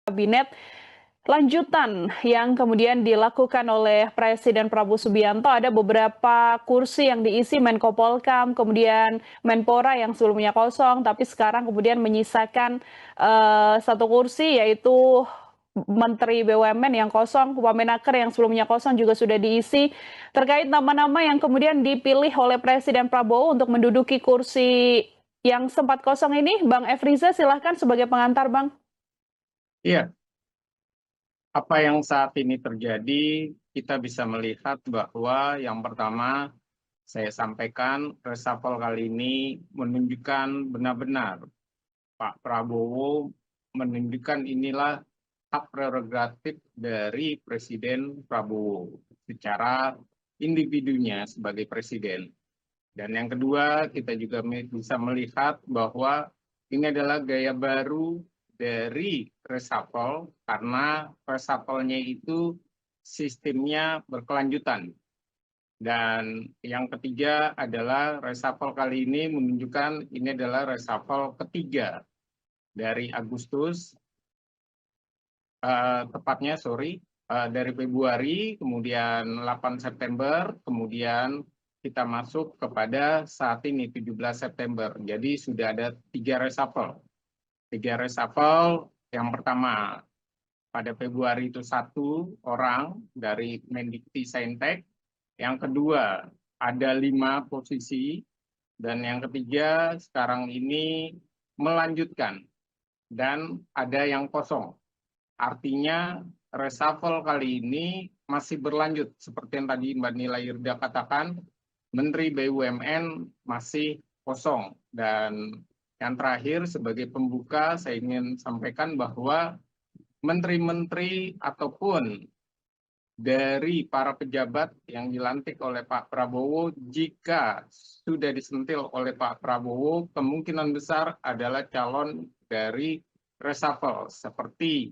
Kabinet lanjutan yang kemudian dilakukan oleh Presiden Prabowo Subianto. Ada beberapa kursi yang diisi Menko Polkam, kemudian Menpora yang sebelumnya kosong, tapi sekarang kemudian menyisakan satu kursi, yaitu Menteri BUMN yang kosong, Wamenaker yang sebelumnya kosong juga sudah diisi. Terkait nama-nama yang kemudian dipilih oleh Presiden Prabowo untuk menduduki kursi yang sempat kosong ini, Bang Efriza silahkan sebagai pengantar, Bang. Iya, apa yang saat ini terjadi, kita bisa melihat bahwa yang pertama saya sampaikan reshuffle kali ini menunjukkan benar-benar Pak Prabowo menunjukkan inilah hak prerogatif dari Presiden Prabowo secara individunya sebagai presiden. Dan yang kedua, kita juga bisa melihat bahwa ini adalah gaya baru dari reshuffle karena reshuffle-nya itu sistemnya berkelanjutan. Dan yang ketiga adalah reshuffle kali ini menunjukkan ini adalah reshuffle ketiga dari Agustus, dari Februari, kemudian 8 September, kemudian kita masuk kepada saat ini 17 September. Jadi sudah ada 3 reshuffle. 3 reshuffle, yang pertama pada Februari itu 1 orang dari Mendikti Saintek, yang kedua ada 5 posisi, dan yang ketiga sekarang ini melanjutkan dan ada yang kosong. Artinya reshuffle kali ini masih berlanjut. Seperti yang tadi Mbak Nila Yurda katakan, Menteri BUMN masih kosong. Dan yang terakhir sebagai pembuka saya ingin sampaikan bahwa menteri-menteri ataupun dari para pejabat yang dilantik oleh Pak Prabowo, jika sudah disentil oleh Pak Prabowo, kemungkinan besar adalah calon dari reshuffle seperti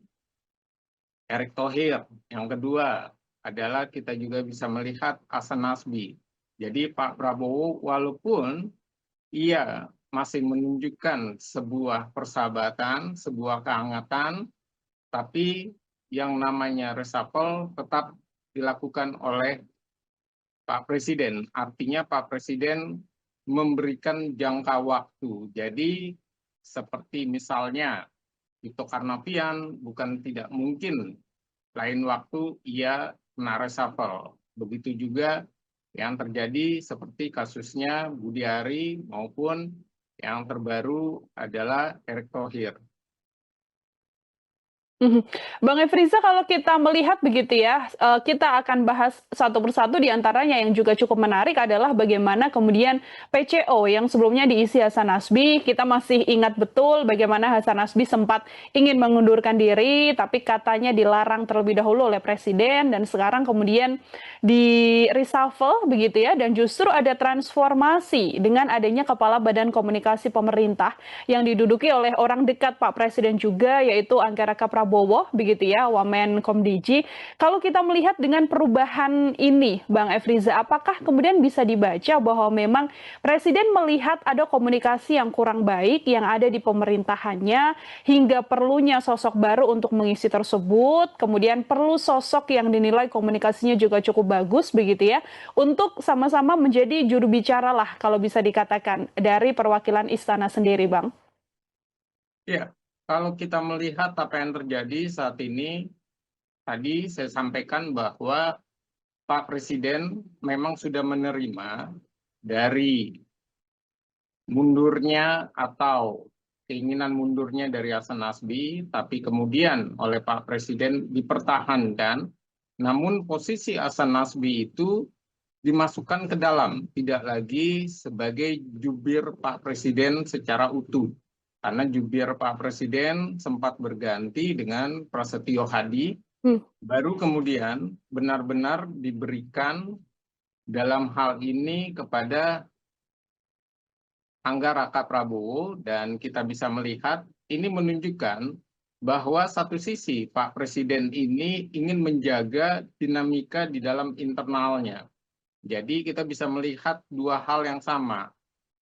Erick Thohir. Yang kedua adalah kita juga bisa melihat Hasan Nasbi. Jadi Pak Prabowo walaupun ia masih menunjukkan sebuah persahabatan, sebuah kehangatan, tapi yang namanya reshuffle tetap dilakukan oleh Pak Presiden. Artinya Pak Presiden memberikan jangka waktu. Jadi seperti misalnya Tito Karnavian bukan tidak mungkin lain waktu ia kena reshuffle. Begitu juga yang terjadi seperti kasusnya Budi Ari maupun yang terbaru adalah Erick Thohir. Bang Efriza, kalau kita melihat begitu ya, kita akan bahas satu persatu di antaranya yang juga cukup menarik adalah bagaimana kemudian PCO yang sebelumnya diisi Hasan Nasbi, kita masih ingat betul bagaimana Hasan Nasbi sempat ingin mengundurkan diri, tapi katanya dilarang terlebih dahulu oleh Presiden, dan sekarang kemudian di reshuffle begitu ya, dan justru ada transformasi dengan adanya Kepala Badan Komunikasi Pemerintah yang diduduki oleh orang dekat Pak Presiden juga, yaitu Angga Raka Prabowo, begitu ya, Wamen Komdiji. Kalau kita melihat dengan perubahan ini, Bang Efriza, apakah kemudian bisa dibaca bahwa memang Presiden melihat ada komunikasi yang kurang baik yang ada di pemerintahannya, hingga perlunya sosok baru untuk mengisi tersebut, kemudian perlu sosok yang dinilai komunikasinya juga cukup bagus, begitu ya, untuk sama-sama menjadi juru bicara lah, kalau bisa dikatakan, dari perwakilan istana sendiri, Bang? Ya, kalau kita melihat apa yang terjadi saat ini, tadi saya sampaikan bahwa Pak Presiden memang sudah menerima dari mundurnya atau keinginan mundurnya dari Hasan Nasbi, tapi kemudian oleh Pak Presiden dipertahankan, namun posisi Hasan Nasbi itu dimasukkan ke dalam, tidak lagi sebagai jubir Pak Presiden secara utuh. Karena jubir Pak Presiden sempat berganti dengan Prasetyo Hadi, baru kemudian benar-benar diberikan dalam hal ini kepada Angga Raka Prabowo, dan kita bisa melihat ini menunjukkan bahwa satu sisi Pak Presiden ini ingin menjaga dinamika di dalam internalnya. Jadi kita bisa melihat dua hal yang sama.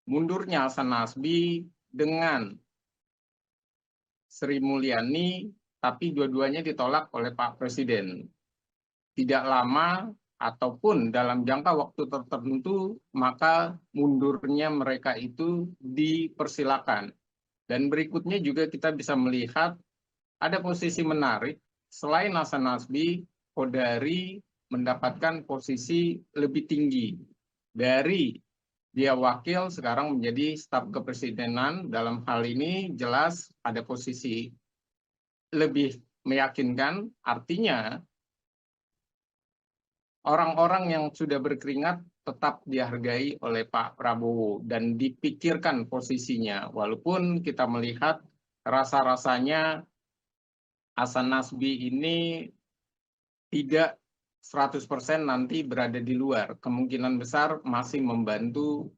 Mundurnya Hasan Nasbi dengan Sri Mulyani, tapi dua-duanya ditolak oleh Pak Presiden. Tidak lama ataupun dalam jangka waktu tertentu, maka mundurnya mereka itu dipersilakan. Dan berikutnya juga kita bisa melihat ada posisi menarik, selain Hasan Nasbi, Kodari mendapatkan posisi lebih tinggi. Dari dia wakil, sekarang menjadi staf kepresidenan. Dalam hal ini jelas ada posisi lebih meyakinkan, artinya orang-orang yang sudah berkeringat tetap dihargai oleh Pak Prabowo dan dipikirkan posisinya. Walaupun kita melihat rasa-rasanya Hasan Nasbi ini tidak 100% nanti berada di luar. Kemungkinan besar masih membantu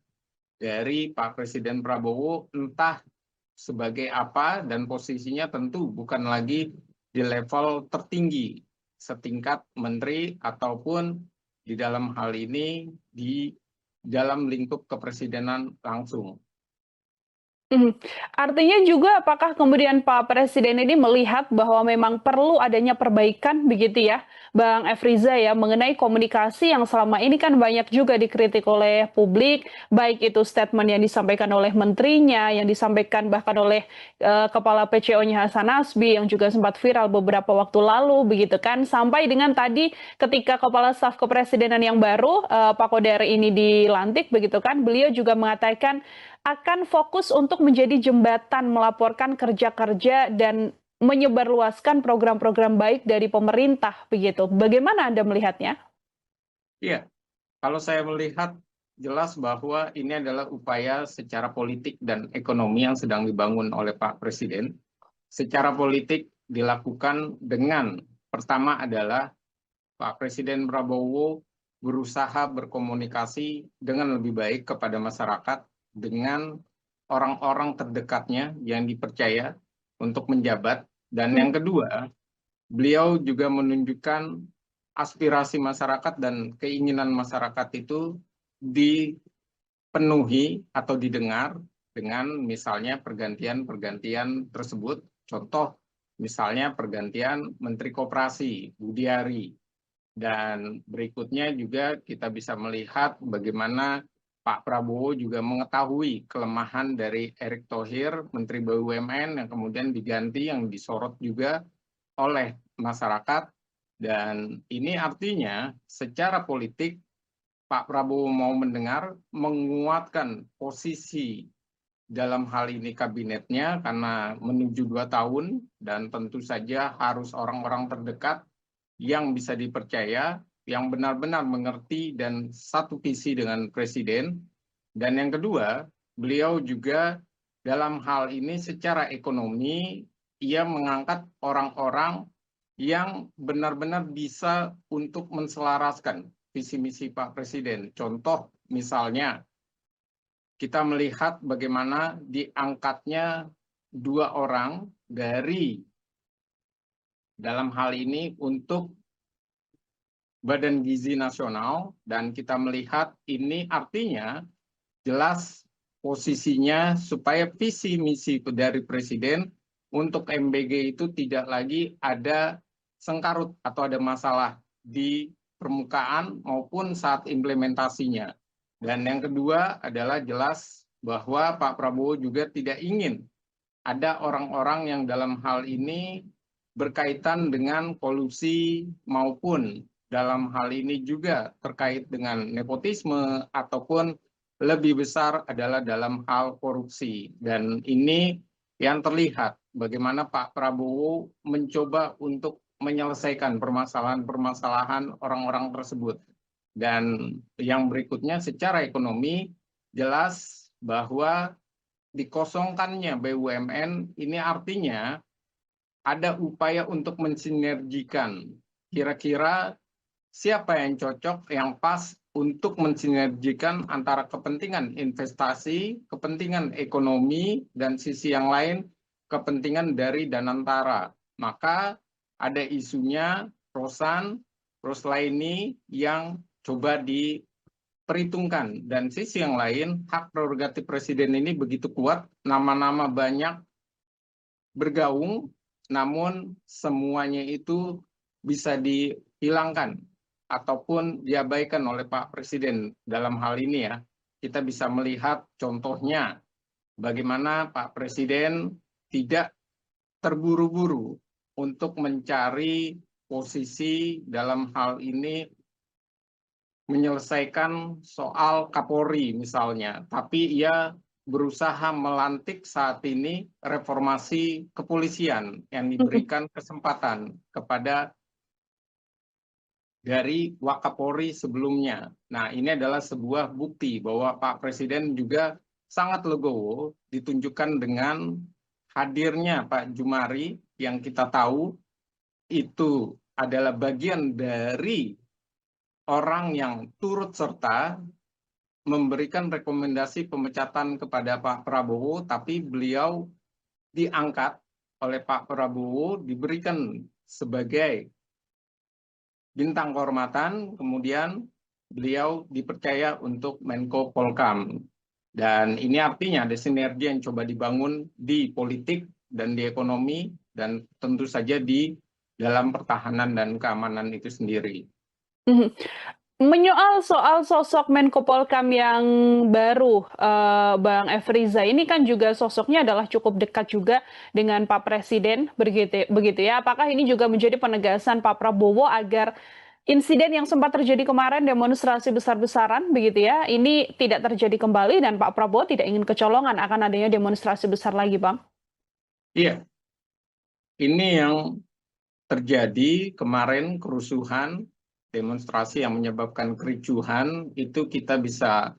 dari Pak Presiden Prabowo, entah sebagai apa, dan posisinya tentu bukan lagi di level tertinggi setingkat menteri ataupun di dalam hal ini di dalam lingkup kepresidenan langsung. Artinya juga apakah kemudian Pak Presiden ini melihat bahwa memang perlu adanya perbaikan begitu ya, Bang Efriza ya, mengenai komunikasi yang selama ini kan banyak juga dikritik oleh publik, baik itu statement yang disampaikan oleh menterinya, yang disampaikan bahkan oleh Kepala PCO-nya Hasan Nasbi yang juga sempat viral beberapa waktu lalu begitu kan, sampai dengan tadi ketika Kepala Staf Kepresidenan yang baru Pak Kodari ini dilantik begitu kan, beliau juga mengatakan akan fokus untuk menjadi jembatan melaporkan kerja-kerja dan menyebarluaskan program-program baik dari pemerintah begitu. Bagaimana Anda melihatnya? Iya, kalau saya melihat jelas bahwa ini adalah upaya secara politik dan ekonomi yang sedang dibangun oleh Pak Presiden. Secara politik dilakukan dengan pertama adalah Pak Presiden Prabowo berusaha berkomunikasi dengan lebih baik kepada masyarakat dengan orang-orang terdekatnya yang dipercaya untuk menjabat. Dan yang kedua, beliau juga menunjukkan aspirasi masyarakat dan keinginan masyarakat itu dipenuhi atau didengar dengan misalnya pergantian-pergantian tersebut. Contoh misalnya pergantian Menteri Koperasi, Budiari. Dan berikutnya juga kita bisa melihat bagaimana Pak Prabowo juga mengetahui kelemahan dari Erick Thohir, Menteri BUMN yang kemudian diganti, yang disorot juga oleh masyarakat. Dan ini artinya secara politik Pak Prabowo mau mendengar, menguatkan posisi dalam hal ini kabinetnya karena menuju 2 tahun dan tentu saja harus orang-orang terdekat yang bisa dipercaya, yang benar-benar mengerti dan satu visi dengan Presiden. Dan yang kedua, beliau juga dalam hal ini secara ekonomi, ia mengangkat orang-orang yang benar-benar bisa untuk menselaraskan visi misi Pak Presiden. Contoh misalnya, kita melihat bagaimana diangkatnya 2 orang dari dalam hal ini untuk Badan Gizi Nasional, dan kita melihat ini artinya jelas posisinya supaya visi misi dari Presiden untuk MBG itu tidak lagi ada sengkarut atau ada masalah di permukaan maupun saat implementasinya. Dan yang kedua adalah jelas bahwa Pak Prabowo juga tidak ingin ada orang-orang yang dalam hal ini berkaitan dengan kolusi maupun dalam hal ini juga terkait dengan nepotisme ataupun lebih besar adalah dalam hal korupsi. Dan ini yang terlihat bagaimana Pak Prabowo mencoba untuk menyelesaikan permasalahan-permasalahan orang-orang tersebut. Dan yang berikutnya secara ekonomi jelas bahwa dikosongkannya BUMN ini artinya ada upaya untuk mensinergikan kira-kira siapa yang cocok, yang pas untuk mensinergikan antara kepentingan investasi, kepentingan ekonomi, dan sisi yang lain kepentingan dari Danantara. Maka ada isunya Roslaini yang coba diperhitungkan. Dan sisi yang lain, hak prerogatif Presiden ini begitu kuat, nama-nama banyak bergaung, namun semuanya itu bisa dihilangkan ataupun diabaikan oleh Pak Presiden dalam hal ini ya. Kita bisa melihat contohnya bagaimana Pak Presiden tidak terburu-buru untuk mencari posisi dalam hal ini menyelesaikan soal Kapolri misalnya, tapi ia berusaha melantik saat ini reformasi kepolisian yang diberikan kesempatan kepada dari Wakapolri sebelumnya. Nah, ini adalah sebuah bukti bahwa Pak Presiden juga sangat legowo ditunjukkan dengan hadirnya Pak Jumari yang kita tahu itu adalah bagian dari orang yang turut serta memberikan rekomendasi pemecatan kepada Pak Prabowo, tapi beliau diangkat oleh Pak Prabowo, diberikan sebagai bintang kehormatan, kemudian beliau dipercaya untuk Menko Polkam. Dan ini artinya ada sinergi yang coba dibangun di politik dan di ekonomi, dan tentu saja di dalam pertahanan dan keamanan itu sendiri. Menyoal soal sosok Menko Polkam yang baru, Bang Efriza, ini kan juga sosoknya adalah cukup dekat juga dengan Pak Presiden, begitu ya. Apakah ini juga menjadi penegasan Pak Prabowo agar insiden yang sempat terjadi kemarin, demonstrasi besar-besaran, begitu ya, ini tidak terjadi kembali dan Pak Prabowo tidak ingin kecolongan akan adanya demonstrasi besar lagi, Bang? Iya, ini yang terjadi kemarin, kerusuhan, demonstrasi yang menyebabkan kericuhan, itu kita bisa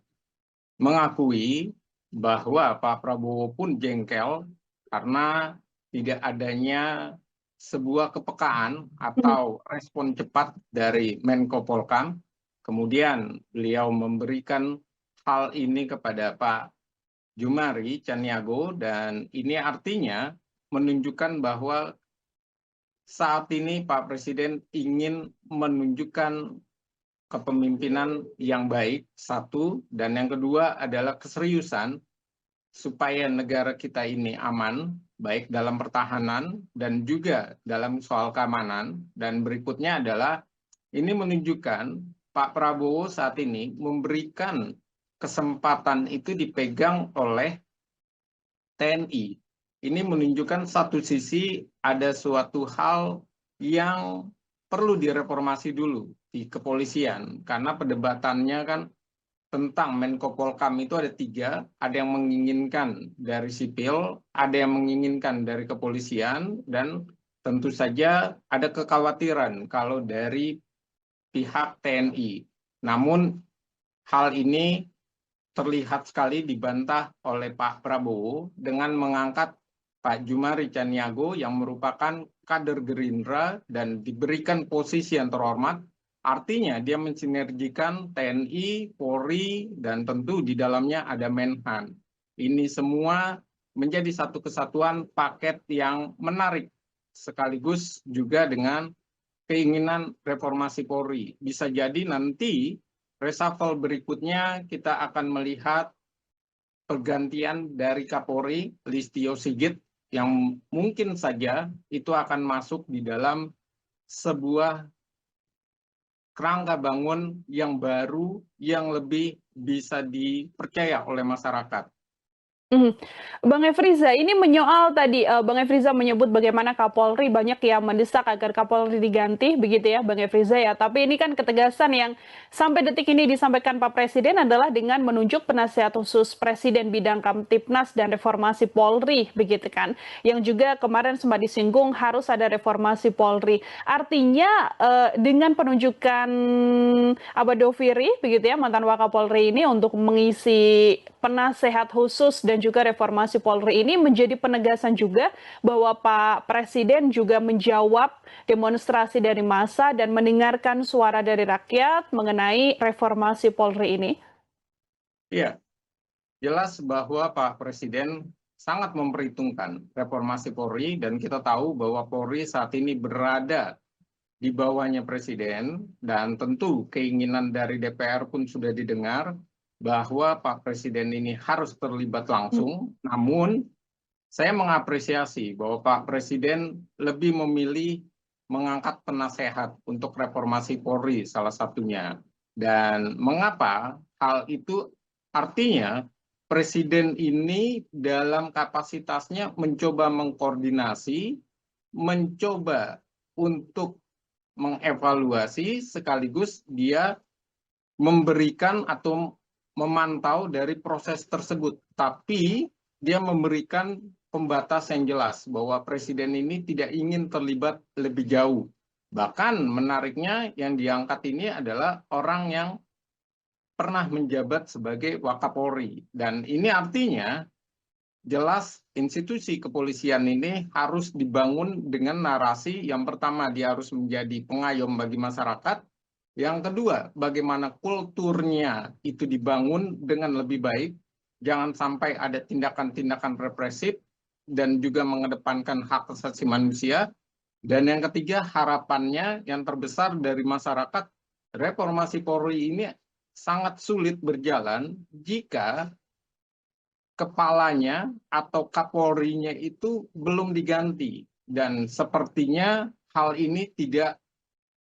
mengakui bahwa Pak Prabowo pun jengkel karena tidak adanya sebuah kepekaan atau respon cepat dari Menko Polkam. Kemudian beliau memberikan hal ini kepada Pak Jumari Caniago, dan ini artinya menunjukkan bahwa saat ini Pak Presiden ingin menunjukkan kepemimpinan yang baik, satu, dan yang kedua adalah keseriusan supaya negara kita ini aman, baik dalam pertahanan dan juga dalam soal keamanan. Dan berikutnya adalah ini menunjukkan Pak Prabowo saat ini memberikan kesempatan itu dipegang oleh TNI. Ini menunjukkan satu sisi ada suatu hal yang perlu direformasi dulu di kepolisian, karena perdebatannya kan tentang Menko Polkam itu ada tiga, ada yang menginginkan dari sipil, ada yang menginginkan dari kepolisian, dan tentu saja ada kekhawatiran kalau dari pihak TNI. Namun hal ini terlihat sekali dibantah oleh Pak Prabowo dengan mengangkat Pak Jumari Caniago yang merupakan kader Gerindra dan diberikan posisi yang terhormat. Artinya dia mensinergikan TNI, Polri, dan tentu di dalamnya ada Menhan. Ini semua menjadi satu kesatuan paket yang menarik, sekaligus juga dengan keinginan reformasi Polri. Bisa jadi nanti reshuffle berikutnya kita akan melihat pergantian dari Kapolri, Listio Sigit, yang mungkin saja itu akan masuk di dalam sebuah kerangka bangun yang baru, yang lebih bisa dipercaya oleh masyarakat. Bang Efriza, ini menyoal tadi Bang Efriza menyebut bagaimana Kapolri banyak yang mendesak agar Kapolri diganti, begitu ya Bang Efriza ya. Tapi ini kan ketegasan yang sampai detik ini disampaikan Pak Presiden adalah dengan menunjuk penasihat khusus Presiden bidang Kamtipnas dan reformasi Polri, begitu kan. Yang juga kemarin sempat disinggung harus ada reformasi Polri. Artinya dengan penunjukan Abadoviri, begitu ya, mantan Wakapolri ini untuk mengisi penasehat khusus dan juga reformasi Polri ini menjadi penegasan juga bahwa Pak Presiden juga menjawab demonstrasi dari massa dan mendengarkan suara dari rakyat mengenai reformasi Polri ini. Iya, jelas bahwa Pak Presiden sangat memperhitungkan reformasi Polri, dan kita tahu bahwa Polri saat ini berada di bawahnya Presiden, dan tentu keinginan dari DPR pun sudah didengar bahwa Pak Presiden ini harus terlibat langsung. Namun Saya mengapresiasi bahwa Pak Presiden lebih memilih mengangkat penasehat untuk reformasi Polri salah satunya. Dan mengapa hal itu artinya Presiden ini dalam kapasitasnya mencoba mengkoordinasi, mencoba untuk mengevaluasi sekaligus dia memberikan atau memantau dari proses tersebut. Tapi dia memberikan pembatas yang jelas bahwa presiden ini tidak ingin terlibat lebih jauh. Bahkan menariknya yang diangkat ini adalah orang yang pernah menjabat sebagai Wakapolri. Dan ini artinya jelas institusi kepolisian ini harus dibangun dengan narasi yang pertama dia harus menjadi pengayom bagi masyarakat, yang kedua bagaimana kulturnya itu dibangun dengan lebih baik, jangan sampai ada tindakan-tindakan represif dan juga mengedepankan hak asasi manusia, dan yang ketiga harapannya yang terbesar dari masyarakat, reformasi Polri ini sangat sulit berjalan jika kepalanya atau Kapolrinya itu belum diganti. Dan sepertinya hal ini tidak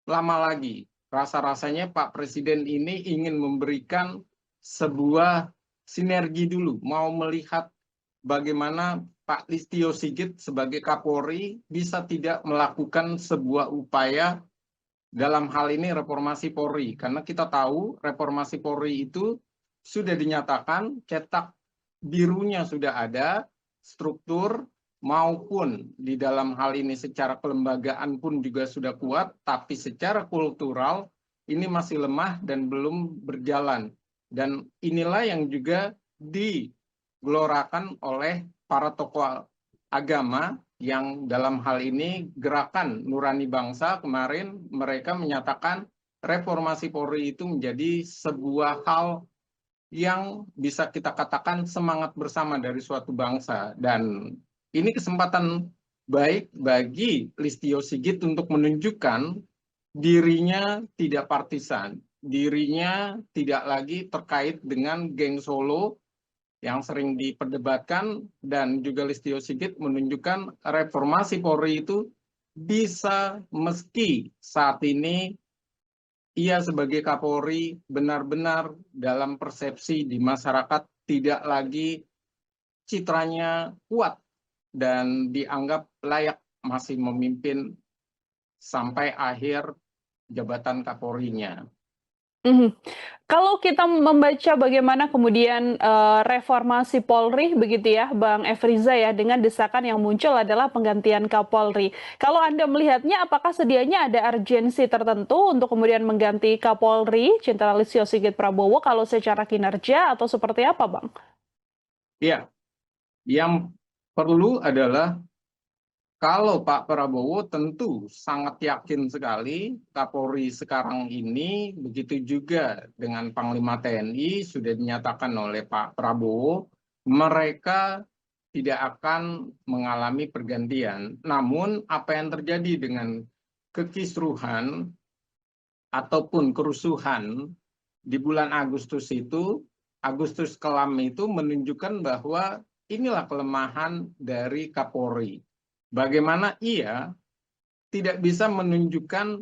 lama lagi. Rasa-rasanya Pak Presiden ini ingin memberikan sebuah sinergi dulu, mau melihat bagaimana Pak Listio Sigit sebagai Kapolri bisa tidak melakukan sebuah upaya dalam hal ini reformasi Polri. Karena kita tahu reformasi Polri itu sudah dinyatakan cetak birunya sudah ada, struktur maupun di dalam hal ini secara kelembagaan pun juga sudah kuat, tapi secara kultural ini masih lemah dan belum berjalan. Dan inilah yang juga digelorakan oleh para tokoh agama yang dalam hal ini Gerakan Nurani Bangsa kemarin mereka menyatakan reformasi Polri itu menjadi sebuah hal yang bisa kita katakan semangat bersama dari suatu bangsa. Dan ini kesempatan baik bagi Listio Sigit untuk menunjukkan dirinya tidak partisan, dirinya tidak lagi terkait dengan geng Solo yang sering diperdebatkan, dan juga Listio Sigit menunjukkan reformasi Polri itu bisa meski saat ini ia sebagai Kapolri benar-benar dalam persepsi di masyarakat tidak lagi citranya kuat dan dianggap layak masih memimpin sampai akhir jabatan Kapolrinya. Mhm. Kalau kita membaca bagaimana kemudian, reformasi Polri begitu ya, Bang Efriza ya, dengan desakan yang muncul adalah penggantian Kapolri. Kalau Anda melihatnya apakah sedianya ada urgensi tertentu untuk kemudian mengganti Kapolri, Jenderal Listio Sigit Prabowo, kalau secara kinerja atau seperti apa, Bang? Ya, yang perlu adalah kalau Pak Prabowo tentu sangat yakin sekali Kapolri sekarang ini, begitu juga dengan Panglima TNI sudah dinyatakan oleh Pak Prabowo, mereka tidak akan mengalami pergantian. Namun apa yang terjadi dengan kekisruhan ataupun kerusuhan di bulan Agustus itu, Agustus kelam itu menunjukkan bahwa inilah kelemahan dari Kapolri. Bagaimana ia tidak bisa menunjukkan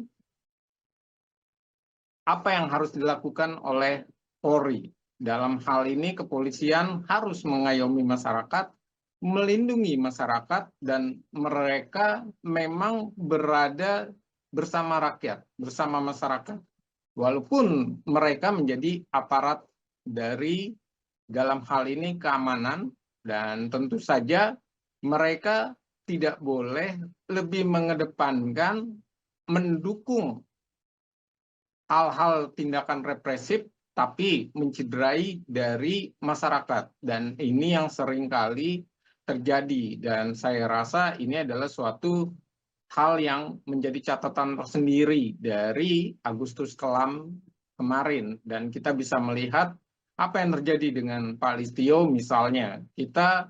apa yang harus dilakukan oleh Polri. Dalam hal ini kepolisian harus mengayomi masyarakat, melindungi masyarakat, dan mereka memang berada bersama rakyat, bersama masyarakat. Walaupun mereka menjadi aparat dari dalam hal ini keamanan, dan tentu saja mereka tidak boleh lebih mengedepankan mendukung hal-hal tindakan represif tapi mencederai dari masyarakat, dan ini yang seringkali terjadi. Dan saya rasa ini adalah suatu hal yang menjadi catatan tersendiri dari Agustus kelam kemarin, dan kita bisa melihat apa yang terjadi dengan Pak Listio misalnya. Kita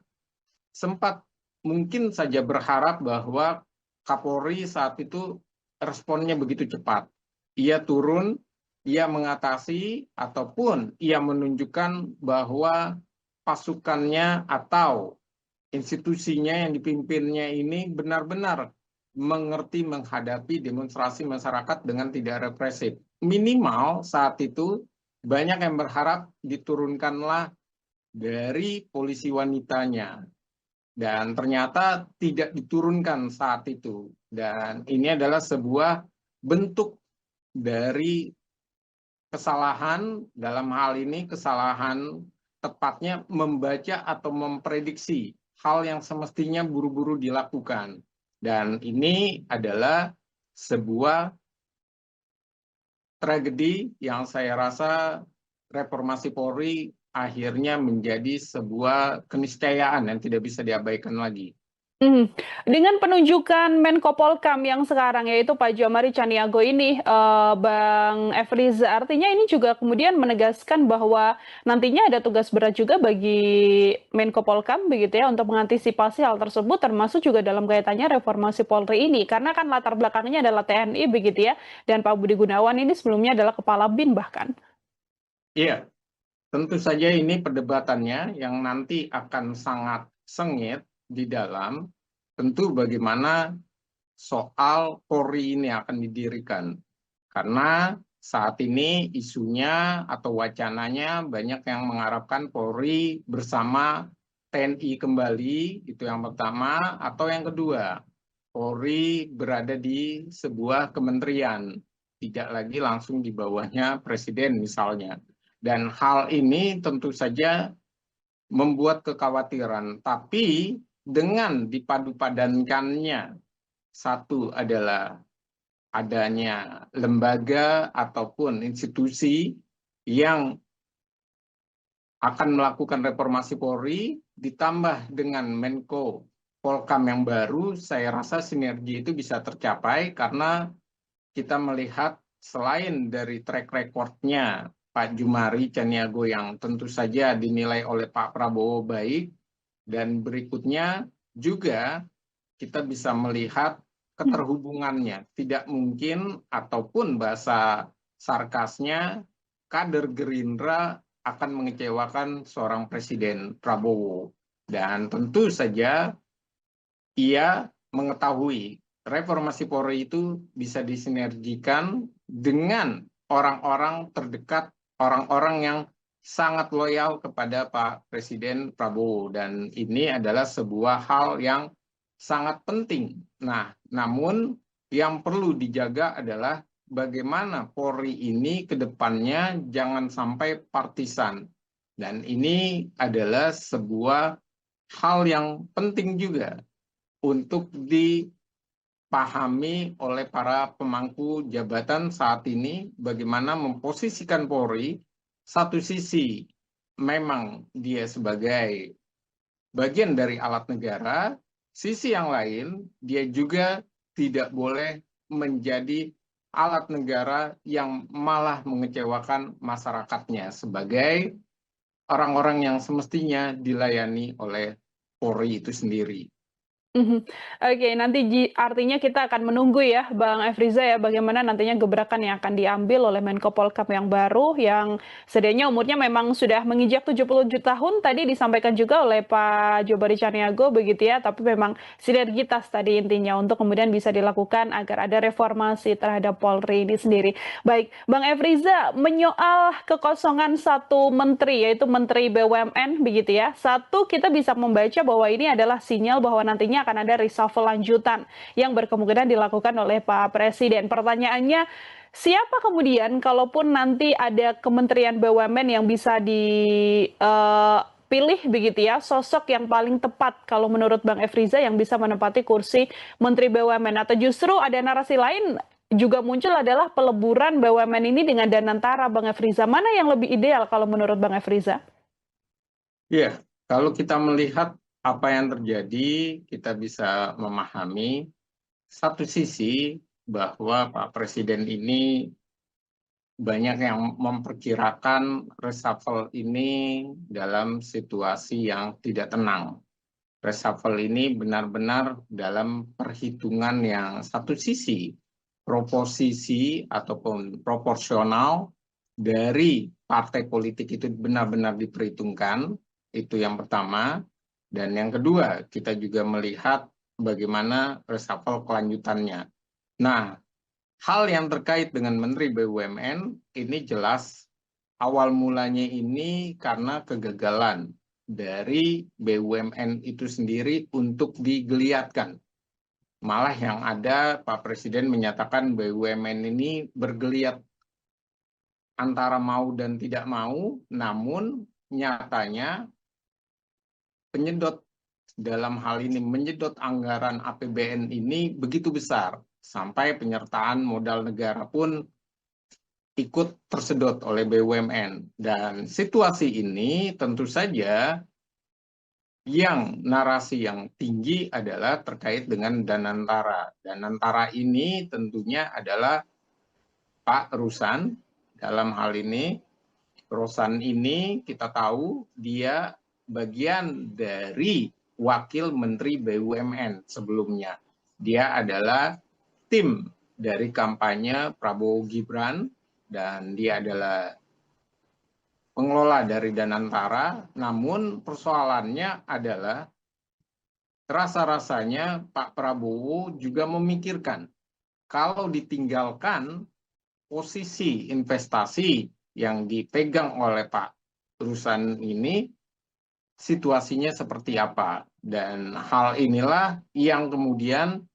sempat mungkin saja berharap bahwa Kapolri saat itu responnya begitu cepat. Ia turun, ia mengatasi, ataupun ia menunjukkan bahwa pasukannya atau institusinya yang dipimpinnya ini benar-benar mengerti menghadapi demonstrasi masyarakat dengan tidak represif. Minimal saat itu banyak yang berharap diturunkanlah dari polisi wanitanya. Dan ternyata tidak diturunkan saat itu. Dan ini adalah sebuah bentuk dari kesalahan, dalam hal ini kesalahan tepatnya membaca atau memprediksi hal yang semestinya buru-buru dilakukan. Dan ini adalah sebuah tragedi yang saya rasa reformasi Polri akhirnya menjadi sebuah keniscayaan yang tidak bisa diabaikan lagi. Mhm. Dengan penunjukan Menko Polkam yang sekarang yaitu Pak Jomari Caniago ini, Bang Efriza, artinya ini juga kemudian menegaskan bahwa nantinya ada tugas berat juga bagi Menko Polkam begitu ya untuk mengantisipasi hal tersebut termasuk juga dalam kaitannya reformasi Polri ini karena kan latar belakangnya adalah TNI begitu ya dan Pak Budi Gunawan ini sebelumnya adalah Kepala BIN bahkan. Iya, tentu saja ini perdebatannya yang nanti akan sangat sengit di dalam tentu bagaimana soal Polri ini akan didirikan. Karena saat ini isunya atau wacananya banyak yang mengharapkan Polri bersama TNI kembali, itu yang pertama, atau yang kedua, Polri berada di sebuah kementerian, tidak lagi langsung di bawahnya Presiden misalnya. Dan hal ini tentu saja membuat kekhawatiran, tapi dengan dipadu-padankannya, satu adalah adanya lembaga ataupun institusi yang akan melakukan reformasi Polri, ditambah dengan Menko Polkam yang baru, saya rasa sinergi itu bisa tercapai karena kita melihat selain dari track record-nya Pak Jumari Caniago yang tentu saja dinilai oleh Pak Prabowo baik, dan berikutnya juga kita bisa melihat keterhubungannya. Tidak mungkin ataupun bahasa sarkasnya kader Gerindra akan mengecewakan seorang Presiden Prabowo. Dan tentu saja ia mengetahui reformasi Polri itu bisa disinergikan dengan orang-orang terdekat, orang-orang yang sangat loyal kepada Pak Presiden Prabowo. Dan ini adalah sebuah hal yang sangat penting. Nah, namun yang perlu dijaga adalah bagaimana Polri ini ke depannya jangan sampai partisan. Dan ini adalah sebuah hal yang penting juga untuk dipahami oleh para pemangku jabatan saat ini, bagaimana memposisikan Polri. Satu sisi memang dia sebagai bagian dari alat negara, sisi yang lain dia juga tidak boleh menjadi alat negara yang malah mengecewakan masyarakatnya sebagai orang-orang yang semestinya dilayani oleh Polri itu sendiri. Mhm. Oke, nanti artinya kita akan menunggu ya, Bang Efriza ya, bagaimana nantinya gebrakan yang akan diambil oleh Menko Polkam yang baru, yang sedianya umurnya memang sudah menginjak 77 tahun, tadi disampaikan juga oleh Pak Jobari Caniago begitu ya, tapi memang sinergitas tadi intinya untuk kemudian bisa dilakukan agar ada reformasi terhadap Polri ini sendiri. Baik, Bang Efriza, menyoal kekosongan satu menteri, yaitu Menteri BUMN begitu ya, satu kita bisa membaca bahwa ini adalah sinyal bahwa nantinya akan ada reshuffle lanjutan yang berkemungkinan dilakukan oleh Pak Presiden. Pertanyaannya, siapa kemudian kalaupun nanti ada Kementerian BUMN yang bisa dipilih begitu ya, sosok yang paling tepat kalau menurut Bang Efriza yang bisa menempati kursi Menteri BUMN, atau justru ada narasi lain juga muncul adalah peleburan BUMN ini dengan Danantara, Bang Efriza. Mana yang lebih ideal kalau menurut Bang Efriza? Iya, kalau kita melihat apa yang terjadi, kita bisa memahami satu sisi bahwa Pak Presiden ini banyak yang memperkirakan reshuffle ini dalam situasi yang tidak tenang. Reshuffle ini benar-benar dalam perhitungan yang satu sisi proposisi ataupun proporsional dari partai politik itu benar-benar diperhitungkan, itu yang pertama. Dan yang kedua, kita juga melihat bagaimana reshuffle kelanjutannya. Nah, hal yang terkait dengan Menteri BUMN ini jelas awal mulanya ini karena kegagalan dari BUMN itu sendiri untuk digeliatkan. Malah yang ada Pak Presiden menyatakan BUMN ini bergeliat antara mau dan tidak mau, namun nyatanya penyedot dalam hal ini menyedot anggaran APBN ini begitu besar sampai penyertaan modal negara pun ikut tersedot oleh BUMN. Dan situasi ini tentu saja yang narasi yang tinggi adalah terkait dengan Danantara. Danantara ini tentunya adalah Pak Rusan. Dalam hal ini, Rusan ini kita tahu dia bagian dari Wakil Menteri BUMN sebelumnya. Dia adalah tim dari kampanye Prabowo Gibran dan dia adalah pengelola dari Danantara, namun persoalannya adalah rasa-rasanya Pak Prabowo juga memikirkan kalau ditinggalkan posisi investasi yang dipegang oleh Pak Rusan ini, situasinya seperti apa. Dan hal inilah yang kemudian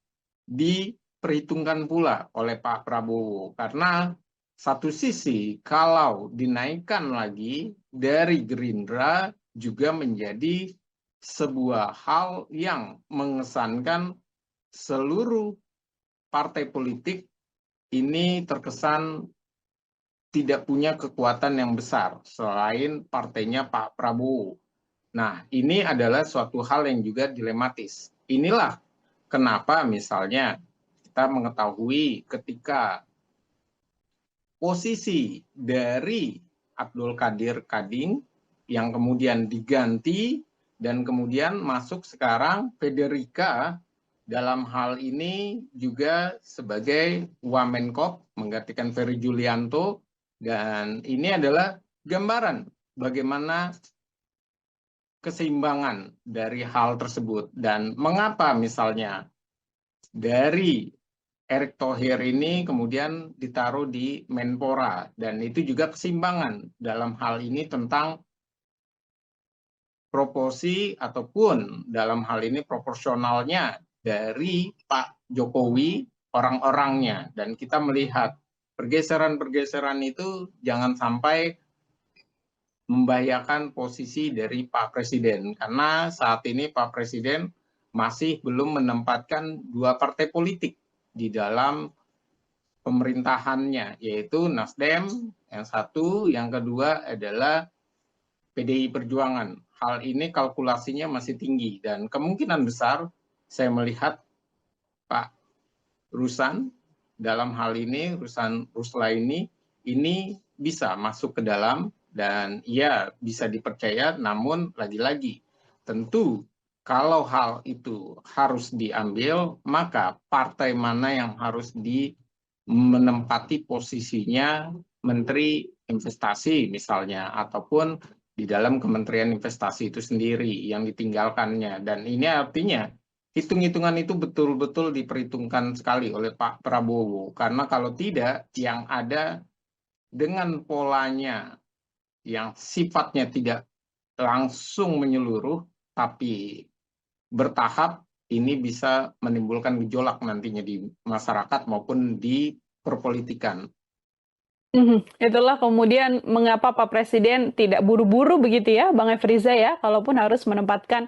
diperhitungkan pula oleh Pak Prabowo. Karena satu sisi kalau dinaikkan lagi dari Gerindra juga menjadi sebuah hal yang mengesankan seluruh partai politik ini terkesan tidak punya kekuatan yang besar selain partainya Pak Prabowo. Nah, ini adalah suatu hal yang juga dilematis. Inilah kenapa misalnya kita mengetahui ketika posisi dari Abdul Qadir Kading yang kemudian diganti dan kemudian masuk sekarang Federica dalam hal ini juga sebagai Wamenkop menggantikan Ferry Julianto, dan ini adalah gambaran bagaimana keseimbangan dari hal tersebut dan mengapa misalnya dari Erick Thohir ini kemudian ditaruh di Menpora, dan itu juga keseimbangan dalam hal ini tentang proporsi ataupun dalam hal ini proporsionalnya dari Pak Jokowi orang-orangnya, dan kita melihat pergeseran-pergeseran itu jangan sampai membahayakan posisi dari Pak Presiden, karena saat ini Pak Presiden masih belum menempatkan dua partai politik di dalam pemerintahannya, yaitu Nasdem yang satu, yang kedua adalah PDI Perjuangan. Hal ini kalkulasinya masih tinggi dan kemungkinan besar saya melihat Pak Rusan dalam hal ini, Rusan Ruslaini ini bisa masuk ke dalam dan ia bisa dipercaya, namun lagi-lagi tentu kalau hal itu harus diambil, maka partai mana yang harus menempati posisinya Menteri Investasi misalnya, ataupun di dalam Kementerian Investasi itu sendiri yang ditinggalkannya. Dan ini artinya hitung-hitungan itu betul-betul diperhitungkan sekali oleh Pak Prabowo. Karena kalau tidak, yang ada dengan polanya yang sifatnya tidak langsung menyeluruh, tapi bertahap, ini bisa menimbulkan gejolak nantinya di masyarakat maupun di perpolitikan. Itulah kemudian mengapa Pak Presiden tidak buru-buru begitu ya, Bang Efriza ya, kalaupun harus menempatkan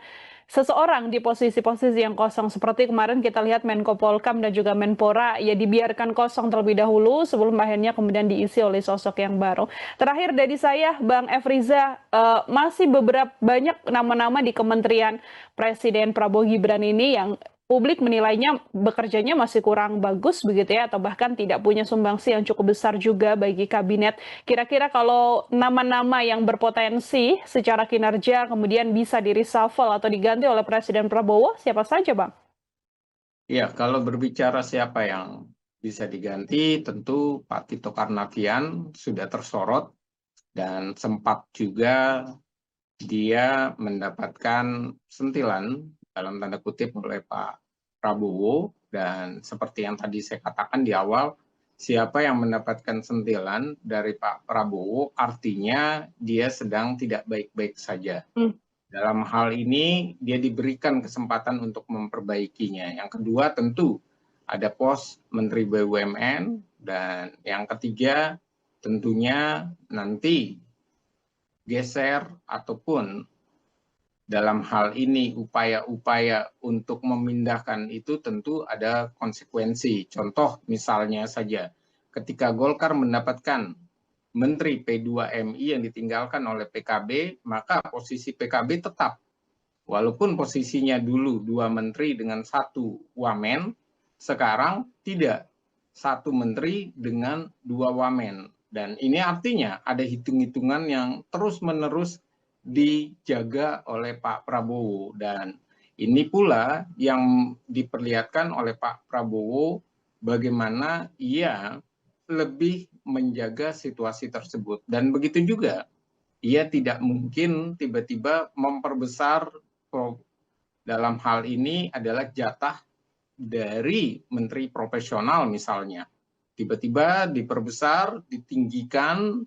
seseorang di posisi-posisi yang kosong. Seperti kemarin kita lihat Menko Polkam dan juga Menpora, ya dibiarkan kosong terlebih dahulu sebelum akhirnya kemudian diisi oleh sosok yang baru. Terakhir dari saya, Bang Efriza, masih beberapa banyak nama-nama di Kementerian Presiden Prabowo Gibran ini yang publik menilainya bekerjanya masih kurang bagus begitu ya, atau bahkan tidak punya sumbangsi yang cukup besar juga bagi kabinet. Kira-kira kalau nama-nama yang berpotensi secara kinerja kemudian bisa di-reshuffle atau diganti oleh Presiden Prabowo, siapa saja, Bang? Ya, kalau berbicara siapa yang bisa diganti, tentu Pak Tito Karnavian sudah tersorot dan sempat juga dia mendapatkan sentilan dalam tanda kutip oleh Pak Prabowo, dan seperti yang tadi saya katakan di awal, siapa yang mendapatkan sentilan dari Pak Prabowo artinya dia sedang tidak baik-baik saja. Dalam hal ini dia diberikan kesempatan untuk memperbaikinya. Yang kedua tentu ada pos Menteri BUMN, dan yang ketiga tentunya nanti geser ataupun dalam hal ini upaya-upaya untuk memindahkan itu tentu ada konsekuensi. Contoh misalnya saja, ketika Golkar mendapatkan Menteri P2MI yang ditinggalkan oleh PKB, maka posisi PKB tetap. Walaupun posisinya dulu 2 menteri dengan 1 wamen, sekarang tidak, 1 menteri dengan 2 wamen. Dan ini artinya ada hitung-hitungan yang terus-menerus dijaga oleh Pak Prabowo. Dan ini pula yang diperlihatkan oleh Pak Prabowo bagaimana ia lebih menjaga situasi tersebut. Dan begitu juga, ia tidak mungkin tiba-tiba memperbesar, dalam hal ini adalah jatah dari menteri profesional misalnya. Tiba-tiba diperbesar, ditinggikan,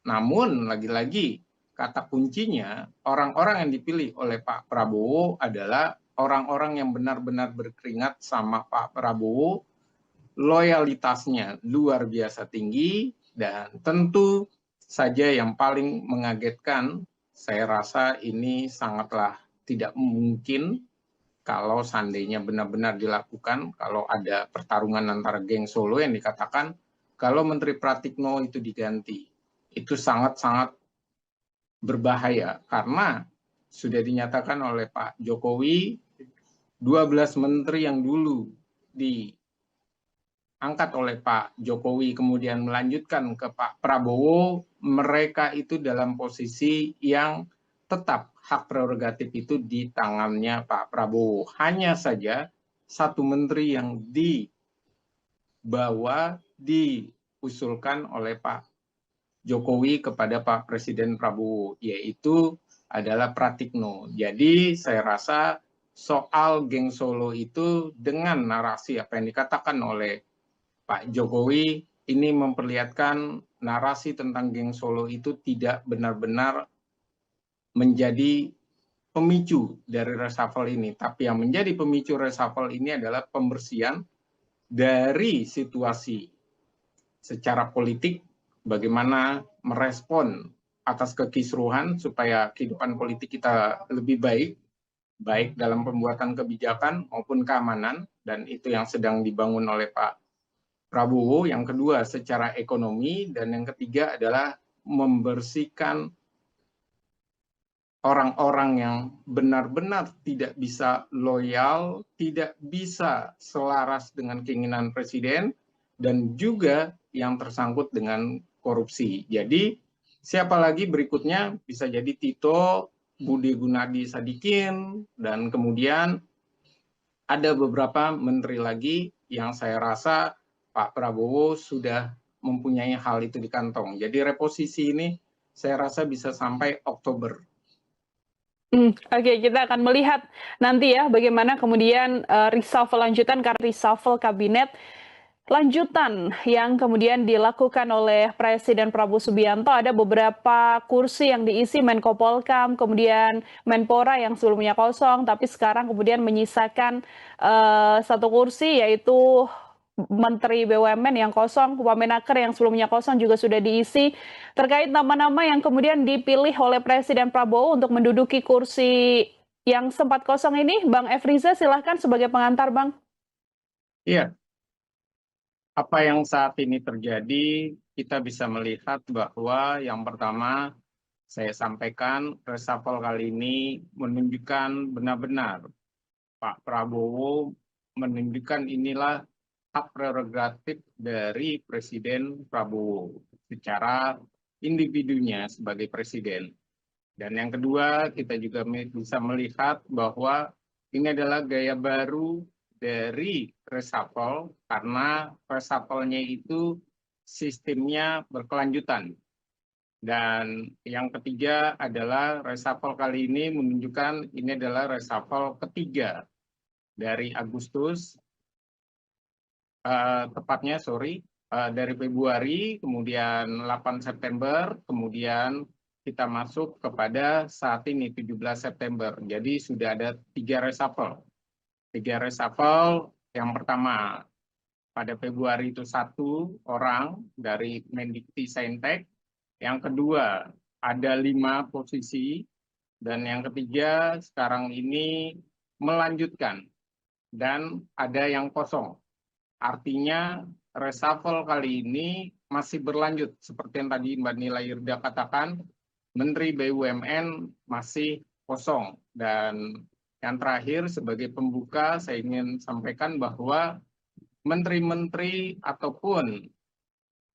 namun lagi-lagi kata kuncinya orang-orang yang dipilih oleh Pak Prabowo adalah orang-orang yang benar-benar berkeringat sama Pak Prabowo, loyalitasnya luar biasa tinggi, dan tentu saja yang paling mengagetkan, saya rasa ini sangatlah tidak mungkin kalau seandainya benar-benar dilakukan, kalau ada pertarungan antara geng Solo yang dikatakan kalau Menteri Pratikno itu diganti. Itu sangat-sangat berbahaya karena sudah dinyatakan oleh Pak Jokowi 12 menteri yang dulu diangkat oleh Pak Jokowi kemudian melanjutkan ke Pak Prabowo, mereka itu dalam posisi yang tetap hak prerogatif itu di tangannya Pak Prabowo. Hanya saja 1 menteri yang dibawa, diusulkan oleh Pak Jokowi kepada Pak Presiden Prabowo, yaitu adalah Pratikno. Jadi saya rasa soal geng Solo itu dengan narasi apa yang dikatakan oleh Pak Jokowi ini memperlihatkan narasi tentang geng Solo itu tidak benar-benar menjadi pemicu dari reshuffle ini. Tapi yang menjadi pemicu reshuffle ini adalah pembersihan dari situasi secara politik, bagaimana merespon atas kekisruhan supaya kehidupan politik kita lebih baik, baik dalam pembuatan kebijakan maupun keamanan, dan itu yang sedang dibangun oleh Pak Prabowo. Yang kedua secara ekonomi, dan yang ketiga adalah membersihkan orang-orang yang benar-benar tidak bisa loyal, tidak bisa selaras dengan keinginan presiden, dan juga yang tersangkut dengan korupsi. Jadi siapa lagi berikutnya? Bisa jadi Tito, Budi Gunadi Sadikin, dan kemudian ada beberapa menteri lagi yang saya rasa Pak Prabowo sudah mempunyai hal itu di kantong. Jadi reposisi ini saya rasa bisa sampai Oktober. Oke, kita akan melihat nanti ya bagaimana kemudian reshuffle lanjutan karena reshuffle kabinet lanjutan yang kemudian dilakukan oleh Presiden Prabowo Subianto. Ada beberapa kursi yang diisi Menko Polkam, kemudian Menpora yang sebelumnya kosong, tapi sekarang kemudian menyisakan 1 kursi yaitu Menteri BUMN yang kosong, Wamenaker yang sebelumnya kosong juga sudah diisi. Terkait nama-nama yang kemudian dipilih oleh Presiden Prabowo untuk menduduki kursi yang sempat kosong ini, Bang Efriza silahkan sebagai pengantar, Bang. Iya, apa yang saat ini terjadi, kita bisa melihat bahwa yang pertama saya sampaikan reshuffle kali ini menunjukkan benar-benar Pak Prabowo menunjukkan inilah hak prerogatif dari Presiden Prabowo secara individunya sebagai presiden. Dan yang kedua, kita juga bisa melihat bahwa ini adalah gaya baru dari reshuffle karena reshuffle-nya itu sistemnya berkelanjutan. Dan yang ketiga adalah reshuffle kali ini menunjukkan ini adalah reshuffle ketiga dari Agustus, dari Februari, kemudian 8 September, kemudian kita masuk kepada saat ini 17 September. Jadi sudah ada 3 reshuffle. 3 reshuffle, yang pertama pada Februari itu 1 orang dari Mendikti-Saintek, yang kedua ada 5 posisi, dan yang ketiga sekarang ini melanjutkan dan ada yang kosong. Artinya reshuffle kali ini masih berlanjut. Seperti yang tadi Mbak Nila Irda katakan, Menteri BUMN masih kosong. Dan yang terakhir sebagai pembuka saya ingin sampaikan bahwa menteri-menteri ataupun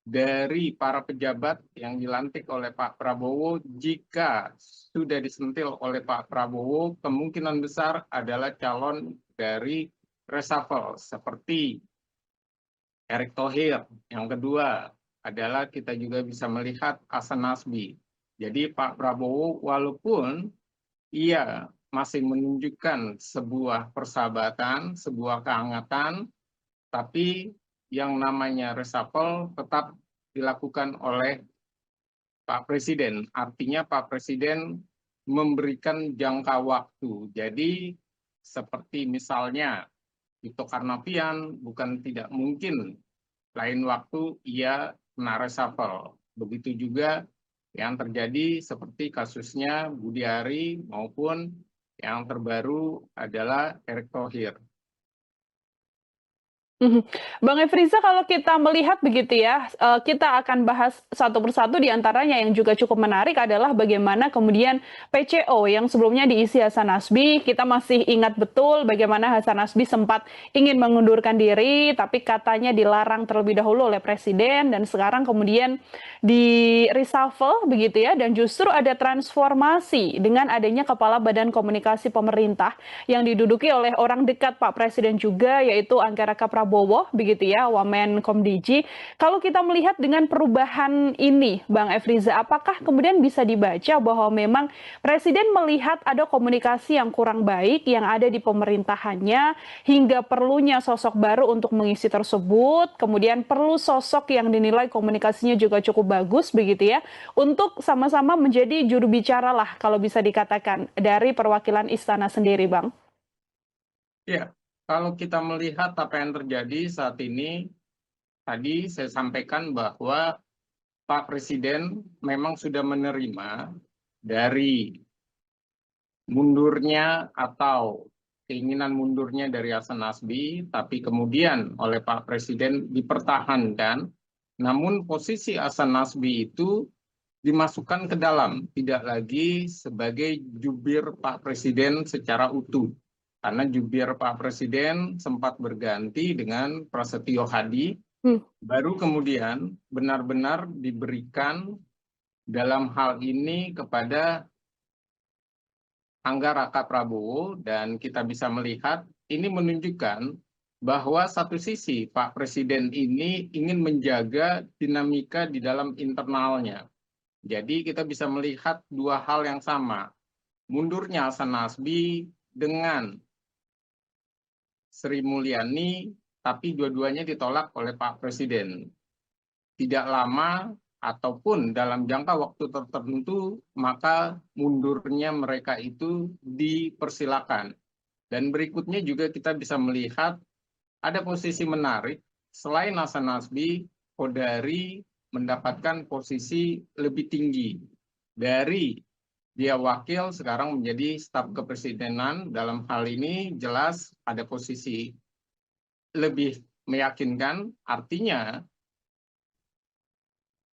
dari para pejabat yang dilantik oleh Pak Prabowo, jika sudah disentil oleh Pak Prabowo, kemungkinan besar adalah calon dari reshuffle seperti Erick Thohir. Yang kedua adalah kita juga bisa melihat Hasan Nasbi. Jadi Pak Prabowo walaupun ia masih menunjukkan sebuah persahabatan, sebuah kehangatan, tapi yang namanya reshuffle tetap dilakukan oleh Pak Presiden. Artinya Pak Presiden memberikan jangka waktu. Jadi seperti misalnya Tito Karnavian bukan tidak mungkin lain waktu ia kena reshuffle. Begitu juga yang terjadi seperti kasusnya Budi Ari maupun yang terbaru adalah Erick Thohir. Bang Efriza, kalau kita melihat begitu ya, kita akan bahas satu persatu di antaranya yang juga cukup menarik adalah bagaimana kemudian PCO yang sebelumnya diisi Hasan Nasbi, kita masih ingat betul bagaimana Hasan Nasbi sempat ingin mengundurkan diri, tapi katanya dilarang terlebih dahulu oleh Presiden, dan sekarang kemudian di reshuffle begitu ya, dan justru ada transformasi dengan adanya Kepala Badan Komunikasi Pemerintah yang diduduki oleh orang dekat Pak Presiden juga, yaitu Angga Raka Prabowo, begitu ya, Wamen Komdiji. Kalau kita melihat dengan perubahan ini, Bang Efriza, apakah kemudian bisa dibaca bahwa memang Presiden melihat ada komunikasi yang kurang baik yang ada di pemerintahannya, hingga perlunya sosok baru untuk mengisi tersebut, kemudian perlu sosok yang dinilai komunikasinya juga cukup bagus, begitu ya, untuk sama-sama menjadi juru bicara lah, kalau bisa dikatakan, dari perwakilan istana sendiri, Bang? Ya, kalau kita melihat apa yang terjadi saat ini, tadi saya sampaikan bahwa Pak Presiden memang sudah menerima dari mundurnya atau keinginan mundurnya dari Hasan Nasbi, tapi kemudian oleh Pak Presiden dipertahankan, namun posisi Hasan Nasbi itu dimasukkan ke dalam, tidak lagi sebagai jubir Pak Presiden secara utuh. Karena jubir Pak Presiden sempat berganti dengan Prasetyo Hadi, baru kemudian benar-benar diberikan dalam hal ini kepada Angga Raka Prabowo, dan kita bisa melihat ini menunjukkan bahwa satu sisi Pak Presiden ini ingin menjaga dinamika di dalam internalnya. Jadi kita bisa melihat dua hal yang sama. Mundurnya Hasan Nasbi dengan Sri Mulyani, tapi dua-duanya ditolak oleh Pak Presiden. Tidak lama ataupun dalam jangka waktu tertentu, maka mundurnya mereka itu dipersilakan. Dan berikutnya juga kita bisa melihat ada posisi menarik, selain Hasan Nasbi, Kodari mendapatkan posisi lebih tinggi. Dari dia wakil sekarang menjadi staf kepresidenan, dalam hal ini jelas ada posisi lebih meyakinkan, artinya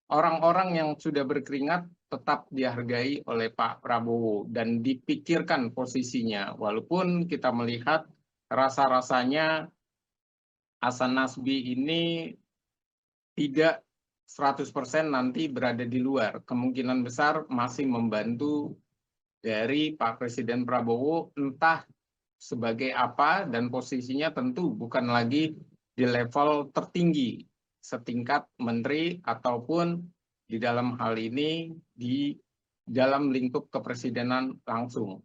orang-orang yang sudah berkeringat tetap dihargai oleh Pak Prabowo dan dipikirkan posisinya. Walaupun kita melihat rasa-rasanya Hasan Nasbi ini tidak 100% nanti berada di luar. Kemungkinan besar masih membantu dari Pak Presiden Prabowo, entah sebagai apa, dan posisinya tentu bukan lagi di level tertinggi setingkat menteri ataupun di dalam hal ini di dalam lingkup kepresidenan langsung.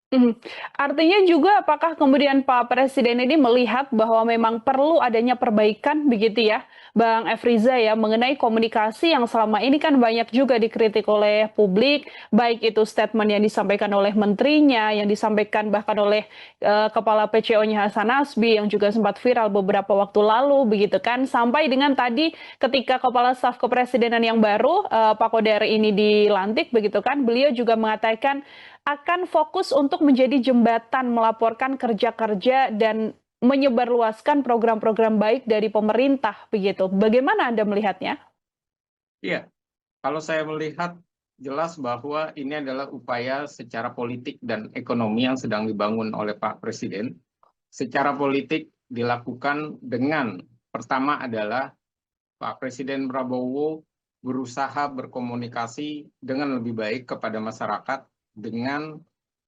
Mhm. Artinya juga apakah kemudian Pak Presiden ini melihat bahwa memang perlu adanya perbaikan begitu ya, Bang Efriza ya, mengenai komunikasi yang selama ini kan banyak juga dikritik oleh publik, baik itu statement yang disampaikan oleh menterinya, yang disampaikan bahkan oleh Kepala PCO-nya Hasan Nasbi yang juga sempat viral beberapa waktu lalu begitu kan, sampai dengan tadi ketika Kepala Staf Kepresidenan yang baru Pak Kodari ini dilantik begitu kan, beliau juga mengatakan akan fokus untuk menjadi jembatan melaporkan kerja-kerja dan menyebarluaskan program-program baik dari pemerintah begitu. Bagaimana Anda melihatnya? Iya, kalau saya melihat jelas bahwa ini adalah upaya secara politik dan ekonomi yang sedang dibangun oleh Pak Presiden. Secara politik dilakukan dengan pertama adalah Pak Presiden Prabowo berusaha berkomunikasi dengan lebih baik kepada masyarakat dengan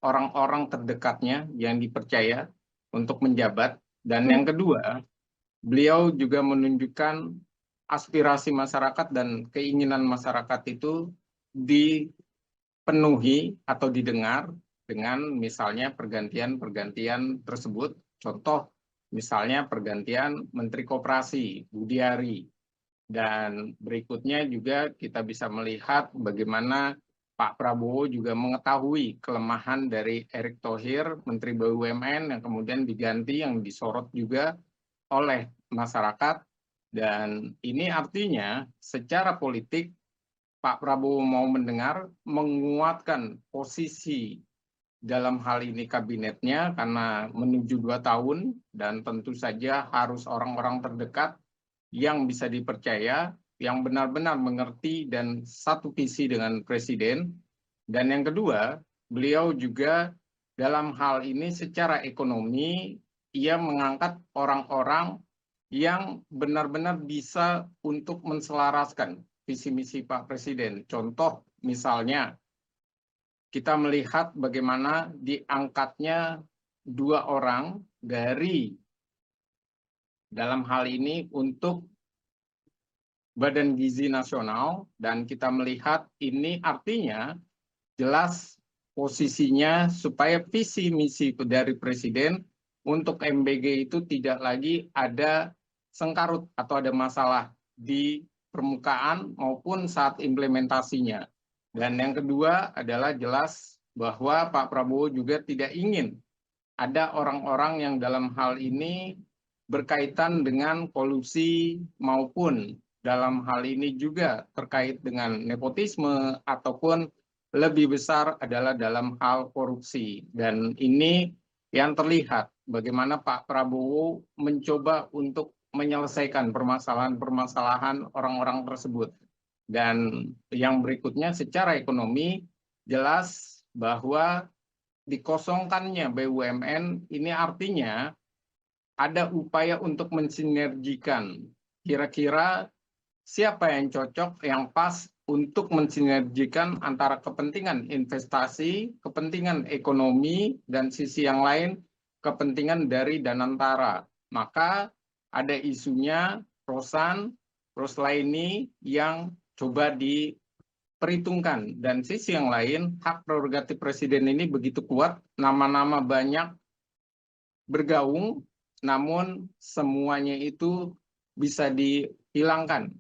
orang-orang terdekatnya yang dipercaya untuk menjabat. Dan yang kedua, beliau juga menunjukkan aspirasi masyarakat dan keinginan masyarakat itu dipenuhi atau didengar dengan misalnya pergantian-pergantian tersebut. Contoh misalnya pergantian Menteri Koperasi, Budiari. Dan berikutnya juga kita bisa melihat bagaimana Pak Prabowo juga mengetahui kelemahan dari Erick Thohir, Menteri BUMN yang kemudian diganti, yang disorot juga oleh masyarakat. Dan ini artinya secara politik Pak Prabowo mau mendengar, menguatkan posisi dalam hal ini kabinetnya karena menuju 2 tahun dan tentu saja harus orang-orang terdekat yang bisa dipercaya, yang benar-benar mengerti dan satu visi dengan Presiden. Dan yang kedua, beliau juga dalam hal ini secara ekonomi, ia mengangkat orang-orang yang benar-benar bisa untuk menselaraskan visi misi Pak Presiden. Contoh misalnya, kita melihat bagaimana diangkatnya 2 orang dari dalam hal ini untuk Badan Gizi Nasional, dan kita melihat ini artinya jelas posisinya supaya visi misi dari Presiden untuk MBG itu tidak lagi ada sengkarut atau ada masalah di permukaan maupun saat implementasinya. Dan yang kedua adalah jelas bahwa Pak Prabowo juga tidak ingin ada orang-orang yang dalam hal ini berkaitan dengan kolusi maupun dalam hal ini juga terkait dengan nepotisme ataupun lebih besar adalah dalam hal korupsi. Dan ini yang terlihat bagaimana Pak Prabowo mencoba untuk menyelesaikan permasalahan-permasalahan orang-orang tersebut. Dan yang berikutnya secara ekonomi jelas bahwa dikosongkannya BUMN ini artinya ada upaya untuk mensinergikan. Kira-kira siapa yang cocok, yang pas untuk mensinergikan antara kepentingan investasi, kepentingan ekonomi, dan sisi yang lain kepentingan dari Danantara. Maka ada isunya Rosan, Roslaini yang coba diperhitungkan. Dan sisi yang lain, hak prerogatif Presiden ini begitu kuat, nama-nama banyak bergaung, namun semuanya itu bisa dihilangkan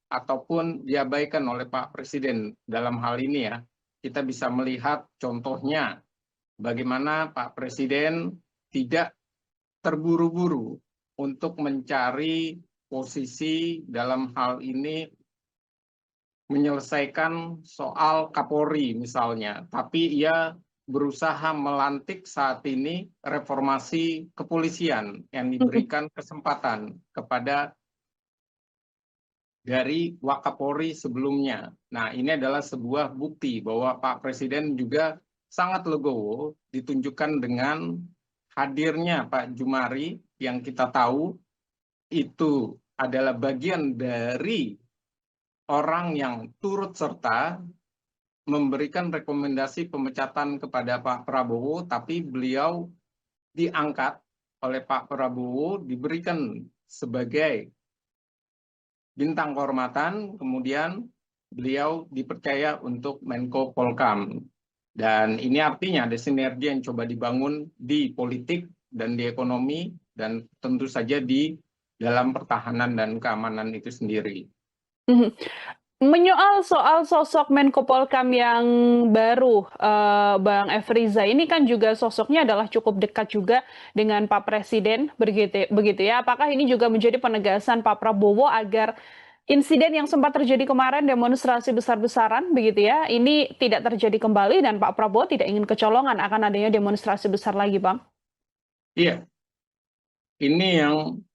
ataupun diabaikan oleh Pak Presiden dalam hal ini ya. Kita bisa melihat contohnya bagaimana Pak Presiden tidak terburu-buru untuk mencari posisi dalam hal ini menyelesaikan soal Kapolri misalnya, tapi ia berusaha melantik saat ini reformasi kepolisian yang diberikan kesempatan kepada dari Wakapolri sebelumnya. Nah, ini adalah sebuah bukti bahwa Pak Presiden juga sangat legowo ditunjukkan dengan hadirnya Pak Jumari yang kita tahu itu adalah bagian dari orang yang turut serta memberikan rekomendasi pemecatan kepada Pak Prabowo, tapi beliau diangkat oleh Pak Prabowo, diberikan sebagai bintang kehormatan, kemudian beliau dipercaya untuk Menko Polkam. Dan ini artinya ada sinergi yang coba dibangun di politik dan di ekonomi dan tentu saja di dalam pertahanan dan keamanan itu sendiri. Mhm. Menyoal soal sosok Menko Polkam yang baru, Bang Efriza, ini kan juga sosoknya adalah cukup dekat juga dengan Pak Presiden, begitu begitu ya. Apakah ini juga menjadi penegasan Pak Prabowo agar insiden yang sempat terjadi kemarin, demonstrasi besar-besaran begitu ya, ini tidak terjadi kembali dan Pak Prabowo tidak ingin kecolongan akan adanya demonstrasi besar lagi, Bang? Iya, ini yang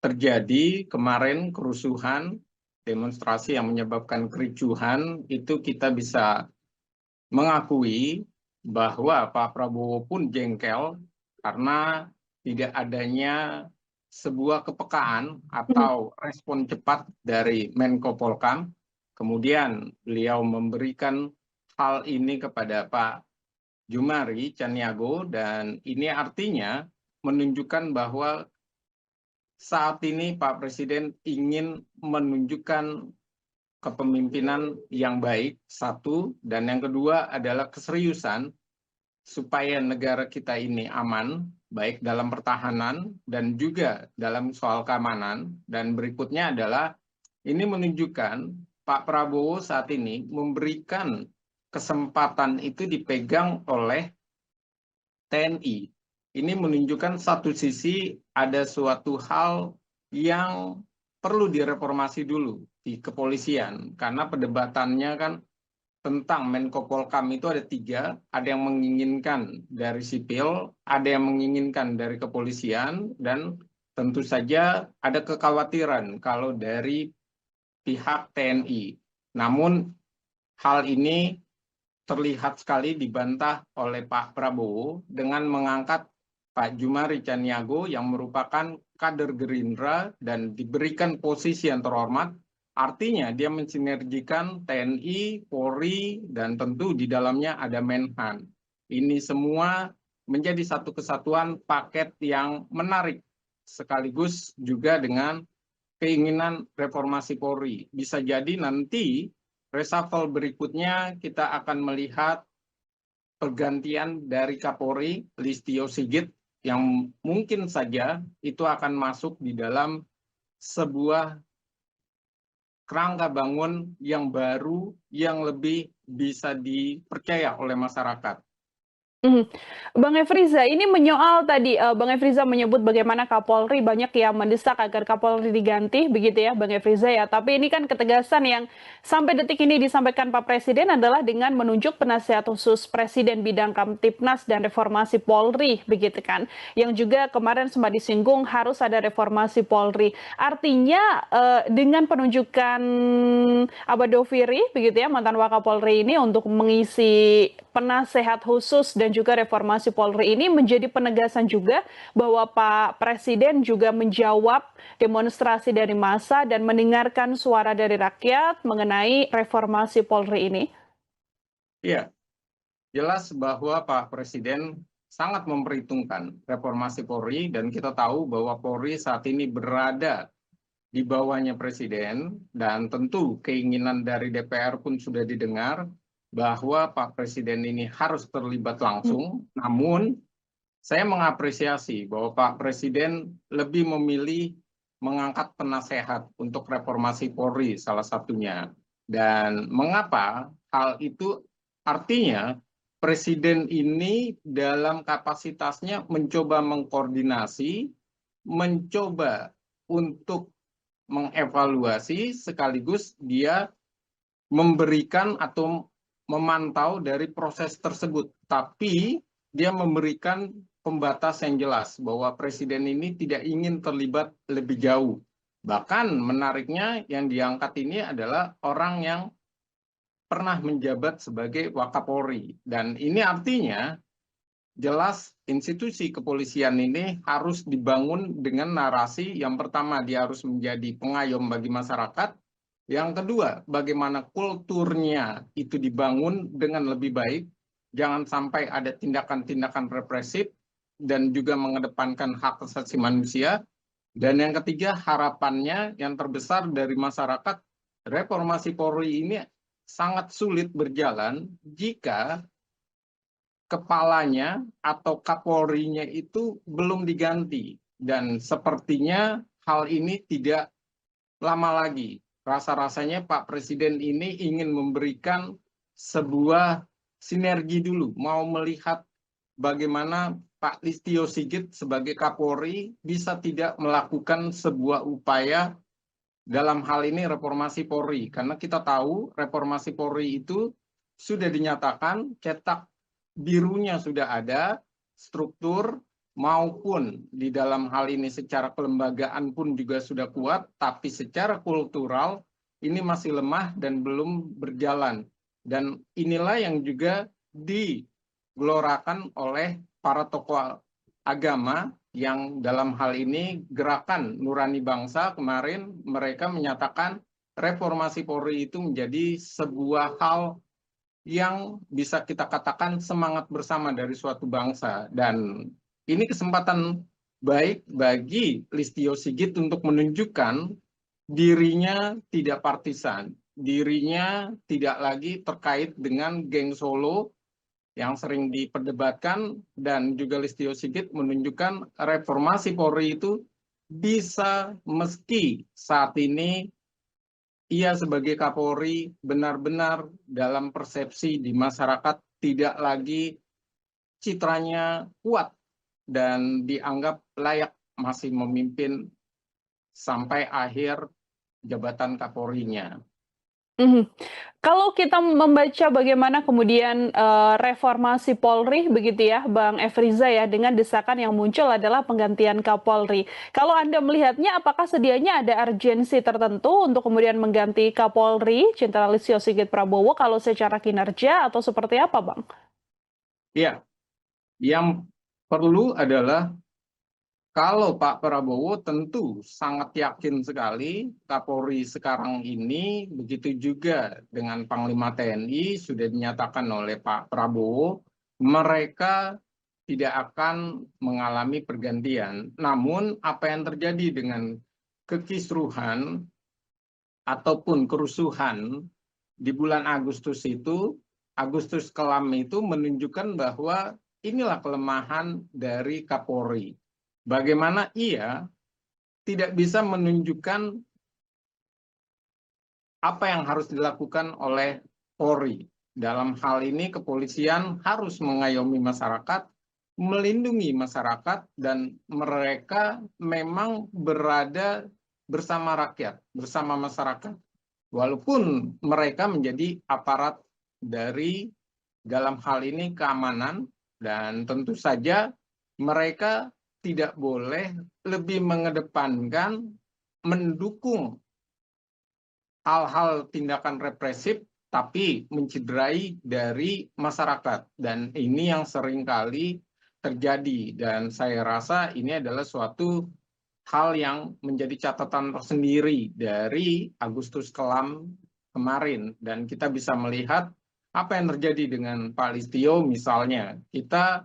terjadi kemarin, kerusuhan, demonstrasi yang menyebabkan kericuhan, itu kita bisa mengakui bahwa Pak Prabowo pun jengkel karena tidak adanya sebuah kepekaan Mhm. atau respon cepat dari Menko Polkam. Kemudian beliau memberikan hal ini kepada Pak Jumari Caniago dan ini artinya menunjukkan bahwa saat ini Pak Presiden ingin menunjukkan kepemimpinan yang baik, satu, dan yang kedua adalah keseriusan supaya negara kita ini aman, baik dalam pertahanan dan juga dalam soal keamanan. Dan berikutnya adalah ini menunjukkan Pak Prabowo saat ini memberikan kesempatan itu dipegang oleh TNI. Ini menunjukkan satu sisi ada suatu hal yang perlu direformasi dulu di kepolisian, karena perdebatannya kan tentang Menko Polkam itu ada tiga, ada yang menginginkan dari sipil, ada yang menginginkan dari kepolisian, dan tentu saja ada kekhawatiran kalau dari pihak TNI. Namun hal ini terlihat sekali dibantah oleh Pak Prabowo dengan mengangkat Pak Jumari Caniago yang merupakan kader Gerindra dan diberikan posisi yang terhormat. Artinya dia mensinergikan TNI, Polri, dan tentu di dalamnya ada Menhan. Ini semua menjadi satu kesatuan paket yang menarik sekaligus juga dengan keinginan reformasi Polri. Bisa jadi nanti reshuffle berikutnya kita akan melihat pergantian dari Kapolri Listio Sigit yang mungkin saja itu akan masuk di dalam sebuah kerangka bangun yang baru yang lebih bisa dipercaya oleh masyarakat. Mhm. Bang Efriza, ini menyoal tadi, Bang Efriza menyebut bagaimana Kapolri banyak yang mendesak agar Kapolri diganti, begitu ya Bang Efriza ya. Tapi ini kan ketegasan yang sampai detik ini disampaikan Pak Presiden adalah dengan menunjuk penasihat khusus Presiden bidang Kamtipnas dan reformasi Polri, begitu kan. Yang juga kemarin sempat disinggung harus ada reformasi Polri. Artinya dengan penunjukan Abadoviri, begitu ya, mantan Wakapolri ini untuk mengisi penasehat khusus dan juga reformasi Polri ini menjadi penegasan juga bahwa Pak Presiden juga menjawab demonstrasi dari massa dan mendengarkan suara dari rakyat mengenai reformasi Polri ini. Ya, jelas bahwa Pak Presiden sangat memperhitungkan reformasi Polri dan kita tahu bahwa Polri saat ini berada di bawahnya Presiden dan tentu keinginan dari DPR pun sudah didengar bahwa Pak Presiden ini harus terlibat langsung. Namun saya mengapresiasi bahwa Pak Presiden lebih memilih mengangkat penasehat untuk reformasi Polri salah satunya. Dan mengapa hal itu artinya Presiden ini dalam kapasitasnya mencoba mengkoordinasi, mencoba untuk mengevaluasi sekaligus dia memberikan atau memantau dari proses tersebut. Tapi dia memberikan pembatas yang jelas bahwa presiden ini tidak ingin terlibat lebih jauh. Bahkan menariknya yang diangkat ini adalah orang yang pernah menjabat sebagai Wakapolri. Dan ini artinya jelas institusi kepolisian ini harus dibangun dengan narasi yang pertama dia harus menjadi pengayom bagi masyarakat, yang kedua bagaimana kulturnya itu dibangun dengan lebih baik, jangan sampai ada tindakan-tindakan represif dan juga mengedepankan hak asasi manusia, dan yang ketiga harapannya yang terbesar dari masyarakat reformasi Polri ini sangat sulit berjalan jika kepalanya atau Kapolrinya itu belum diganti. Dan sepertinya hal ini tidak lama lagi. Rasa-rasanya Pak Presiden ini ingin memberikan sebuah sinergi dulu, mau melihat bagaimana Pak Listio Sigit sebagai Kapolri bisa tidak melakukan sebuah upaya dalam hal ini reformasi Polri. Karena kita tahu reformasi Polri itu sudah dinyatakan, cetak birunya sudah ada, struktur maupun di dalam hal ini secara kelembagaan pun juga sudah kuat, tapi secara kultural ini masih lemah dan belum berjalan. Dan inilah yang juga digelorakan oleh para tokoh agama yang dalam hal ini Gerakan Nurani Bangsa kemarin mereka menyatakan reformasi Polri itu menjadi sebuah hal yang bisa kita katakan semangat bersama dari suatu bangsa. Dan ini kesempatan baik bagi Listio Sigit untuk menunjukkan dirinya tidak partisan, dirinya tidak lagi terkait dengan geng Solo yang sering diperdebatkan, dan juga Listio Sigit menunjukkan reformasi Polri itu bisa, meski saat ini ia sebagai Kapolri benar-benar dalam persepsi di masyarakat tidak lagi citranya kuat dan dianggap layak masih memimpin sampai akhir jabatan Kapolrinya. Kalau kita membaca bagaimana kemudian reformasi Polri begitu ya, Bang Efriza ya, dengan desakan yang muncul adalah penggantian Kapolri. Kalau Anda melihatnya, apakah sedianya ada urgensi tertentu untuk kemudian mengganti Kapolri, Jenderal Listio Sigit Prabowo, kalau secara kinerja atau seperti apa, Bang? Ya, yang perlu adalah kalau Pak Prabowo tentu sangat yakin sekali Kapolri sekarang ini, begitu juga dengan Panglima TNI sudah dinyatakan oleh Pak Prabowo, mereka tidak akan mengalami pergantian. Namun apa yang terjadi dengan kekisruhan ataupun kerusuhan di bulan Agustus itu, Agustus kelam itu menunjukkan bahwa inilah kelemahan dari Kapolri. Bagaimana ia tidak bisa menunjukkan apa yang harus dilakukan oleh Polri. Dalam hal ini kepolisian harus mengayomi masyarakat, melindungi masyarakat, dan mereka memang berada bersama rakyat, bersama masyarakat. Walaupun mereka menjadi aparat dari dalam hal ini keamanan, dan tentu saja mereka tidak boleh lebih mengedepankan mendukung hal-hal tindakan represif tapi mencederai dari masyarakat. Dan ini yang seringkali terjadi, dan saya rasa ini adalah suatu hal yang menjadi catatan tersendiri dari Agustus kelam kemarin. Dan kita bisa melihat apa yang terjadi dengan Pak Listio misalnya. Kita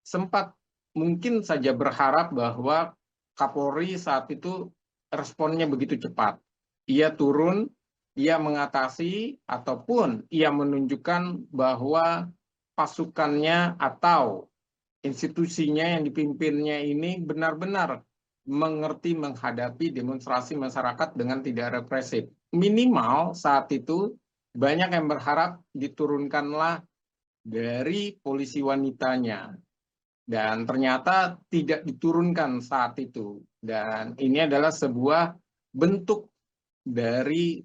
sempat mungkin saja berharap bahwa Kapolri saat itu responnya begitu cepat. Ia turun, ia mengatasi, ataupun ia menunjukkan bahwa pasukannya atau institusinya yang dipimpinnya ini benar-benar mengerti menghadapi demonstrasi masyarakat dengan tidak represif. Minimal saat itu banyak yang berharap diturunkanlah dari polisi wanitanya. Dan ternyata tidak diturunkan saat itu. Dan ini adalah sebuah bentuk dari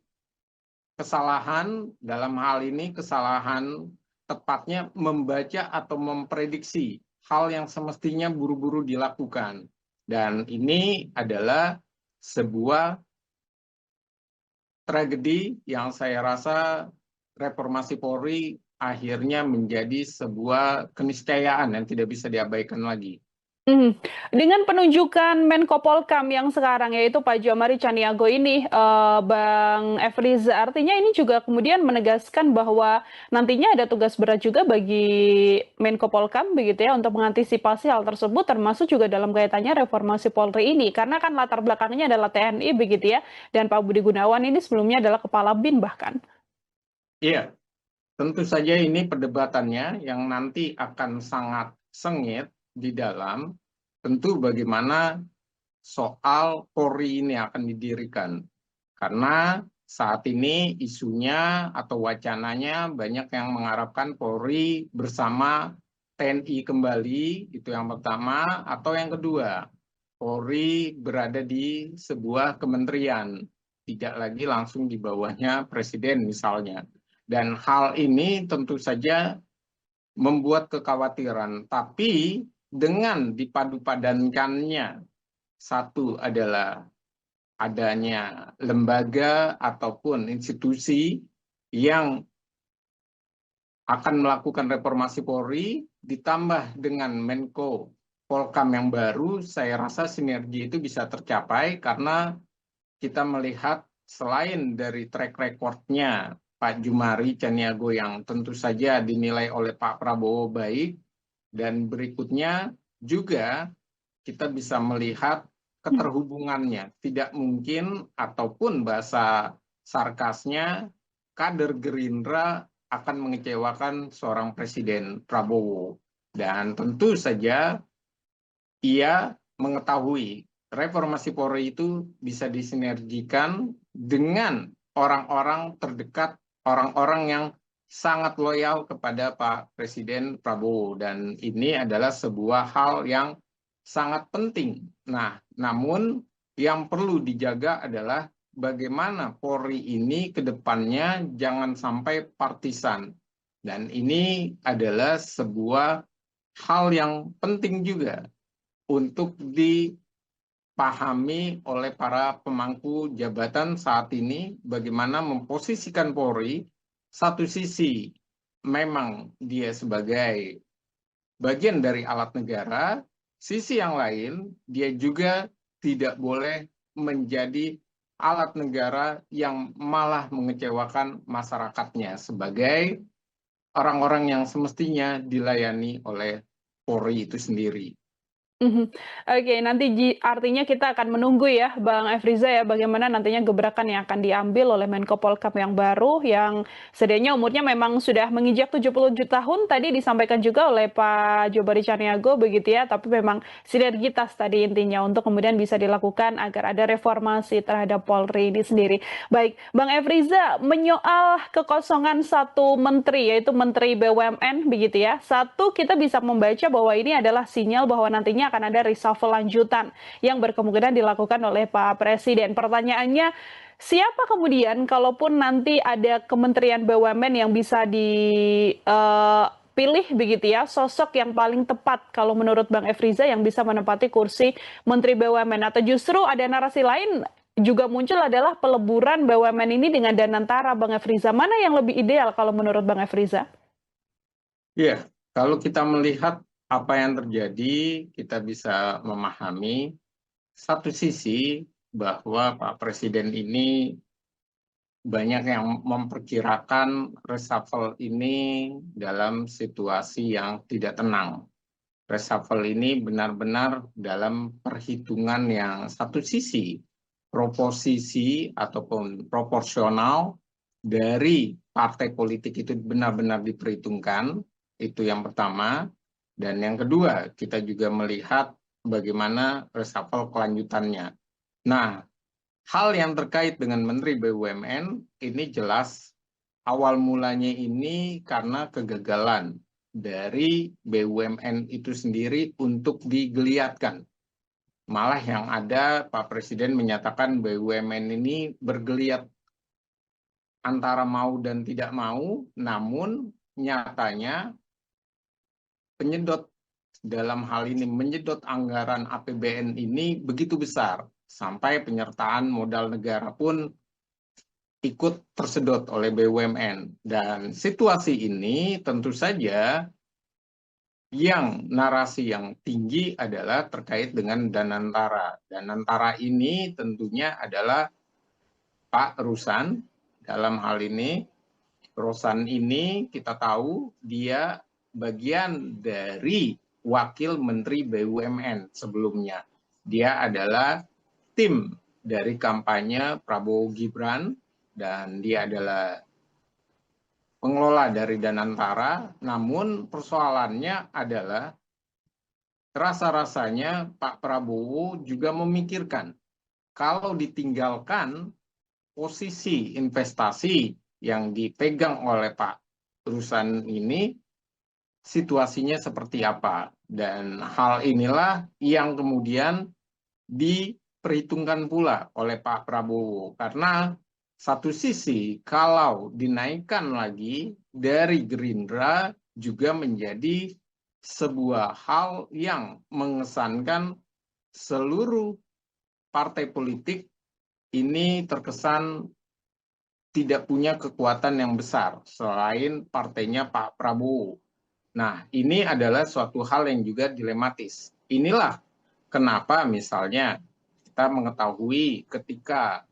kesalahan, dalam hal ini kesalahan tepatnya membaca atau memprediksi hal yang semestinya buru-buru dilakukan. Dan ini adalah sebuah tragedi yang saya rasa reformasi Polri akhirnya menjadi sebuah keniscayaan yang tidak bisa diabaikan lagi. Mhm. Dengan penunjukan Menko Polkam yang sekarang yaitu Pak Jomari Caniago ini, Bang Efriza, artinya ini juga kemudian menegaskan bahwa nantinya ada tugas berat juga bagi Menko Polkam begitu ya untuk mengantisipasi hal tersebut termasuk juga dalam kaitannya reformasi Polri ini karena kan latar belakangnya adalah TNI begitu ya dan Pak Budi Gunawan ini sebelumnya adalah Kepala BIN bahkan. Iya, tentu saja ini perdebatannya yang nanti akan sangat sengit di dalam tentu bagaimana soal Polri ini akan didirikan. Karena saat ini isunya atau wacananya banyak yang mengharapkan Polri bersama TNI kembali, itu yang pertama, atau yang kedua, Polri berada di sebuah kementerian, tidak lagi langsung di bawahnya Presiden misalnya. Dan hal ini tentu saja membuat kekhawatiran, tapi dengan dipadu-padankannya, satu adalah adanya lembaga ataupun institusi yang akan melakukan reformasi Polri, ditambah dengan Menko Polkam yang baru, saya rasa sinergi itu bisa tercapai karena kita melihat selain dari track record-nya Pak Jumari Caniago yang tentu saja dinilai oleh Pak Prabowo baik, dan berikutnya juga kita bisa melihat keterhubungannya. Tidak mungkin ataupun bahasa sarkasnya kader Gerindra akan mengecewakan seorang Presiden Prabowo. Dan tentu saja ia mengetahui reformasi Polri itu bisa disinergikan dengan orang-orang terdekat, orang-orang yang sangat loyal kepada Pak Presiden Prabowo. Dan ini adalah sebuah hal yang sangat penting. Nah, namun yang perlu dijaga adalah bagaimana Polri ini ke depannya jangan sampai partisan. Dan ini adalah sebuah hal yang penting juga untuk dipahami oleh para pemangku jabatan saat ini, bagaimana memposisikan Polri. Satu sisi memang dia sebagai bagian dari alat negara, sisi yang lain dia juga tidak boleh menjadi alat negara yang malah mengecewakan masyarakatnya sebagai orang-orang yang semestinya dilayani oleh Polri itu sendiri. Mhm. Oke, nanti artinya kita akan menunggu ya, Bang Efriza ya, bagaimana nantinya gebrakan yang akan diambil oleh Menko Polkam yang baru, yang sedianya umurnya memang sudah menginjak 77 tahun, tadi disampaikan juga oleh Pak Jobari Caniago begitu ya, tapi memang sinergitas tadi intinya untuk kemudian bisa dilakukan agar ada reformasi terhadap Polri ini sendiri. Baik, Bang Efriza, menyoal kekosongan satu menteri, yaitu Menteri BUMN begitu ya, satu kita bisa membaca bahwa ini adalah sinyal bahwa nantinya akan ada reshuffle lanjutan yang berkemungkinan dilakukan oleh Pak Presiden. Pertanyaannya, siapa kemudian kalaupun nanti ada Kementerian BUMN yang bisa dipilih begitu ya, sosok yang paling tepat kalau menurut Bang Efriza yang bisa menempati kursi Menteri BUMN, atau justru ada narasi lain juga muncul adalah peleburan BUMN ini dengan Danantara, Bang Efriza. Mana yang lebih ideal kalau menurut Bang Efriza? Iya, kalau kita melihat apa yang terjadi, kita bisa memahami satu sisi bahwa Pak Presiden ini banyak yang memperkirakan reshuffle ini dalam situasi yang tidak tenang. Reshuffle ini benar-benar dalam perhitungan yang satu sisi proposisi ataupun proporsional dari partai politik itu benar-benar diperhitungkan, itu yang pertama. Dan yang kedua, kita juga melihat bagaimana reshuffle kelanjutannya. Nah, hal yang terkait dengan Menteri BUMN ini jelas awal mulanya ini karena kegagalan dari BUMN itu sendiri untuk digeliatkan. Malah yang ada Pak Presiden menyatakan BUMN ini bergeliat antara mau dan tidak mau, namun nyatanya penyedot dalam hal ini menyedot anggaran APBN ini begitu besar sampai penyertaan modal negara pun ikut tersedot oleh BUMN. Dan situasi ini tentu saja yang narasi yang tinggi adalah terkait dengan Danantara. Danantara ini tentunya adalah Pak Rusan. Dalam hal ini, Rusan ini kita tahu dia bagian dari Wakil Menteri BUMN sebelumnya. Dia adalah tim dari kampanye Prabowo Gibran dan dia adalah pengelola dari Danantara, namun persoalannya adalah rasa-rasanya Pak Prabowo juga memikirkan kalau ditinggalkan posisi investasi yang dipegang oleh Pak Rusan ini, situasinya seperti apa. Dan hal inilah yang kemudian diperhitungkan pula oleh Pak Prabowo. Karena satu sisi kalau dinaikkan lagi dari Gerindra juga menjadi sebuah hal yang mengesankan seluruh partai politik ini terkesan tidak punya kekuatan yang besar selain partainya Pak Prabowo. Nah, ini adalah suatu hal yang juga dilematis. Inilah kenapa misalnya kita mengetahui ketika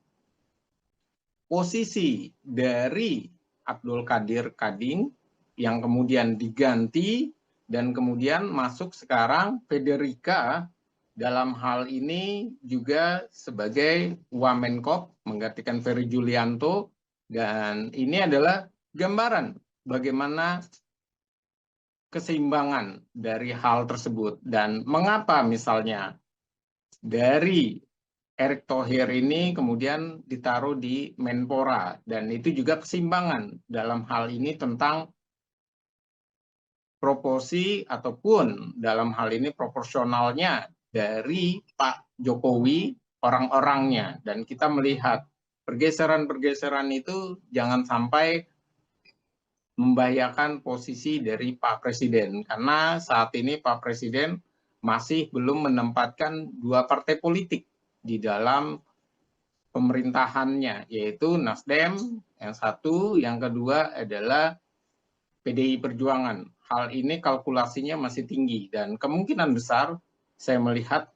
posisi dari Abdul Qadir Kading yang kemudian diganti dan kemudian masuk sekarang Federica dalam hal ini juga sebagai Wamenkop menggantikan Ferry Julianto, dan ini adalah gambaran bagaimana keseimbangan dari hal tersebut dan mengapa misalnya dari Erick Thohir ini kemudian ditaruh di Menpora, dan itu juga keseimbangan dalam hal ini tentang proporsi ataupun dalam hal ini proporsionalnya dari Pak Jokowi orang-orangnya, dan kita melihat pergeseran-pergeseran itu jangan sampai membahayakan posisi dari Pak Presiden, karena saat ini Pak Presiden masih belum menempatkan dua partai politik di dalam pemerintahannya, yaitu Nasdem yang satu, yang kedua adalah PDI Perjuangan. Hal ini kalkulasinya masih tinggi dan kemungkinan besar saya melihat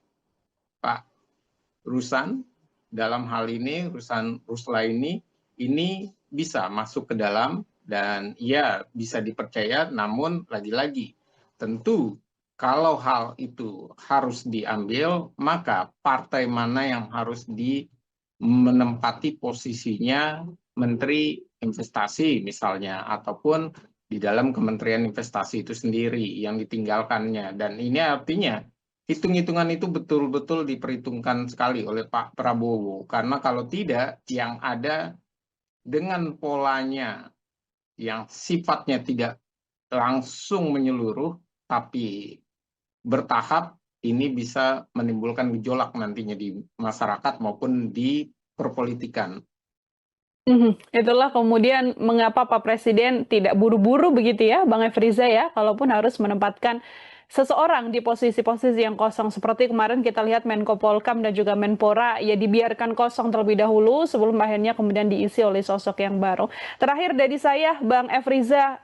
Pak Rusan dalam hal ini, Rusan Ruslaini ini bisa masuk ke dalam dan ia bisa dipercaya, namun lagi-lagi tentu kalau hal itu harus diambil, maka partai mana yang harus menempati posisinya Menteri Investasi misalnya, ataupun di dalam Kementerian Investasi itu sendiri yang ditinggalkannya. Dan ini artinya hitung-hitungan itu betul-betul diperhitungkan sekali oleh Pak Prabowo. Karena kalau tidak, yang ada dengan polanya yang sifatnya tidak langsung menyeluruh, tapi bertahap, ini bisa menimbulkan gejolak nantinya di masyarakat maupun di perpolitikan. Itulah kemudian mengapa Pak Presiden tidak buru-buru begitu ya, Bang Efriza ya, kalaupun harus menempatkan seseorang di posisi-posisi yang kosong. Seperti kemarin kita lihat Menko Polkam dan juga Menpora, ya dibiarkan kosong terlebih dahulu sebelum akhirnya kemudian diisi oleh sosok yang baru. Terakhir dari saya, Bang Efriza,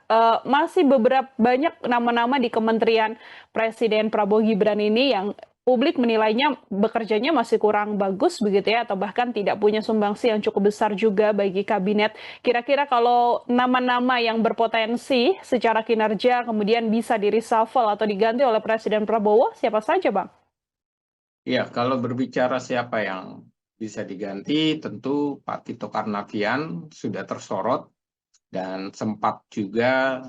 masih beberapa banyak nama-nama di Kementerian Presiden Prabowo Gibran ini yang publik menilainya bekerjanya masih kurang bagus begitu ya, atau bahkan tidak punya sumbangsi yang cukup besar juga bagi kabinet. Kira-kira kalau nama-nama yang berpotensi secara kinerja kemudian bisa di-reshuffle atau diganti oleh Presiden Prabowo, siapa saja, Bang? Ya, kalau berbicara siapa yang bisa diganti, tentu Pak Tito Karnavian sudah tersorot dan sempat juga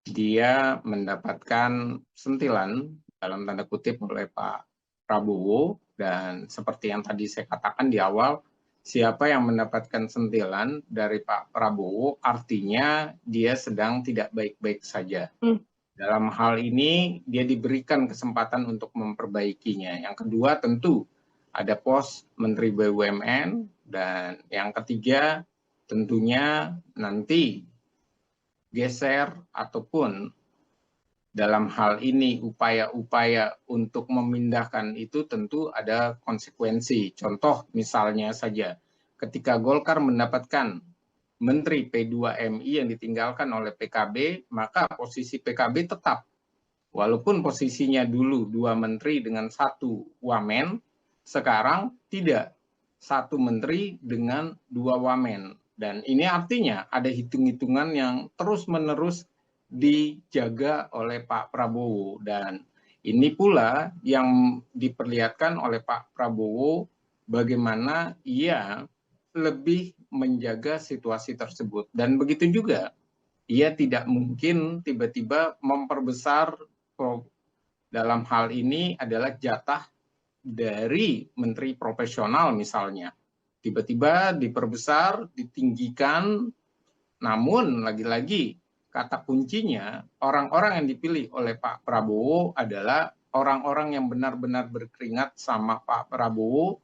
dia mendapatkan sentilan dalam tanda kutip oleh Pak Prabowo, dan seperti yang tadi saya katakan di awal, siapa yang mendapatkan sentilan dari Pak Prabowo artinya dia sedang tidak baik-baik saja. Dalam hal ini dia diberikan kesempatan untuk memperbaikinya. Yang kedua tentu ada pos Menteri BUMN, dan yang ketiga tentunya nanti geser ataupun dalam hal ini upaya-upaya untuk memindahkan itu tentu ada konsekuensi. Contoh misalnya saja, ketika Golkar mendapatkan Menteri P2MI yang ditinggalkan oleh PKB, maka posisi PKB tetap Walaupun posisinya dulu 2 menteri dengan 1 wamen, sekarang tidak, 1 menteri dengan 2 wamen. Dan ini artinya ada hitung-hitungan yang terus-menerus dijaga oleh Pak Prabowo. Dan ini pula yang diperlihatkan oleh Pak Prabowo bagaimana ia lebih menjaga situasi tersebut. Dan begitu juga, ia tidak mungkin tiba-tiba memperbesar dalam hal ini adalah jatah dari menteri profesional misalnya. Tiba-tiba diperbesar, ditinggikan, namun lagi-lagi kata kuncinya orang-orang yang dipilih oleh Pak Prabowo adalah orang-orang yang benar-benar berkeringat sama Pak Prabowo,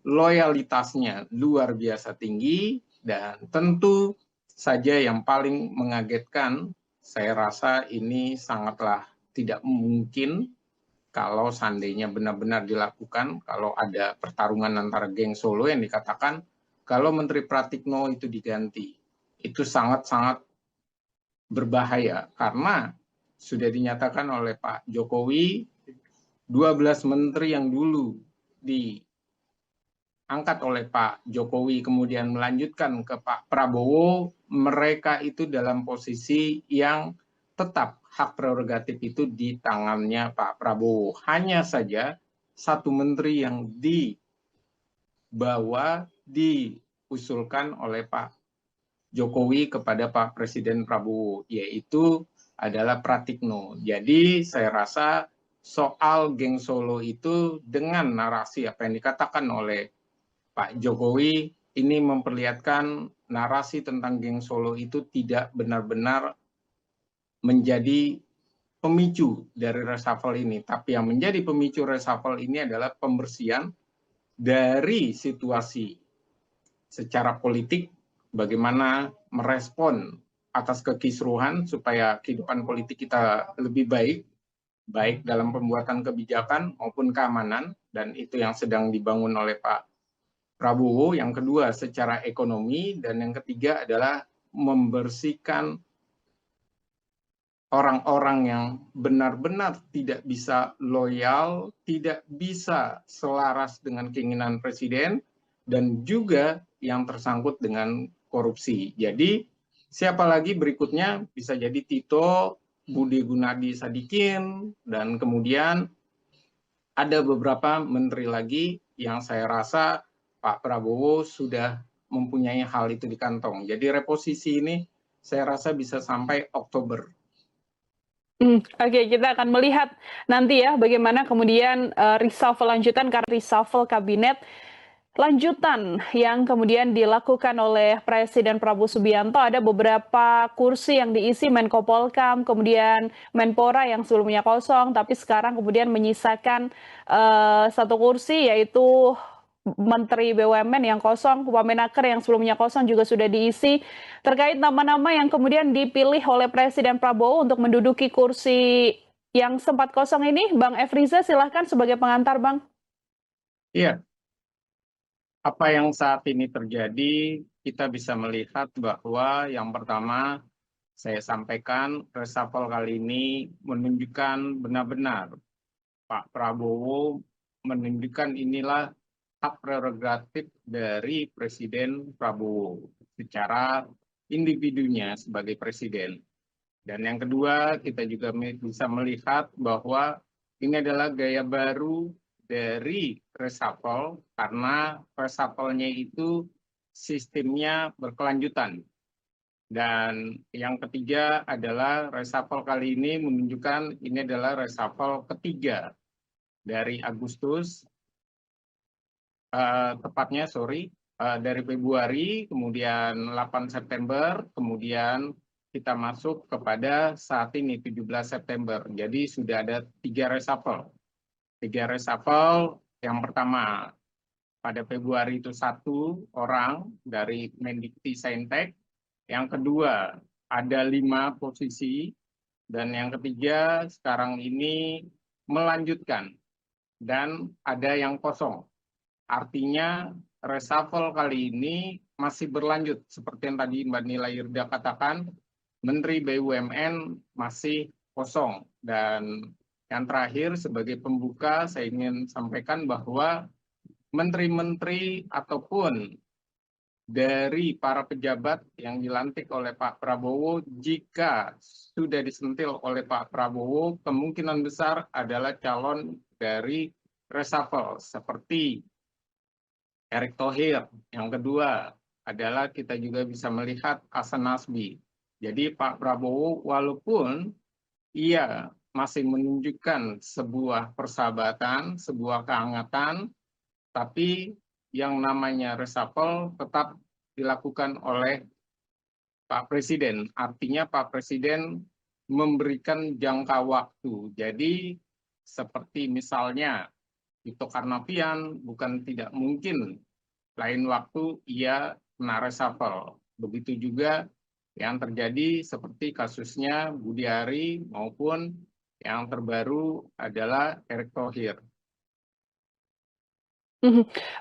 loyalitasnya luar biasa tinggi, dan tentu saja yang paling mengagetkan, saya rasa ini sangatlah tidak mungkin kalau seandainya benar-benar dilakukan, kalau ada pertarungan antara geng Solo yang dikatakan kalau Menteri Pratikno itu diganti. Itu sangat-sangat berbahaya karena sudah dinyatakan oleh Pak Jokowi 12 menteri yang dulu diangkat oleh Pak Jokowi kemudian melanjutkan ke Pak Prabowo, mereka itu dalam posisi yang tetap hak prerogatif itu di tangannya Pak Prabowo. Hanya saja 1 menteri yang diusulkan oleh Pak Jokowi kepada Pak Presiden Prabowo, yaitu adalah Pratikno. Jadi saya rasa soal geng Solo itu dengan narasi apa yang dikatakan oleh Pak Jokowi, ini memperlihatkan narasi tentang geng Solo itu tidak benar-benar menjadi pemicu dari reshuffle ini. Tapi yang menjadi pemicu reshuffle ini adalah pembersihan dari situasi secara politik, bagaimana merespon atas kekisruhan supaya kehidupan politik kita lebih baik, baik dalam pembuatan kebijakan maupun keamanan, dan itu yang sedang dibangun oleh Pak Prabowo. Yang kedua secara ekonomi, dan yang ketiga adalah membersihkan orang-orang yang benar-benar tidak bisa loyal, tidak bisa selaras dengan keinginan presiden, dan juga yang tersangkut dengan korupsi. Jadi siapa lagi berikutnya? Bisa jadi Tito, Budi Gunadi Sadikin, dan kemudian ada beberapa menteri lagi yang saya rasa Pak Prabowo sudah mempunyai hal itu di kantong. Jadi reposisi ini saya rasa bisa sampai Oktober. Oke, kita akan melihat nanti ya bagaimana kemudian reshuffle lanjutan karena reshuffle kabinet lanjutan yang kemudian dilakukan oleh Presiden Prabowo Subianto. Ada beberapa kursi yang diisi Menko Polkam, kemudian Menpora yang sebelumnya kosong, tapi sekarang kemudian menyisakan 1 kursi yaitu Menteri BUMN yang kosong, Wamenaker yang sebelumnya kosong juga sudah diisi. Terkait nama-nama yang kemudian dipilih oleh Presiden Prabowo untuk menduduki kursi yang sempat kosong ini, Bang Efriza silahkan sebagai pengantar, Bang. Iya, apa yang saat ini terjadi, kita bisa melihat bahwa yang pertama saya sampaikan reshuffle kali ini menunjukkan benar-benar Pak Prabowo menunjukkan inilah hak prerogatif dari Presiden Prabowo secara individunya sebagai presiden. Dan yang kedua, kita juga bisa melihat bahwa ini adalah gaya baru dari reshuffle karena reshuffle-nya itu sistemnya berkelanjutan. Dan yang ketiga adalah reshuffle kali ini menunjukkan ini adalah reshuffle ketiga dari Agustus, dari Februari, kemudian 8 September, kemudian kita masuk kepada saat ini 17 September. Jadi sudah ada 3 reshuffle. 3 reshuffle, yang pertama pada Februari itu 1 orang dari Mendikti Saintek, yang kedua ada 5 posisi, dan yang ketiga sekarang ini melanjutkan dan ada yang kosong. Artinya reshuffle kali ini masih berlanjut seperti yang tadi Mbak Nila Yurda katakan, Menteri BUMN masih kosong. Dan yang terakhir sebagai pembuka saya ingin sampaikan bahwa menteri-menteri ataupun dari para pejabat yang dilantik oleh Pak Prabowo, jika sudah disentil oleh Pak Prabowo, kemungkinan besar adalah calon dari reshuffle seperti Erick Thohir. Yang kedua adalah kita juga bisa melihat Hasan Nasbi. Jadi Pak Prabowo walaupun ia masih menunjukkan sebuah persahabatan, sebuah kehangatan, tapi yang namanya reshuffle tetap dilakukan oleh Pak Presiden. Artinya Pak Presiden memberikan jangka waktu. Jadi seperti misalnya Tito Karnavian bukan tidak mungkin lain waktu ia kena reshuffle. Begitu juga yang terjadi seperti kasusnya Budi Ari maupun yang terbaru adalah Erick Thohir.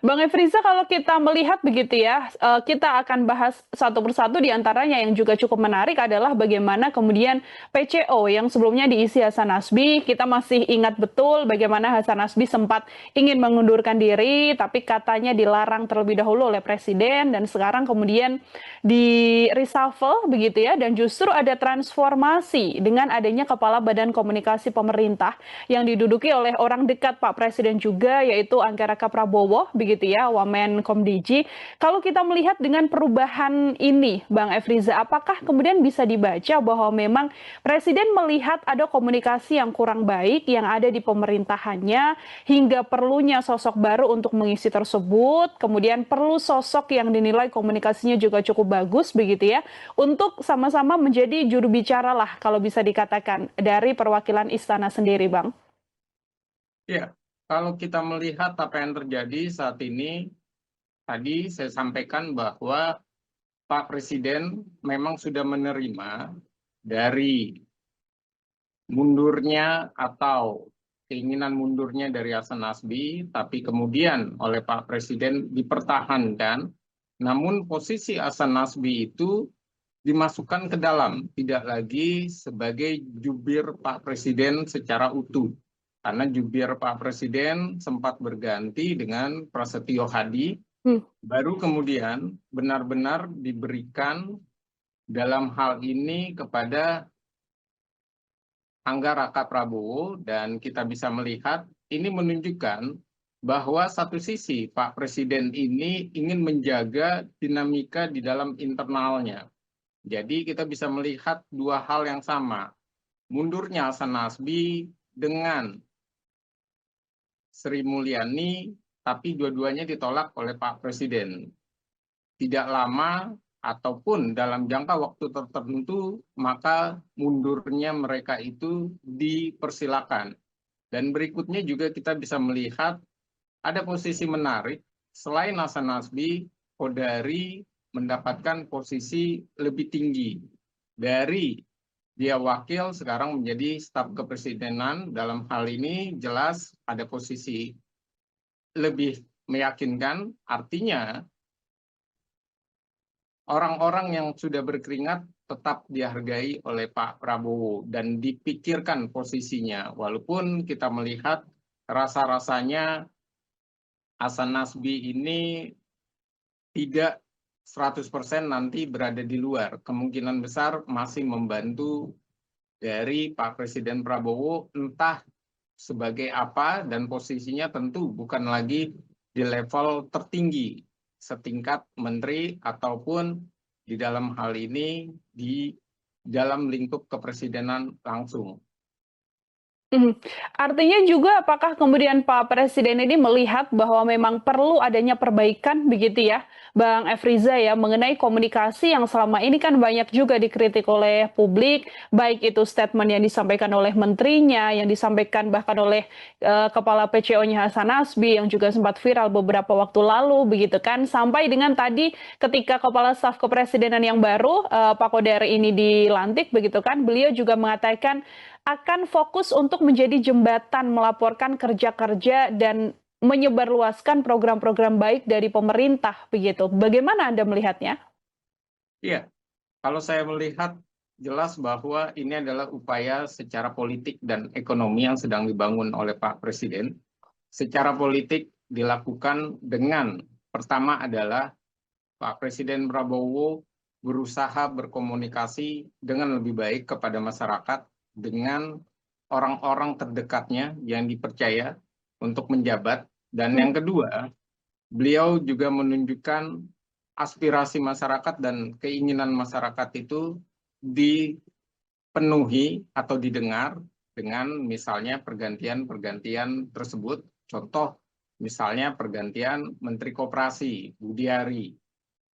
Bang Efriza, kalau kita melihat begitu ya, kita akan bahas satu persatu di antaranya yang juga cukup menarik adalah bagaimana kemudian PCO yang sebelumnya diisi Hasan Nasbi, kita masih ingat betul bagaimana Hasan Nasbi sempat ingin mengundurkan diri, tapi katanya dilarang terlebih dahulu oleh Presiden, dan sekarang kemudian di reshuffle begitu ya, dan justru ada transformasi dengan adanya Kepala Badan Komunikasi Pemerintah yang diduduki oleh orang dekat Pak Presiden juga, yaitu Angga Raka Prabowo, begitu ya, Wamen Komdiji. Kalau kita melihat dengan perubahan ini, Bang Efriza, apakah kemudian bisa dibaca bahwa memang Presiden melihat ada komunikasi yang kurang baik yang ada di pemerintahannya, hingga perlunya sosok baru untuk mengisi tersebut, kemudian perlu sosok yang dinilai komunikasinya juga cukup bagus, begitu ya, untuk sama-sama menjadi juru bicara lah, kalau bisa dikatakan, dari perwakilan istana sendiri, Bang? Ya, kalau kita melihat apa yang terjadi saat ini, tadi saya sampaikan bahwa Pak Presiden memang sudah menerima dari mundurnya atau keinginan mundurnya dari Hasan Nasbi, tapi kemudian oleh Pak Presiden dipertahankan, namun posisi Hasan Nasbi itu dimasukkan ke dalam, tidak lagi sebagai jubir Pak Presiden secara utuh. Karena jubir Pak Presiden sempat berganti dengan Prasetyo Hadi, baru kemudian benar-benar diberikan dalam hal ini kepada Angga Raka Prabowo, dan kita bisa melihat ini menunjukkan bahwa satu sisi Pak Presiden ini ingin menjaga dinamika di dalam internalnya. Jadi kita bisa melihat dua hal yang sama. Mundurnya Hasan Nasbi dengan Sri Mulyani, tapi dua-duanya ditolak oleh Pak Presiden. Tidak lama ataupun dalam jangka waktu tertentu, maka mundurnya mereka itu dipersilakan. Dan berikutnya juga kita bisa melihat ada posisi menarik, selain Hasan Nasbi, Kodari mendapatkan posisi lebih tinggi. Dari dia wakil sekarang menjadi staf kepresidenan, dalam hal ini jelas ada posisi lebih meyakinkan, artinya orang-orang yang sudah berkeringat tetap dihargai oleh Pak Prabowo dan dipikirkan posisinya, walaupun kita melihat rasa-rasanya Hasan Nasbi ini tidak 100% nanti berada di luar, kemungkinan besar masih membantu dari Pak Presiden Prabowo, entah sebagai apa, dan posisinya tentu bukan lagi di level tertinggi setingkat menteri ataupun di dalam hal ini di dalam lingkup kepresidenan langsung. Artinya juga apakah kemudian Pak Presiden ini melihat bahwa memang perlu adanya perbaikan begitu ya, Bang Efriza ya, mengenai komunikasi yang selama ini kan banyak juga dikritik oleh publik, baik itu statement yang disampaikan oleh menterinya, yang disampaikan bahkan oleh Kepala PCO-nya Hasan Nasbi yang juga sempat viral beberapa waktu lalu begitu kan, sampai dengan tadi ketika Kepala Staf Kepresidenan yang baru Pak Kodari ini dilantik begitu kan, beliau juga mengatakan akan fokus untuk menjadi jembatan melaporkan kerja-kerja dan menyebarluaskan program-program baik dari pemerintah begitu. Bagaimana Anda melihatnya? Iya, kalau saya melihat jelas bahwa ini adalah upaya secara politik dan ekonomi yang sedang dibangun oleh Pak Presiden. Secara politik dilakukan dengan pertama adalah Pak Presiden Prabowo berusaha berkomunikasi dengan lebih baik kepada masyarakat dengan orang-orang terdekatnya yang dipercaya untuk menjabat. Dan yang kedua, beliau juga menunjukkan aspirasi masyarakat dan keinginan masyarakat itu dipenuhi atau didengar dengan misalnya pergantian-pergantian tersebut. Contoh misalnya pergantian Menteri Koperasi, Budiari.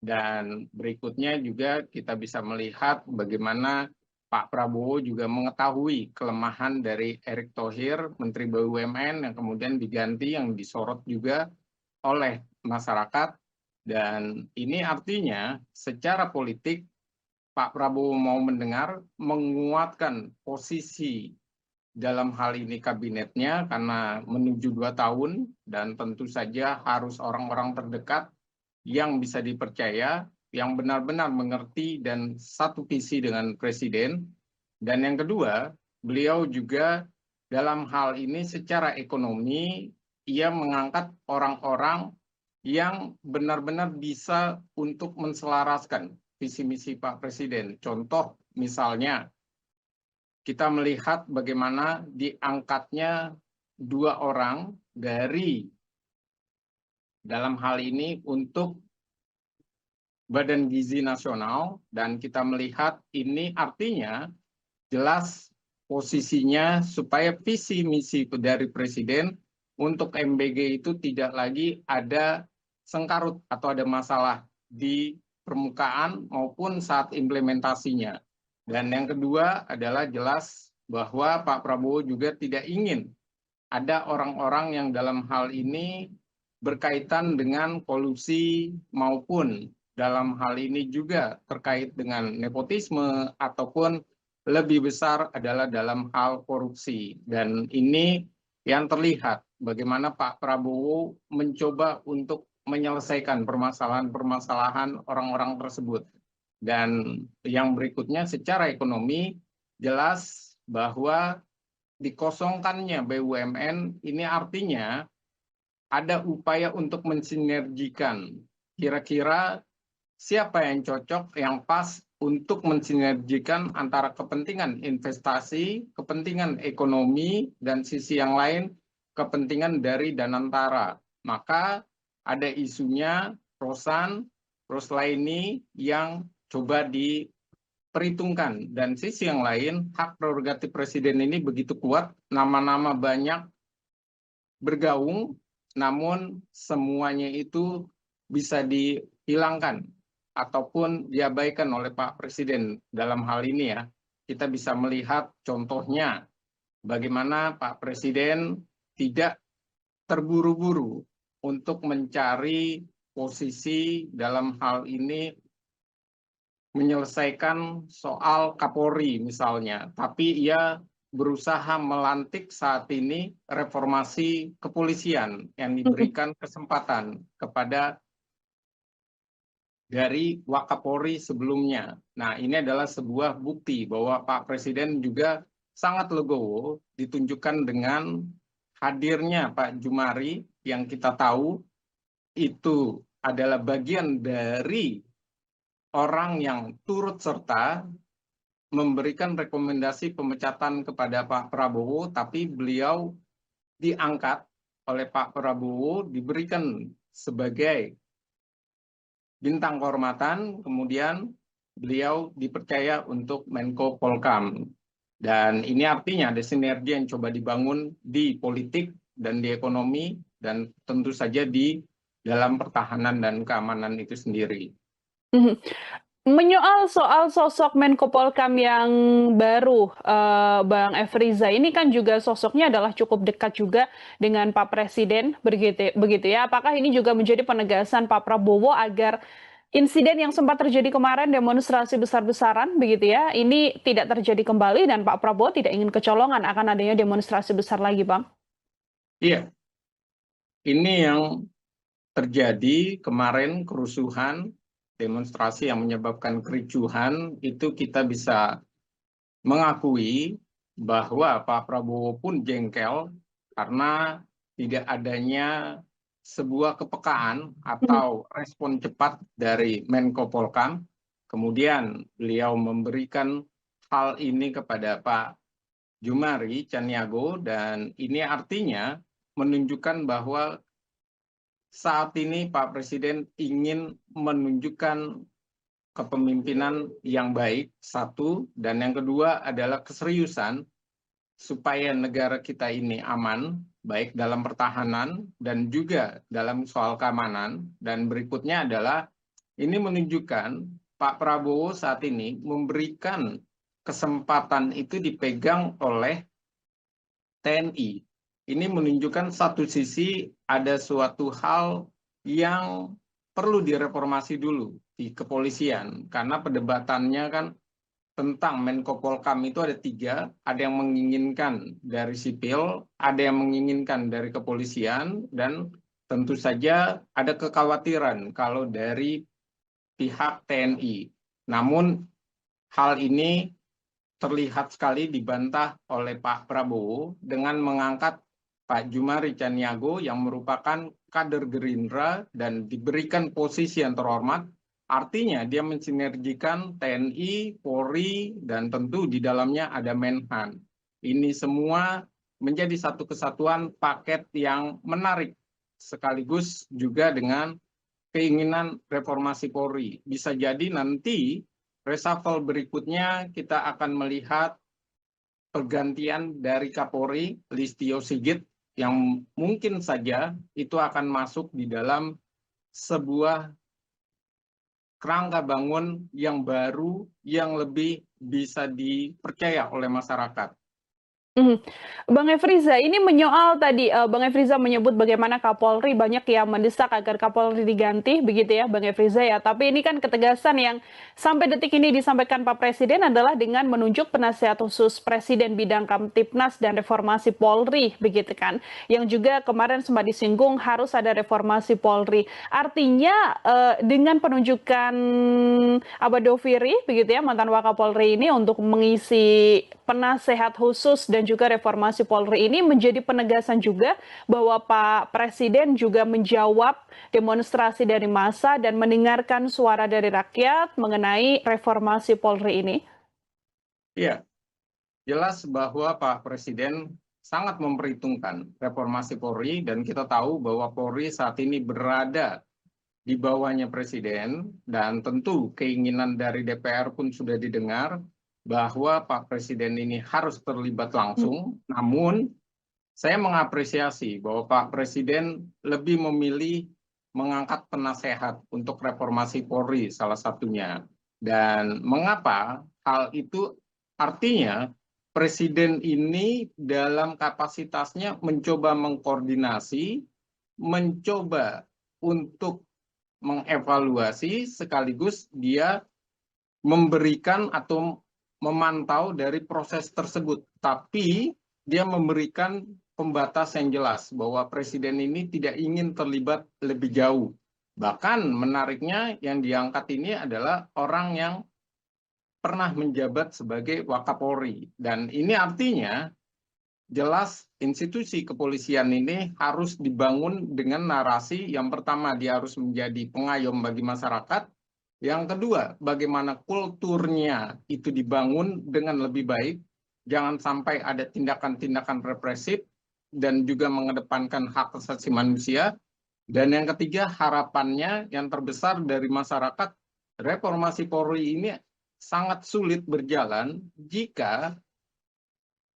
Dan berikutnya juga kita bisa melihat bagaimana Pak Prabowo juga mengetahui kelemahan dari Erick Thohir, Menteri BUMN, yang kemudian diganti, yang disorot juga oleh masyarakat. Dan ini artinya secara politik Pak Prabowo mau mendengar, menguatkan posisi dalam hal ini kabinetnya karena menuju 2 tahun, dan tentu saja harus orang-orang terdekat yang bisa dipercaya, yang benar-benar mengerti dan satu visi dengan Presiden. Dan yang kedua, beliau juga dalam hal ini secara ekonomi, ia mengangkat orang-orang yang benar-benar bisa untuk menselaraskan visi misi Pak Presiden. Contoh misalnya, kita melihat bagaimana diangkatnya 2 orang dari dalam hal ini untuk Badan Gizi Nasional, dan kita melihat ini artinya jelas posisinya supaya visi misi dari Presiden untuk MBG itu tidak lagi ada sengkarut atau ada masalah di permukaan maupun saat implementasinya. Dan yang kedua adalah jelas bahwa Pak Prabowo juga tidak ingin ada orang-orang yang dalam hal ini berkaitan dengan kolusi maupun dalam hal ini juga terkait dengan nepotisme ataupun lebih besar adalah dalam hal korupsi. Dan ini yang terlihat bagaimana Pak Prabowo mencoba untuk menyelesaikan permasalahan-permasalahan orang-orang tersebut. Dan yang berikutnya secara ekonomi jelas bahwa dikosongkannya BUMN ini artinya ada upaya untuk mensinergikan. Kira-kira siapa yang cocok, yang pas untuk mensinergikan antara kepentingan investasi, kepentingan ekonomi, dan sisi yang lain kepentingan dari Danantara. Maka ada isunya Rosan, Roslaini yang coba diperhitungkan. Dan sisi yang lain, hak prerogatif Presiden ini begitu kuat, nama-nama banyak bergaung, namun semuanya itu bisa dihilangkan ataupun diabaikan oleh Pak Presiden. Dalam hal ini ya, kita bisa melihat contohnya bagaimana Pak Presiden tidak terburu-buru untuk mencari posisi dalam hal ini menyelesaikan soal Kapolri misalnya, tapi ia berusaha melantik saat ini reformasi kepolisian yang diberikan kesempatan kepada dari Wakapolri sebelumnya. Nah, ini adalah sebuah bukti bahwa Pak Presiden juga sangat legowo ditunjukkan dengan hadirnya Pak Jumari yang kita tahu itu adalah bagian dari orang yang turut serta memberikan rekomendasi pemecatan kepada Pak Prabowo, tapi beliau diangkat oleh Pak Prabowo, diberikan sebagai bintang kehormatan, kemudian beliau dipercaya untuk Menko Polkam. Dan ini artinya ada sinergi yang coba dibangun di politik dan di ekonomi, dan tentu saja di dalam pertahanan dan keamanan itu sendiri. Menyoal soal sosok Menko Polkam yang baru, Bang Efriza, ini kan juga sosoknya adalah cukup dekat juga dengan Pak Presiden, begitu ya. Apakah ini juga menjadi penegasan Pak Prabowo agar insiden yang sempat terjadi kemarin, demonstrasi besar-besaran, begitu ya, ini tidak terjadi kembali dan Pak Prabowo tidak ingin kecolongan akan adanya demonstrasi besar lagi, Bang? Iya, ini yang terjadi kemarin, kerusuhan, demonstrasi yang menyebabkan kericuhan, itu kita bisa mengakui bahwa Pak Prabowo pun jengkel karena tidak adanya sebuah kepekaan atau respon cepat dari Menko Polhukam. Kemudian beliau memberikan hal ini kepada Pak Jumari Caniago, dan ini artinya menunjukkan bahwa saat ini Pak Presiden ingin menunjukkan kepemimpinan yang baik, satu, dan yang kedua adalah keseriusan supaya negara kita ini aman, baik dalam pertahanan dan juga dalam soal keamanan. Dan berikutnya adalah ini menunjukkan Pak Prabowo saat ini memberikan kesempatan itu dipegang oleh TNI. Ini menunjukkan satu sisi ada suatu hal yang perlu direformasi dulu di kepolisian, karena perdebatannya kan tentang Menko Polhukam itu ada tiga, ada yang menginginkan dari sipil, ada yang menginginkan dari kepolisian, dan tentu saja ada kekhawatiran kalau dari pihak TNI. Namun hal ini terlihat sekali dibantah oleh Pak Prabowo dengan mengangkat Pak Jumari Caniago yang merupakan kader Gerindra dan diberikan posisi yang terhormat. Artinya dia mensinergikan TNI, Polri, dan tentu di dalamnya ada Menhan. Ini semua menjadi satu kesatuan paket yang menarik, sekaligus juga dengan keinginan reformasi Polri. Bisa jadi nanti reshuffle berikutnya kita akan melihat pergantian dari Kapolri, Listio Sigit, yang mungkin saja itu akan masuk di dalam sebuah kerangka bangun yang baru, yang lebih bisa dipercaya oleh masyarakat. Bang Efriza, ini menyoal tadi Bang Efriza menyebut bagaimana Kapolri banyak yang mendesak agar Kapolri diganti, begitu ya Bang Efriza ya. Tapi ini kan ketegasan yang sampai detik ini disampaikan Pak Presiden adalah dengan menunjuk penasihat khusus Presiden bidang Kamtipnas dan reformasi Polri, begitu kan. Yang juga kemarin sempat disinggung harus ada reformasi Polri. Artinya dengan penunjukan Abadoviri, begitu ya, mantan Wakapolri ini untuk mengisi penasehat khusus dan juga reformasi Polri ini menjadi penegasan juga bahwa Pak Presiden juga menjawab demonstrasi dari massa dan mendengarkan suara dari rakyat mengenai reformasi Polri ini. Iya, jelas bahwa Pak Presiden sangat memperhitungkan reformasi Polri, dan kita tahu bahwa Polri saat ini berada di bawahnya Presiden, dan tentu keinginan dari DPR pun sudah didengar bahwa Pak Presiden ini harus terlibat langsung. Namun saya mengapresiasi bahwa Pak Presiden lebih memilih mengangkat penasehat untuk reformasi Polri salah satunya. Dan mengapa hal itu? Artinya Presiden ini dalam kapasitasnya mencoba mengkoordinasi, mencoba untuk mengevaluasi, sekaligus dia memberikan atau memantau dari proses tersebut. Tapi dia memberikan pembatas yang jelas bahwa Presiden ini tidak ingin terlibat lebih jauh. Bahkan menariknya yang diangkat ini adalah orang yang pernah menjabat sebagai Wakapolri. Dan ini artinya jelas institusi kepolisian ini harus dibangun dengan narasi yang pertama, dia harus menjadi pengayom bagi masyarakat. Yang kedua, bagaimana kulturnya itu dibangun dengan lebih baik. Jangan sampai ada tindakan-tindakan represif dan juga mengedepankan hak asasi manusia. Dan yang ketiga, harapannya yang terbesar dari masyarakat, reformasi Polri ini sangat sulit berjalan jika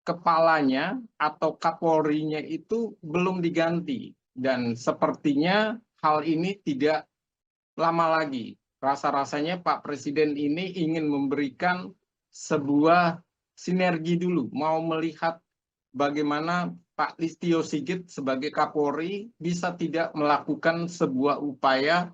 kepalanya atau Kapolrinya itu belum diganti. Dan sepertinya hal ini tidak lama lagi. Rasa-rasanya Pak Presiden ini ingin memberikan sebuah sinergi dulu, mau melihat bagaimana Pak Listio Sigit sebagai Kapolri bisa tidak melakukan sebuah upaya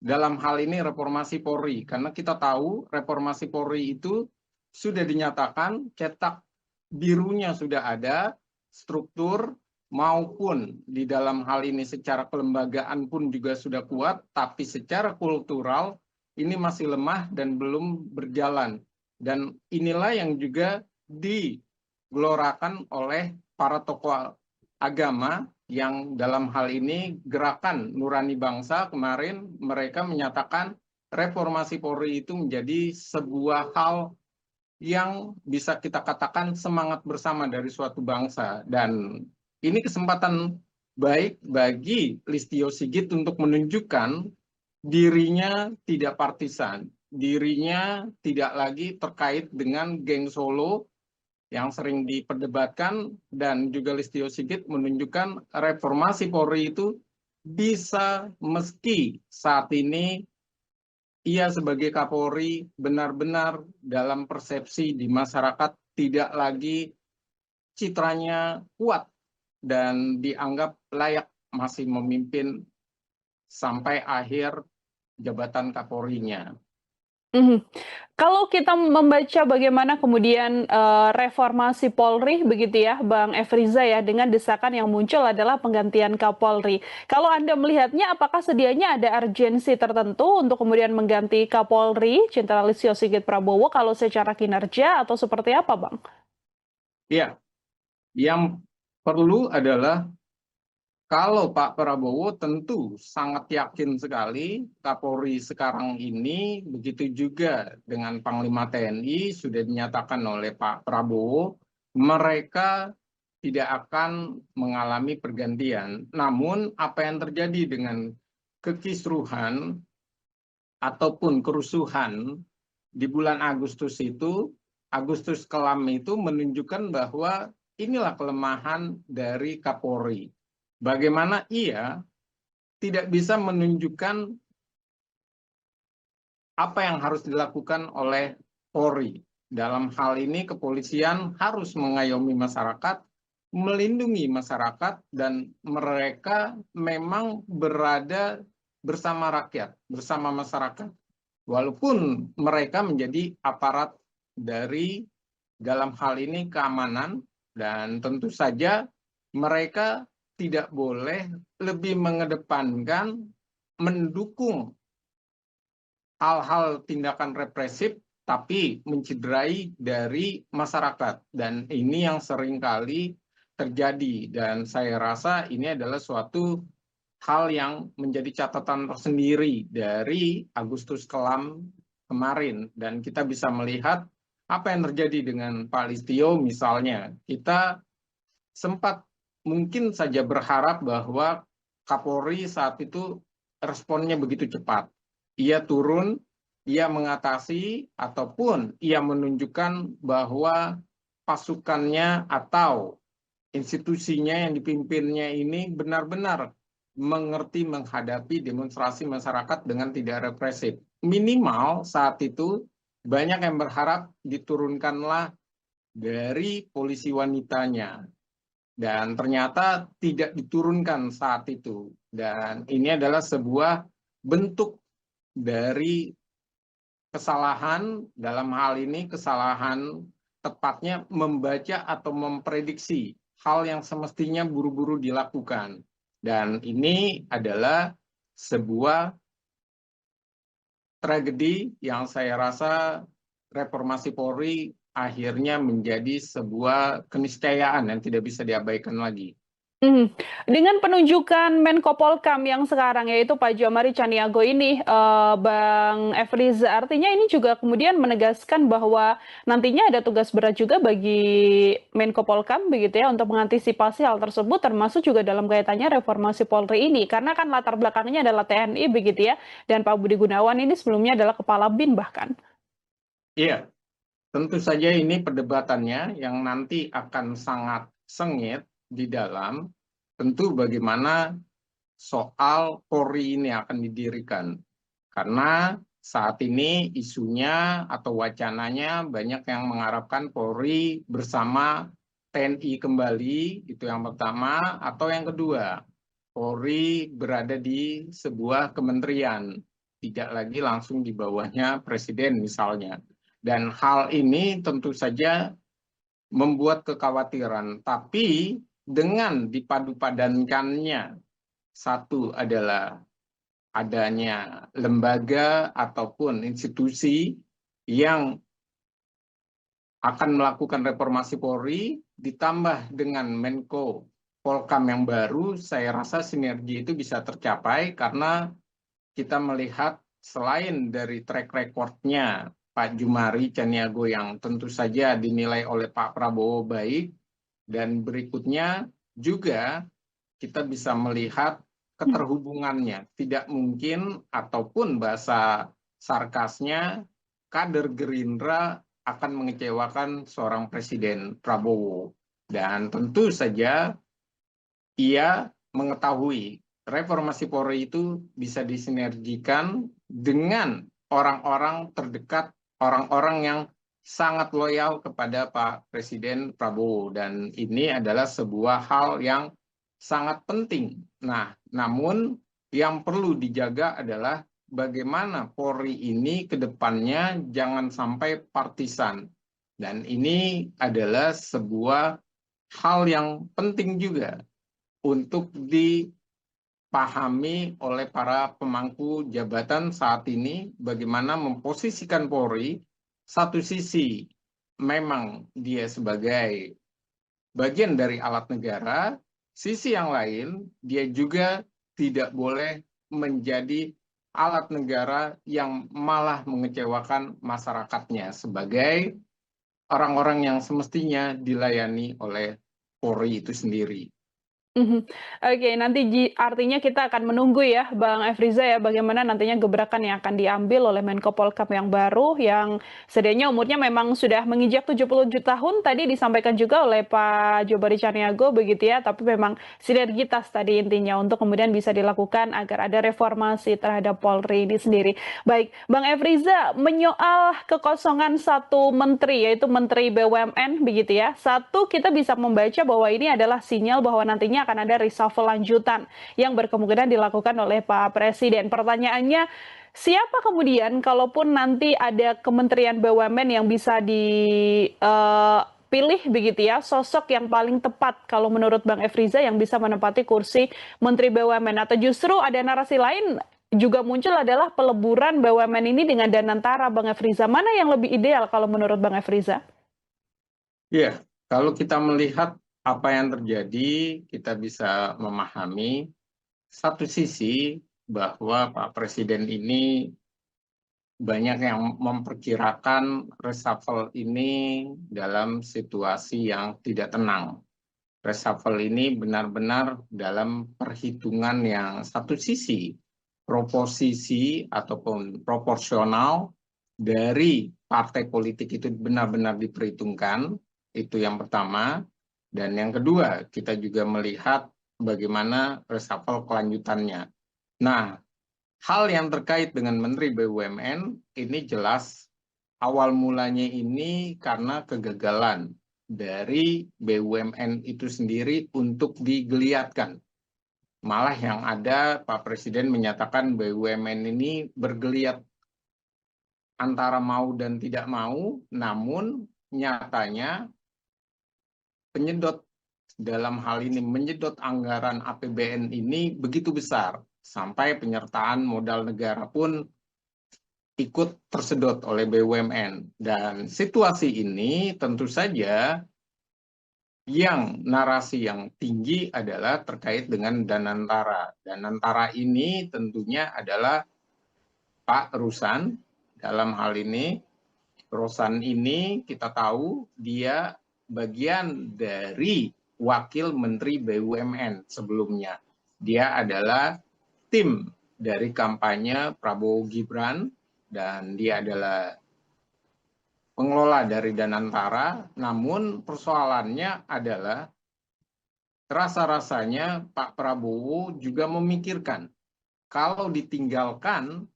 dalam hal ini reformasi Polri. Karena kita tahu reformasi Polri itu sudah dinyatakan, cetak birunya sudah ada, struktur maupun di dalam hal ini secara kelembagaan pun juga sudah kuat, tapi secara kultural ini masih lemah dan belum berjalan. Dan inilah yang juga digelorakan oleh para tokoh agama yang dalam hal ini Gerakan Nurani Bangsa kemarin mereka menyatakan reformasi Polri itu menjadi sebuah hal yang bisa kita katakan semangat bersama dari suatu bangsa. Dan ini kesempatan baik bagi Listio Sigit untuk menunjukkan dirinya tidak partisan, dirinya tidak lagi terkait dengan geng Solo yang sering diperdebatkan, dan juga Listio Sigit menunjukkan reformasi Polri itu bisa meski saat ini ia sebagai Kapolri benar-benar dalam persepsi di masyarakat tidak lagi citranya kuat dan dianggap layak masih memimpin sampai akhir jabatan Kapolrinya. Mhm. Kalau kita membaca bagaimana kemudian, reformasi Polri begitu ya, Bang Efriza ya, dengan desakan yang muncul adalah penggantian Kapolri. Kalau Anda melihatnya apakah sedianya ada urgensi tertentu untuk kemudian mengganti Kapolri, Jenderal Listio Sigit Prabowo, kalau secara kinerja atau seperti apa, Bang? Ya, yang perlu adalah kalau Pak Prabowo tentu sangat yakin sekali Kapolri sekarang ini, begitu juga dengan Panglima TNI sudah dinyatakan oleh Pak Prabowo, mereka tidak akan mengalami pergantian. Namun apa yang terjadi dengan kekisruhan ataupun kerusuhan di bulan Agustus itu, Agustus kelam itu menunjukkan bahwa inilah kelemahan dari Kapolri. Bagaimana ia tidak bisa menunjukkan apa yang harus dilakukan oleh Polri. Dalam hal ini kepolisian harus mengayomi masyarakat, melindungi masyarakat, dan mereka memang berada bersama rakyat, bersama masyarakat. Walaupun mereka menjadi aparat dari dalam hal ini keamanan, dan tentu saja mereka tidak boleh lebih mengedepankan mendukung hal-hal tindakan represif tapi mencederai dari masyarakat, dan ini yang seringkali terjadi, dan saya rasa ini adalah suatu hal yang menjadi catatan tersendiri dari Agustus kelam kemarin, dan kita bisa melihat apa yang terjadi dengan Pak Listio misalnya. Kita sempat mungkin saja berharap bahwa Kapolri saat itu responnya begitu cepat. Ia turun, ia mengatasi, ataupun ia menunjukkan bahwa pasukannya atau institusinya yang dipimpinnya ini benar-benar mengerti menghadapi demonstrasi masyarakat dengan tidak represif. Minimal saat itu banyak yang berharap diturunkanlah dari polisi wanitanya, dan ternyata tidak diturunkan saat itu. Dan ini adalah sebuah bentuk dari kesalahan, dalam hal ini kesalahan tepatnya membaca atau memprediksi hal yang semestinya buru-buru dilakukan. Dan ini adalah sebuah tragedi yang saya rasa reformasi Polri akhirnya menjadi sebuah keniscayaan yang tidak bisa diabaikan lagi. Mhm. Dengan penunjukan Menko Polkam yang sekarang yaitu Pak Jomari Caniago ini, Bang Efriza, artinya ini juga kemudian menegaskan bahwa nantinya ada tugas berat juga bagi Menko Polkam begitu ya untuk mengantisipasi hal tersebut termasuk juga dalam kaitannya reformasi Polri ini. Karena kan latar belakangnya adalah TNI begitu ya dan Pak Budi Gunawan ini sebelumnya adalah Kepala BIN bahkan. Iya, tentu saja ini perdebatannya yang nanti akan sangat sengit di dalam tentu bagaimana soal Polri ini akan didirikan. Karena saat ini isunya atau wacananya banyak yang mengharapkan Polri bersama TNI kembali, itu yang pertama, atau yang kedua, Polri berada di sebuah kementerian, tidak lagi langsung di bawahnya Presiden misalnya. Dan hal ini tentu saja membuat kekhawatiran, tapi dengan dipadu-padankannya, satu adalah adanya lembaga ataupun institusi yang akan melakukan reformasi Polri, ditambah dengan Menko Polkam yang baru, saya rasa sinergi itu bisa tercapai karena kita melihat selain dari track record-nya Pak Jumari Caniago yang tentu saja dinilai oleh Pak Prabowo baik, dan berikutnya juga kita bisa melihat keterhubungannya. Tidak mungkin, ataupun bahasa sarkasnya, kader Gerindra akan mengecewakan seorang Presiden Prabowo. Dan tentu saja ia mengetahui reformasi Polri itu bisa disinergikan dengan orang-orang terdekat, orang-orang yang sangat loyal kepada Pak Presiden Prabowo. Dan ini adalah sebuah hal yang sangat penting. Nah, namun yang perlu dijaga adalah bagaimana Polri ini ke depannya jangan sampai partisan. Dan ini adalah sebuah hal yang penting juga untuk dipahami oleh para pemangku jabatan saat ini, bagaimana memposisikan Polri. Satu sisi memang dia sebagai bagian dari alat negara, sisi yang lain dia juga tidak boleh menjadi alat negara yang malah mengecewakan masyarakatnya sebagai orang-orang yang semestinya dilayani oleh Polri itu sendiri. Mhm. Oke, nanti artinya kita akan menunggu ya, Bang Efriza ya, bagaimana nantinya gebrakan yang akan diambil oleh Menko Polhukam yang baru, yang sedianya umurnya memang sudah menginjak 77 tahun, tadi disampaikan juga oleh Pak Jobari Caniago begitu ya, tapi memang sinergitas tadi intinya untuk kemudian bisa dilakukan agar ada reformasi terhadap Polri ini sendiri. Baik, Bang Efriza, menyoal kekosongan satu menteri, yaitu Menteri BUMN begitu ya, satu kita bisa membaca bahwa ini adalah sinyal bahwa nantinya akan ada reshuffle lanjutan yang berkemungkinan dilakukan oleh Pak Presiden. Pertanyaannya, siapa kemudian kalaupun nanti ada Kementerian BUMN yang bisa dipilih begitu ya, sosok yang paling tepat kalau menurut Bang Efriza yang bisa menempati kursi Menteri BUMN, atau justru ada narasi lain juga muncul adalah peleburan BUMN ini dengan Danantara, Bang Efriza. Mana yang lebih ideal kalau menurut Bang Efriza? Iya, kalau kita melihat apa yang terjadi, kita bisa memahami satu sisi bahwa Pak Presiden ini banyak yang memperkirakan reshuffle ini dalam situasi yang tidak tenang. Reshuffle ini benar-benar dalam perhitungan yang satu sisi proposisi ataupun proporsional dari partai politik itu benar-benar diperhitungkan. Itu yang pertama. Dan yang kedua, kita juga melihat bagaimana reshuffle kelanjutannya. Nah, hal yang terkait dengan Menteri BUMN ini jelas awal mulanya ini karena kegagalan dari BUMN itu sendiri untuk digeliatkan. Malah yang ada Pak Presiden menyatakan BUMN ini bergeliat antara mau dan tidak mau, namun nyatanya penyedot dalam hal ini menyedot anggaran APBN ini begitu besar sampai penyertaan modal negara pun ikut tersedot oleh BUMN. Dan situasi ini tentu saja yang narasi yang tinggi adalah terkait dengan Danantara. Danantara ini tentunya adalah Pak Rusan. Dalam hal ini, Rusan ini kita tahu dia bagian dari Wakil Menteri BUMN sebelumnya. Dia adalah tim dari kampanye Prabowo Gibran dan dia adalah pengelola dari Danantara. Namun persoalannya adalah rasa-rasanya Pak Prabowo juga memikirkan kalau ditinggalkan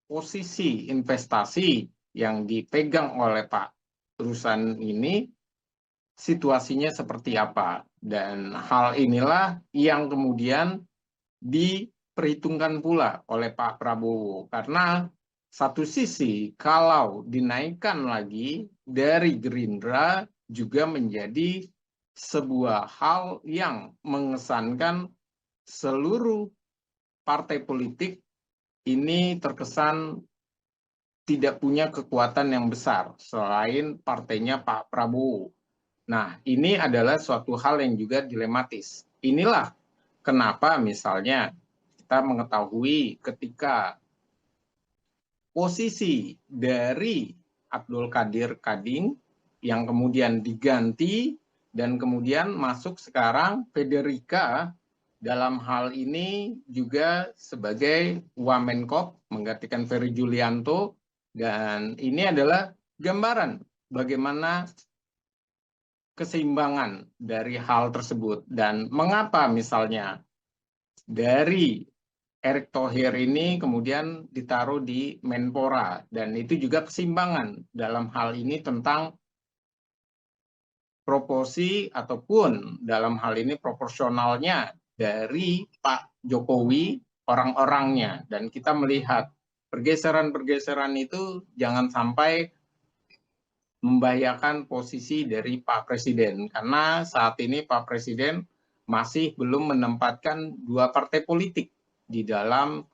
posisi investasi yang dipegang oleh Pak Rusan ini, situasinya seperti apa. Dan hal inilah yang kemudian diperhitungkan pula oleh Pak Prabowo. Karena satu sisi kalau dinaikkan lagi dari Gerindra juga menjadi sebuah hal yang mengesankan seluruh partai politik ini terkesan tidak punya kekuatan yang besar selain partainya Pak Prabowo. Nah, ini adalah suatu hal yang juga dilematis. Inilah kenapa misalnya kita mengetahui ketika posisi dari Abdul Qadir Kading yang kemudian diganti dan kemudian masuk sekarang Federica dalam hal ini juga sebagai Wamenkop menggantikan Ferry Julianto, dan ini adalah gambaran bagaimana keseimbangan dari hal tersebut dan mengapa misalnya dari Erick Thohir ini kemudian ditaruh di Menpora, dan itu juga keseimbangan dalam hal ini tentang proporsi ataupun dalam hal ini proporsionalnya dari Pak Jokowi orang-orangnya, dan kita melihat pergeseran-pergeseran itu jangan sampai membahayakan posisi dari Pak Presiden, karena saat ini Pak Presiden masih belum menempatkan dua partai politik di dalam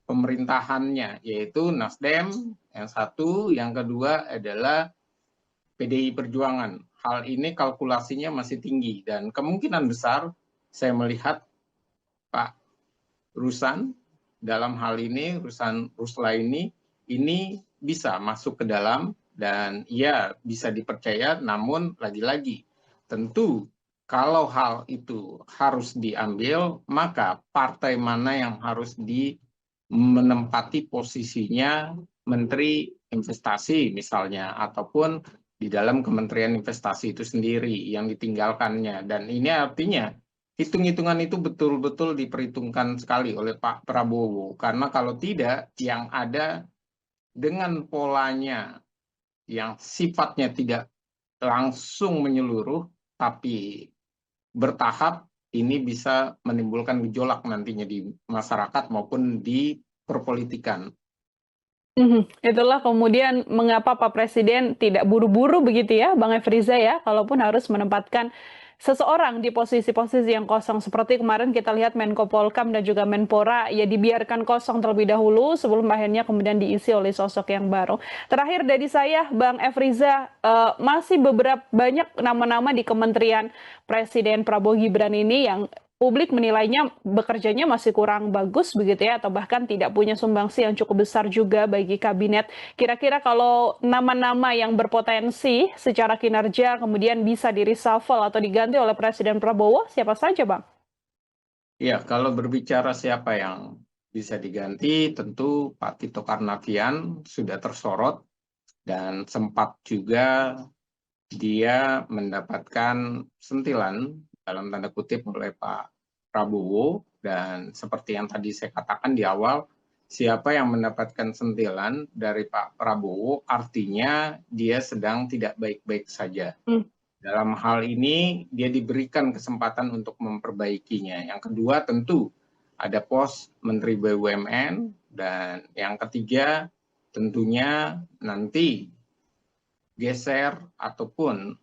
pemerintahannya, yaitu Nasdem yang satu, yang kedua adalah PDI Perjuangan. Hal ini kalkulasinya masih tinggi dan kemungkinan besar saya melihat Pak Ruslan dalam hal ini, Rusla ini bisa masuk ke dalam dan ia bisa dipercaya, namun lagi-lagi tentu kalau hal itu harus diambil, maka partai mana yang harus menempati posisinya Menteri Investasi misalnya, ataupun di dalam Kementerian Investasi itu sendiri yang ditinggalkannya. Dan ini artinya hitung-hitungan itu betul-betul diperhitungkan sekali oleh Pak Prabowo, karena kalau tidak, yang ada dengan polanya yang sifatnya tidak langsung menyeluruh tapi bertahap, ini bisa menimbulkan gejolak nantinya di masyarakat maupun di perpolitikan. Itulah kemudian mengapa Pak Presiden tidak buru-buru begitu ya, Bang Efriza ya, kalaupun harus menempatkan seseorang di posisi-posisi yang kosong. Seperti kemarin kita lihat Menko Polkam dan juga Menpora, ya dibiarkan kosong terlebih dahulu sebelum akhirnya kemudian diisi oleh sosok yang baru. Terakhir dari saya, Bang Efriza, masih beberapa banyak nama-nama di Kementerian Presiden Prabowo Gibran ini yang publik menilainya bekerjanya masih kurang bagus begitu ya, atau bahkan tidak punya sumbangsi yang cukup besar juga bagi kabinet. Kira-kira kalau nama-nama yang berpotensi secara kinerja kemudian bisa di-reshuffle atau diganti oleh Presiden Prabowo, siapa saja, Bang? Ya, kalau berbicara siapa yang bisa diganti, tentu Pak Tito Karnavian sudah tersorot dan sempat juga dia mendapatkan sentilan dalam tanda kutip oleh Pak Prabowo, dan seperti yang tadi saya katakan di awal, siapa yang mendapatkan sentilan dari Pak Prabowo artinya dia sedang tidak baik-baik saja. Dalam hal ini dia diberikan kesempatan untuk memperbaikinya. Yang kedua tentu ada pos Menteri BUMN, dan yang ketiga tentunya nanti geser ataupun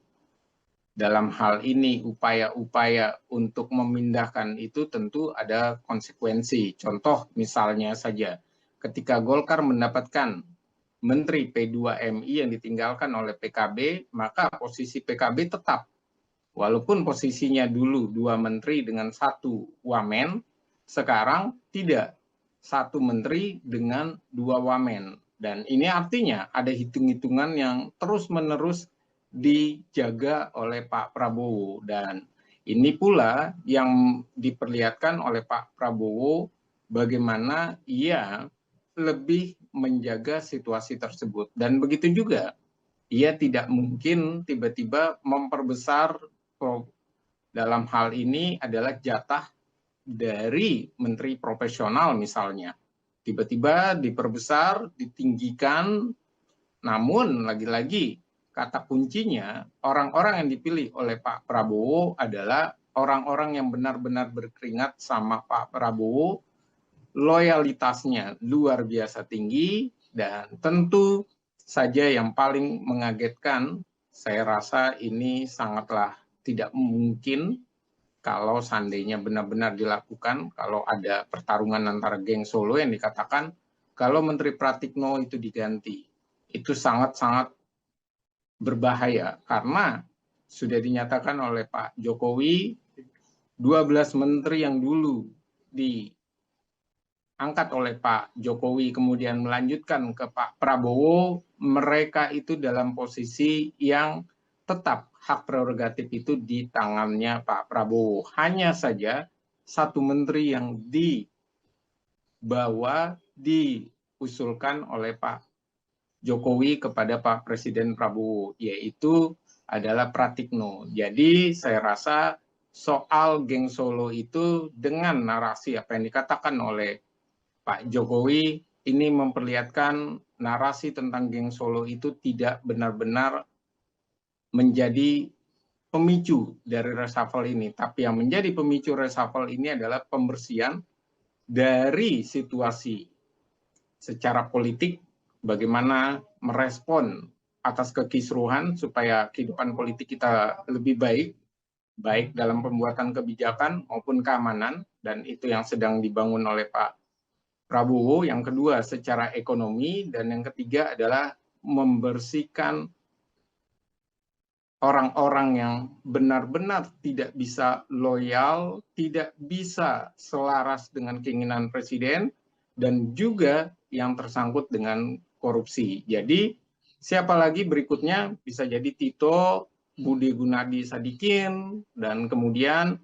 dalam hal ini upaya-upaya untuk memindahkan itu tentu ada konsekuensi. Contoh misalnya saja ketika Golkar mendapatkan Menteri P2MI yang ditinggalkan oleh PKB, maka posisi PKB tetap. Walaupun posisinya dulu 2 menteri dengan 1 wamen, sekarang tidak, 1 menteri dengan 2 wamen. Dan ini artinya ada hitung-hitungan yang terus-menerus dijaga oleh Pak Prabowo. Dan ini pula yang diperlihatkan oleh Pak Prabowo bagaimana ia lebih menjaga situasi tersebut. Dan begitu juga, ia tidak mungkin tiba-tiba memperbesar, dalam hal ini adalah jatah dari menteri profesional misalnya. Tiba-tiba diperbesar, ditinggikan, namun lagi-lagi kata kuncinya orang-orang yang dipilih oleh Pak Prabowo adalah orang-orang yang benar-benar berkeringat sama Pak Prabowo, loyalitasnya luar biasa tinggi, dan tentu saja yang paling mengagetkan, saya rasa ini sangatlah tidak mungkin kalau seandainya benar-benar dilakukan, kalau ada pertarungan antara geng Solo yang dikatakan, kalau Menteri Pratikno itu diganti. Itu sangat-sangat berbahaya karena sudah dinyatakan oleh Pak Jokowi 12 menteri yang dulu diangkat oleh Pak Jokowi kemudian melanjutkan ke Pak Prabowo, mereka itu dalam posisi yang tetap hak prerogatif itu di tangannya Pak Prabowo. Hanya saja satu menteri yang diusulkan oleh Pak Jokowi kepada Pak Presiden Prabowo, yaitu adalah Pratikno. Jadi saya rasa soal geng Solo itu dengan narasi apa yang dikatakan oleh Pak Jokowi ini memperlihatkan narasi tentang geng Solo itu tidak benar-benar menjadi pemicu dari reshuffle ini. Tapi yang menjadi pemicu reshuffle ini adalah pembersihan dari situasi secara politik, bagaimana merespon atas kekisruhan supaya kehidupan politik kita lebih baik, baik dalam pembuatan kebijakan maupun keamanan, dan itu yang sedang dibangun oleh Pak Prabowo. Yang kedua, secara ekonomi, dan yang ketiga adalah membersihkan orang-orang yang benar-benar tidak bisa loyal, tidak bisa selaras dengan keinginan presiden, dan juga yang tersangkut dengan korupsi. Jadi siapa lagi berikutnya? Bisa jadi Tito, Budi Gunadi Sadikin, dan kemudian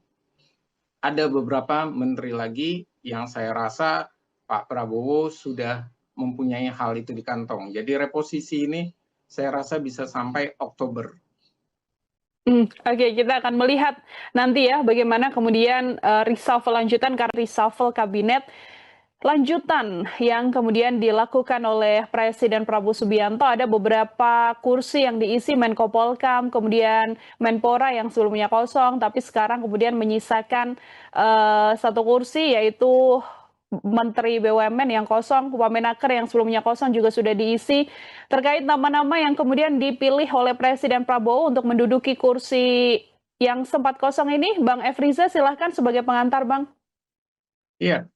ada beberapa menteri lagi yang saya rasa Pak Prabowo sudah mempunyai hal itu di kantong. Jadi reposisi ini saya rasa bisa sampai Oktober. Oke, kita akan melihat nanti ya bagaimana kemudian reshuffle lanjutan karena reshuffle kabinet lanjutan yang kemudian dilakukan oleh Presiden Prabowo Subianto. Ada beberapa kursi yang diisi Menko Polkam, kemudian Menpora yang sebelumnya kosong, tapi sekarang kemudian menyisakan satu kursi yaitu Menteri BUMN yang kosong, Wamenaker yang sebelumnya kosong juga sudah diisi. Terkait nama-nama yang kemudian dipilih oleh Presiden Prabowo untuk menduduki kursi yang sempat kosong ini, Bang Efriza silahkan sebagai pengantar, Bang. Iya,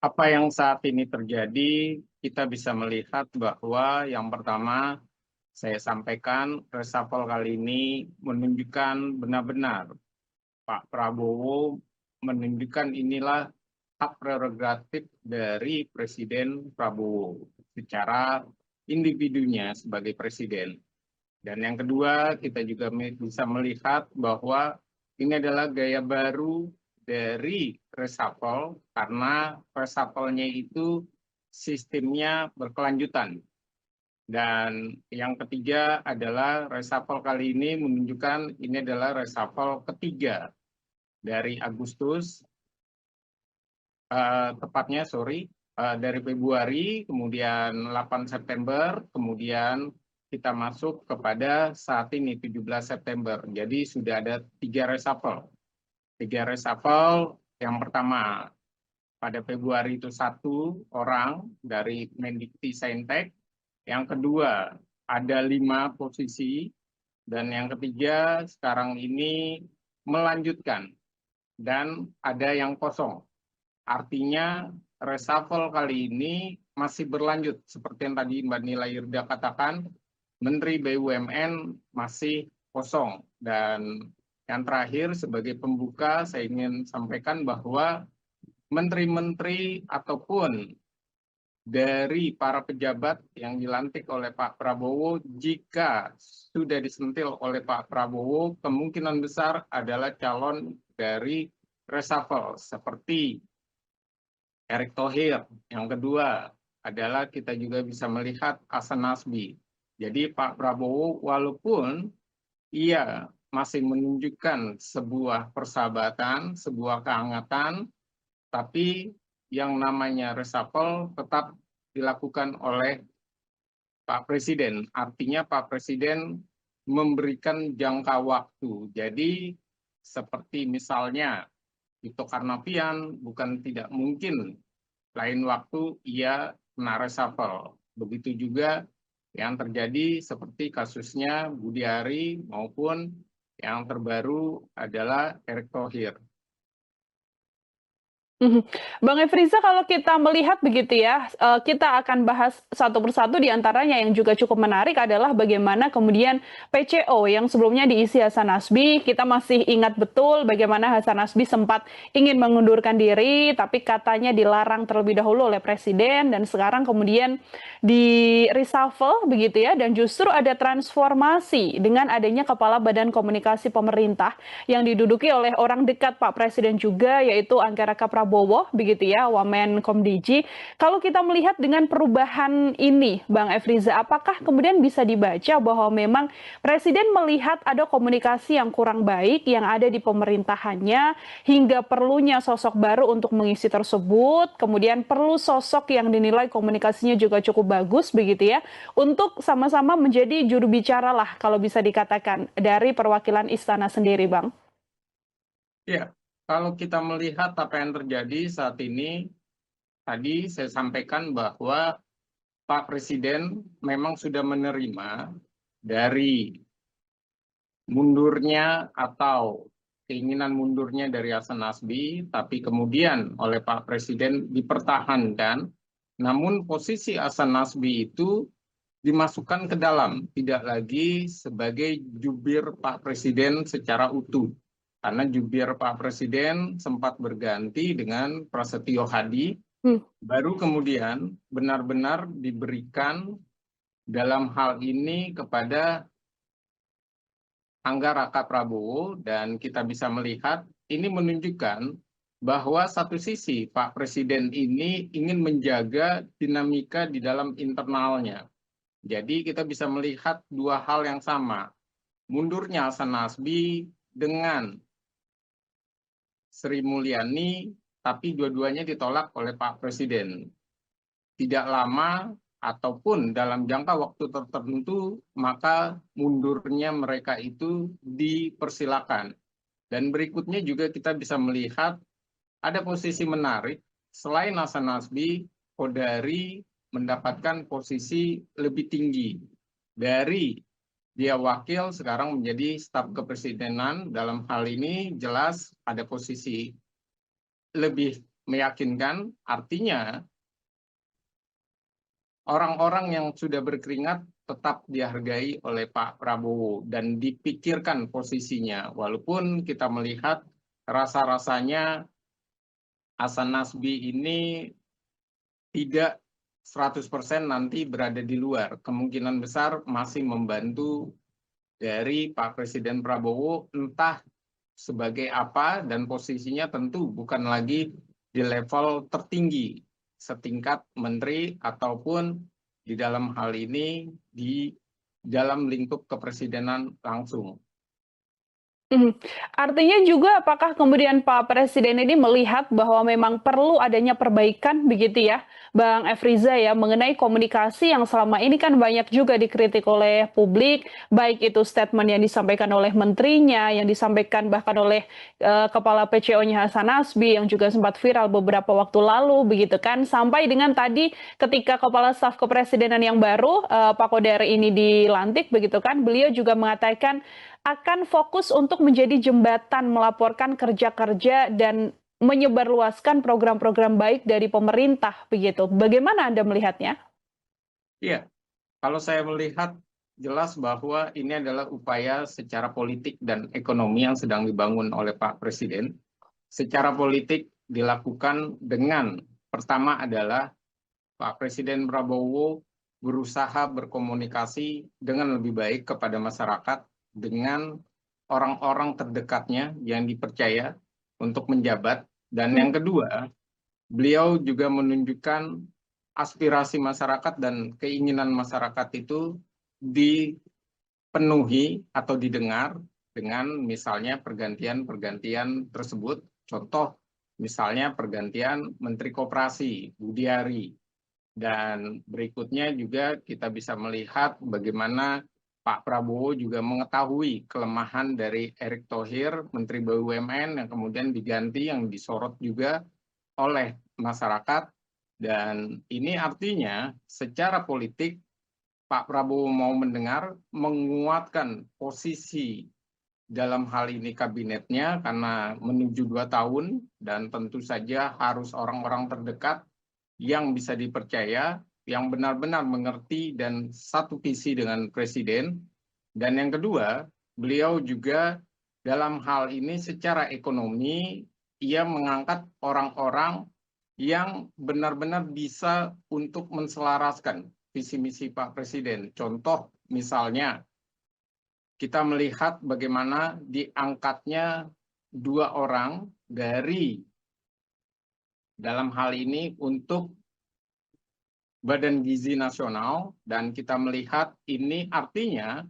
apa yang saat ini terjadi, kita bisa melihat bahwa yang pertama saya sampaikan reshuffle kali ini menunjukkan benar-benar Pak Prabowo menunjukkan inilah hak prerogatif dari Presiden Prabowo secara individunya sebagai presiden. Dan yang kedua, kita juga bisa melihat bahwa ini adalah gaya baru dari reshuffle karena reshuffle-nya itu sistemnya berkelanjutan. Dan yang ketiga adalah reshuffle kali ini menunjukkan ini adalah reshuffle ketiga dari Agustus, dari Februari, kemudian 8 September, kemudian kita masuk kepada saat ini 17 September. Jadi sudah ada 3 reshuffle. 3 reshuffle, yang pertama pada Februari itu 1 orang dari Mendikti Saintek, yang kedua ada 5 posisi, dan yang ketiga sekarang ini melanjutkan dan ada yang kosong. Artinya reshuffle kali ini masih berlanjut. Seperti yang tadi Mbak Nila Yurda katakan, Menteri BUMN masih kosong. Dan yang terakhir sebagai pembuka saya ingin sampaikan bahwa menteri-menteri ataupun dari para pejabat yang dilantik oleh Pak Prabowo, jika sudah disentil oleh Pak Prabowo, kemungkinan besar adalah calon dari reshuffle seperti Erick Thohir. Yang kedua adalah kita juga bisa melihat Hasan Nasbi. Jadi Pak Prabowo walaupun ia masih menunjukkan sebuah persahabatan, sebuah kehangatan, tapi yang namanya reshuffle tetap dilakukan oleh Pak Presiden. Artinya Pak Presiden memberikan jangka waktu. Jadi seperti misalnya Tito Karnavian bukan tidak mungkin lain waktu ia kena reshuffle. Begitu juga yang terjadi seperti kasusnya Budi Ari maupun yang terbaru adalah Erick Thohir. Mhm. Bang Efriza, kalau kita melihat begitu ya, kita akan bahas satu persatu di antaranya yang juga cukup menarik adalah bagaimana kemudian PCO yang sebelumnya diisi Hasan Nasbi, kita masih ingat betul bagaimana Hasan Nasbi sempat ingin mengundurkan diri, tapi katanya dilarang terlebih dahulu oleh Presiden, dan sekarang kemudian di reshuffle begitu ya, dan justru ada transformasi dengan adanya Kepala Badan Komunikasi Pemerintah yang diduduki oleh orang dekat Pak Presiden juga, yaitu Angga Raka Prabowo, begitu ya, Wamen Komdiji. Kalau kita melihat dengan perubahan ini, Bang Efriza, apakah kemudian bisa dibaca bahwa memang Presiden melihat ada komunikasi yang kurang baik yang ada di pemerintahannya, hingga perlunya sosok baru untuk mengisi tersebut, kemudian perlu sosok yang dinilai komunikasinya juga cukup bagus, begitu ya, untuk sama-sama menjadi juru bicara lah, kalau bisa dikatakan, dari perwakilan istana sendiri, Bang? Ya, kalau kita melihat apa yang terjadi saat ini, tadi saya sampaikan bahwa Pak Presiden memang sudah menerima dari mundurnya atau keinginan mundurnya dari Hasan Nasbi, tapi kemudian oleh Pak Presiden dipertahankan. Namun posisi Hasan Nasbi itu dimasukkan ke dalam, tidak lagi sebagai jubir Pak Presiden secara utuh. Karena jubir Pak Presiden sempat berganti dengan Prasetyo Hadi, Hmm. baru kemudian benar-benar diberikan dalam hal ini kepada Angga Raka Prabowo, dan kita bisa melihat ini menunjukkan bahwa satu sisi Pak Presiden ini ingin menjaga dinamika di dalam internalnya. Jadi kita bisa melihat dua hal yang sama. Mundurnya Hasan Nasbi dengan Sri Mulyani, tapi dua-duanya ditolak oleh Pak Presiden. Tidak lama ataupun dalam jangka waktu tertentu, maka mundurnya mereka itu dipersilakan. Dan berikutnya juga kita bisa melihat ada posisi menarik, selain Hasan Nasbi, Kodari mendapatkan posisi lebih tinggi. Dari dia wakil sekarang menjadi staf kepresidenan, dalam hal ini jelas ada posisi lebih meyakinkan, artinya orang-orang yang sudah berkeringat tetap dihargai oleh Pak Prabowo dan dipikirkan posisinya. Walaupun kita melihat rasa-rasanya Hasan Nasbi ini tidak 100% nanti berada di luar. Kemungkinan besar masih membantu dari Pak Presiden Prabowo, entah sebagai apa, dan posisinya tentu bukan lagi di level tertinggi setingkat menteri ataupun di dalam hal ini di dalam lingkup kepresidenan langsung. Mhm. Artinya juga apakah kemudian Pak Presiden ini melihat bahwa memang perlu adanya perbaikan begitu ya, Bang Efriza ya, mengenai komunikasi yang selama ini kan banyak juga dikritik oleh publik, baik itu statement yang disampaikan oleh menterinya, yang disampaikan bahkan oleh Kepala PCO-nya Hasan Nasbi yang juga sempat viral beberapa waktu lalu begitu kan, sampai dengan tadi ketika Kepala Staf Kepresidenan yang baru Pak Kodari ini dilantik begitu kan, beliau juga mengatakan akan fokus untuk menjadi jembatan melaporkan kerja-kerja dan menyebarluaskan program-program baik dari pemerintah begitu. Bagaimana Anda melihatnya? Iya, kalau saya melihat jelas bahwa ini adalah upaya secara politik dan ekonomi yang sedang dibangun oleh Pak Presiden. Secara politik dilakukan dengan pertama adalah Pak Presiden Prabowo berusaha berkomunikasi dengan lebih baik kepada masyarakat dengan orang-orang terdekatnya yang dipercaya untuk menjabat. Dan yang kedua, beliau juga menunjukkan aspirasi masyarakat dan keinginan masyarakat itu dipenuhi atau didengar dengan misalnya pergantian-pergantian tersebut. Contoh misalnya pergantian Menteri Koperasi, Budiari. Dan berikutnya juga kita bisa melihat bagaimana Pak Prabowo juga mengetahui kelemahan dari Erick Thohir, Menteri BUMN, yang kemudian diganti, yang disorot juga oleh masyarakat. Dan ini artinya secara politik Pak Prabowo mau mendengar, menguatkan posisi dalam hal ini kabinetnya karena menuju 2 tahun dan tentu saja harus orang-orang terdekat yang bisa dipercaya, yang benar-benar mengerti dan satu visi dengan presiden. Dan yang kedua, beliau juga dalam hal ini secara ekonomi, ia mengangkat orang-orang yang benar-benar bisa untuk menselaraskan visi misi Pak Presiden. Contoh misalnya, kita melihat bagaimana diangkatnya 2 orang dari dalam hal ini untuk Badan Gizi Nasional, dan kita melihat ini artinya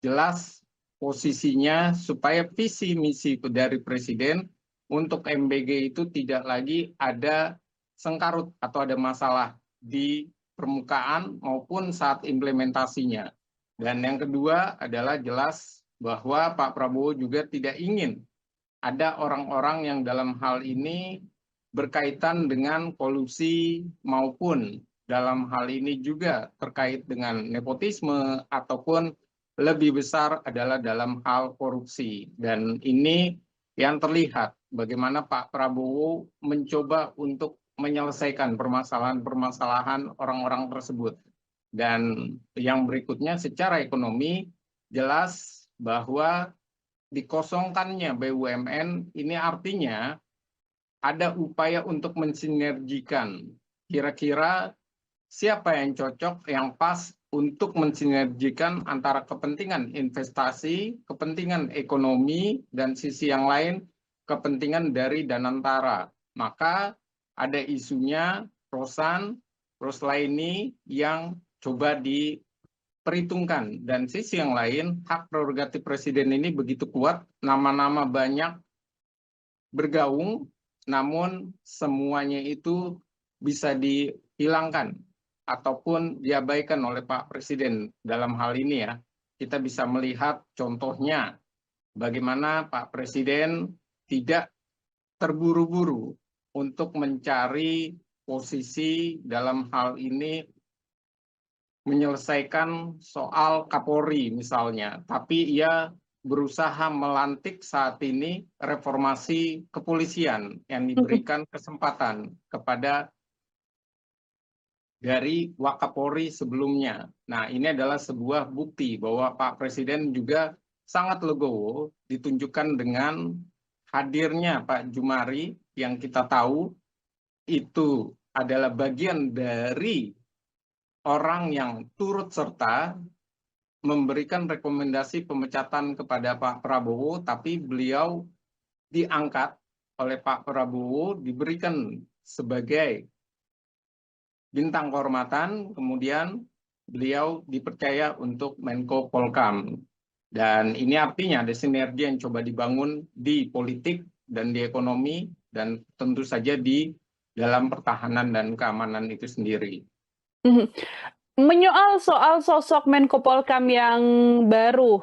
jelas posisinya supaya visi misi dari Presiden untuk MBG itu tidak lagi ada sengkarut atau ada masalah di permukaan maupun saat implementasinya. Dan yang kedua adalah jelas bahwa Pak Prabowo juga tidak ingin ada orang-orang yang dalam hal ini berkaitan dengan kolusi maupun dalam hal ini juga terkait dengan nepotisme ataupun lebih besar adalah dalam hal korupsi. Dan ini yang terlihat bagaimana Pak Prabowo mencoba untuk menyelesaikan permasalahan-permasalahan orang-orang tersebut. Dan yang berikutnya secara ekonomi jelas bahwa dikosongkannya BUMN ini artinya ada upaya untuk mensinergikan. Kira-kira siapa yang cocok, yang pas untuk mensinergikan antara kepentingan investasi, kepentingan ekonomi, dan sisi yang lain kepentingan dari Danantara. Maka ada isunya Rosan, Roslaini yang coba diperhitungkan. Dan sisi yang lain, hak prerogatif Presiden ini begitu kuat, nama-nama banyak bergaung, namun semuanya itu bisa dihilangkan ataupun diabaikan oleh Pak Presiden dalam hal ini ya. Kita bisa melihat contohnya bagaimana Pak Presiden tidak terburu-buru untuk mencari posisi dalam hal ini menyelesaikan soal Kapolri misalnya, tapi ia berusaha melantik saat ini reformasi kepolisian yang diberikan kesempatan kepada dari Wakapolri sebelumnya. Nah, ini adalah sebuah bukti bahwa Pak Presiden juga sangat legowo ditunjukkan dengan hadirnya Pak Jumari yang kita tahu itu adalah bagian dari orang yang turut serta memberikan rekomendasi pemecatan kepada Pak Prabowo, tapi beliau diangkat oleh Pak Prabowo, diberikan sebagai bintang kehormatan, kemudian beliau dipercaya untuk Menko Polkam. Dan ini artinya ada sinergi yang coba dibangun di politik dan di ekonomi, dan tentu saja di dalam pertahanan dan keamanan itu sendiri. Menyoal soal sosok Menko Polkam yang baru,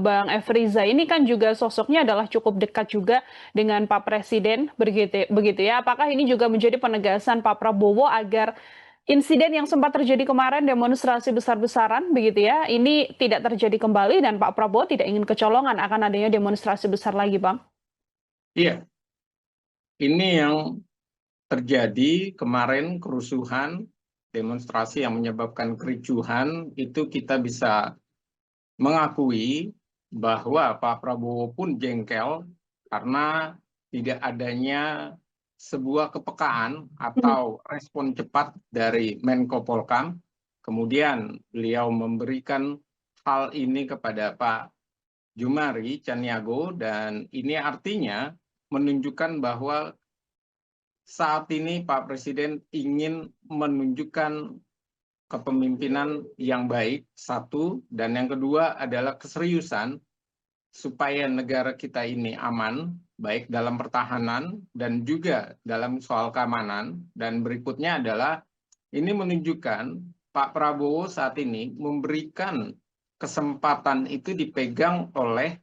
Bang Efriza, ini kan juga sosoknya adalah cukup dekat juga dengan Pak Presiden, begitu ya. Apakah ini juga menjadi penegasan Pak Prabowo agar insiden yang sempat terjadi kemarin, demonstrasi besar-besaran, begitu ya, ini tidak terjadi kembali dan Pak Prabowo tidak ingin kecolongan akan adanya demonstrasi besar lagi, Bang? Iya, ini yang terjadi kemarin, kerusuhan, demonstrasi yang menyebabkan kericuhan, itu kita bisa mengakui bahwa Pak Prabowo pun jengkel karena tidak adanya sebuah kepekaan atau respon cepat dari Menko Polkam. Kemudian beliau memberikan hal ini kepada Pak Jumari Caniago, dan ini artinya menunjukkan bahwa saat ini Pak Presiden ingin menunjukkan kepemimpinan yang baik, satu, dan yang kedua adalah keseriusan supaya negara kita ini aman, baik dalam pertahanan dan juga dalam soal keamanan. Dan berikutnya adalah ini menunjukkan Pak Prabowo saat ini memberikan kesempatan itu dipegang oleh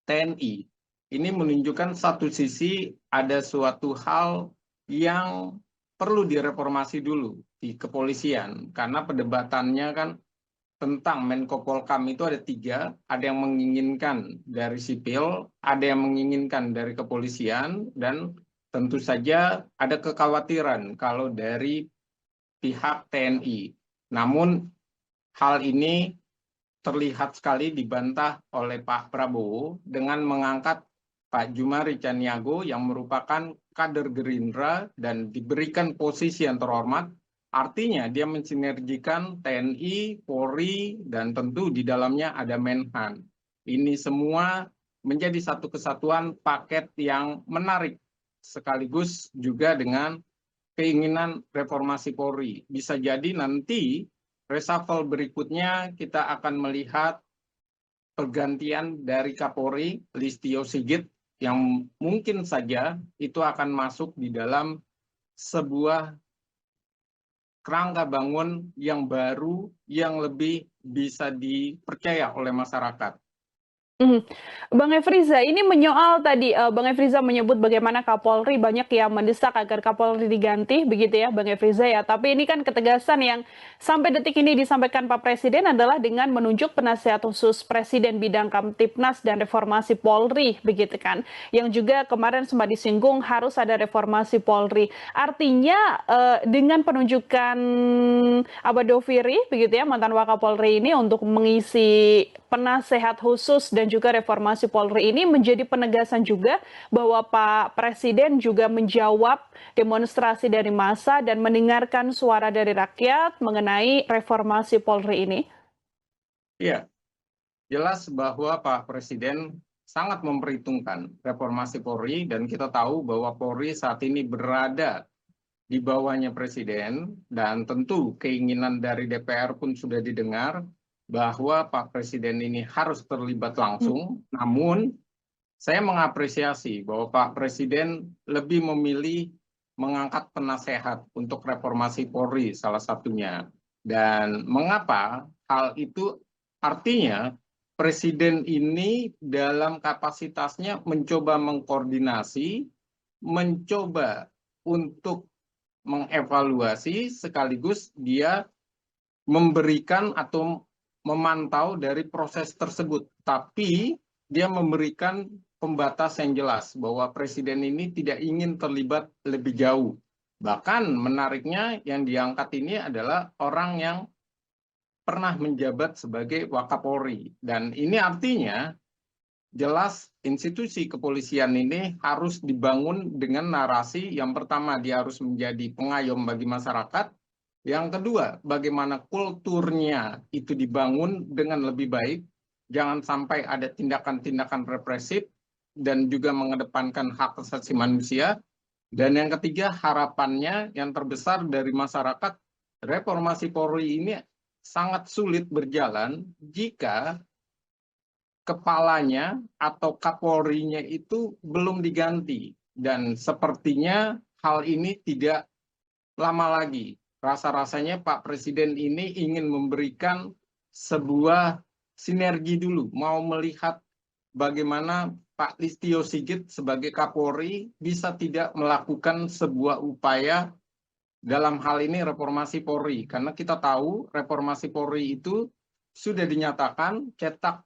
TNI. Ini menunjukkan satu sisi ada suatu hal yang perlu direformasi dulu di kepolisian, karena perdebatannya kan tentang Menko Polkam itu ada 3, ada yang menginginkan dari sipil, ada yang menginginkan dari kepolisian, dan tentu saja ada kekhawatiran kalau dari pihak TNI. Namun hal ini terlihat sekali dibantah oleh Pak Prabowo dengan mengangkat Pak Jumari Caniago yang merupakan kader Gerindra dan diberikan posisi yang terhormat. Artinya dia mensinergikan TNI, Polri, dan tentu di dalamnya ada Menhan. Ini semua menjadi satu kesatuan paket yang menarik, sekaligus juga dengan keinginan reformasi Polri. Bisa jadi nanti reshuffle berikutnya kita akan melihat pergantian dari Kapolri, Listio Sigit, yang mungkin saja itu akan masuk di dalam sebuah kerangka bangun yang baru, yang lebih bisa dipercaya oleh masyarakat. Mhm. Bang Efriza, ini menyoal tadi, Bang Efriza menyebut bagaimana Kapolri banyak yang mendesak agar Kapolri diganti, begitu ya Bang Efriza ya. Tapi ini kan ketegasan yang sampai detik ini disampaikan Pak Presiden adalah dengan menunjuk penasihat khusus Presiden bidang Kamtipnas dan reformasi Polri, begitu kan. Yang juga kemarin sempat disinggung harus ada reformasi Polri. Artinya dengan penunjukan Abadoviri, begitu ya, mantan Wakapolri ini untuk mengisi penasehat khusus dan juga reformasi Polri ini menjadi penegasan juga bahwa Pak Presiden juga menjawab demonstrasi dari massa dan mendengarkan suara dari rakyat mengenai reformasi Polri ini. Iya, jelas bahwa Pak Presiden sangat memperhitungkan reformasi Polri dan kita tahu bahwa Polri saat ini berada di bawahnya Presiden dan tentu keinginan dari DPR pun sudah didengar bahwa Pak Presiden ini harus terlibat langsung. Namun saya mengapresiasi bahwa Pak Presiden lebih memilih mengangkat penasehat untuk reformasi Polri salah satunya. Dan mengapa hal itu artinya Presiden ini dalam kapasitasnya mencoba mengkoordinasi, mencoba untuk mengevaluasi sekaligus dia memberikan atau memantau dari proses tersebut. Tapi dia memberikan pembatas yang jelas bahwa presiden ini tidak ingin terlibat lebih jauh. Bahkan menariknya yang diangkat ini adalah orang yang pernah menjabat sebagai Wakapolri. Dan ini artinya jelas institusi kepolisian ini harus dibangun dengan narasi yang pertama dia harus menjadi pengayom bagi masyarakat, yang kedua bagaimana kulturnya itu dibangun dengan lebih baik, jangan sampai ada tindakan-tindakan represif dan juga mengedepankan hak asasi manusia, dan yang ketiga harapannya yang terbesar dari masyarakat, reformasi Polri ini sangat sulit berjalan jika kepalanya atau Kapolrinya itu belum diganti. Dan sepertinya hal ini tidak lama lagi. Rasa-rasanya Pak Presiden ini ingin memberikan sebuah sinergi dulu, mau melihat bagaimana Pak Listio Sigit sebagai Kapolri bisa tidak melakukan sebuah upaya dalam hal ini reformasi Polri. Karena kita tahu reformasi Polri itu sudah dinyatakan cetak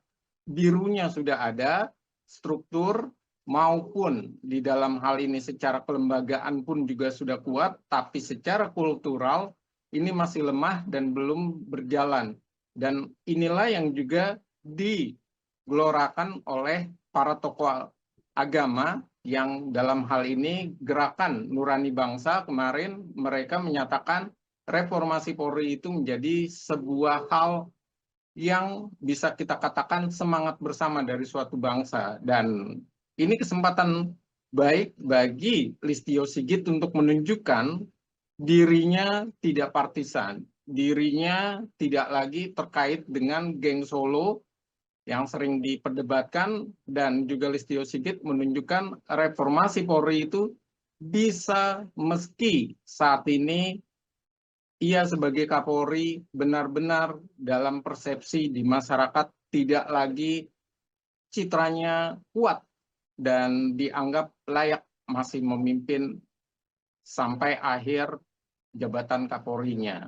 birunya sudah ada, struktur maupun di dalam hal ini secara kelembagaan pun juga sudah kuat, tapi secara kultural ini masih lemah dan belum berjalan. Dan inilah yang juga digelorakan oleh para tokoh agama yang dalam hal ini Gerakan Nurani Bangsa kemarin mereka menyatakan reformasi Polri itu menjadi sebuah hal yang bisa kita katakan semangat bersama dari suatu bangsa. Dan ini kesempatan baik bagi Listio Sigit untuk menunjukkan dirinya tidak partisan, dirinya tidak lagi terkait dengan geng Solo yang sering diperdebatkan, dan juga Listio Sigit menunjukkan reformasi Polri itu bisa meski saat ini ia sebagai Kapolri benar-benar dalam persepsi di masyarakat tidak lagi citranya kuat dan dianggap layak masih memimpin sampai akhir jabatan Kapolrinya.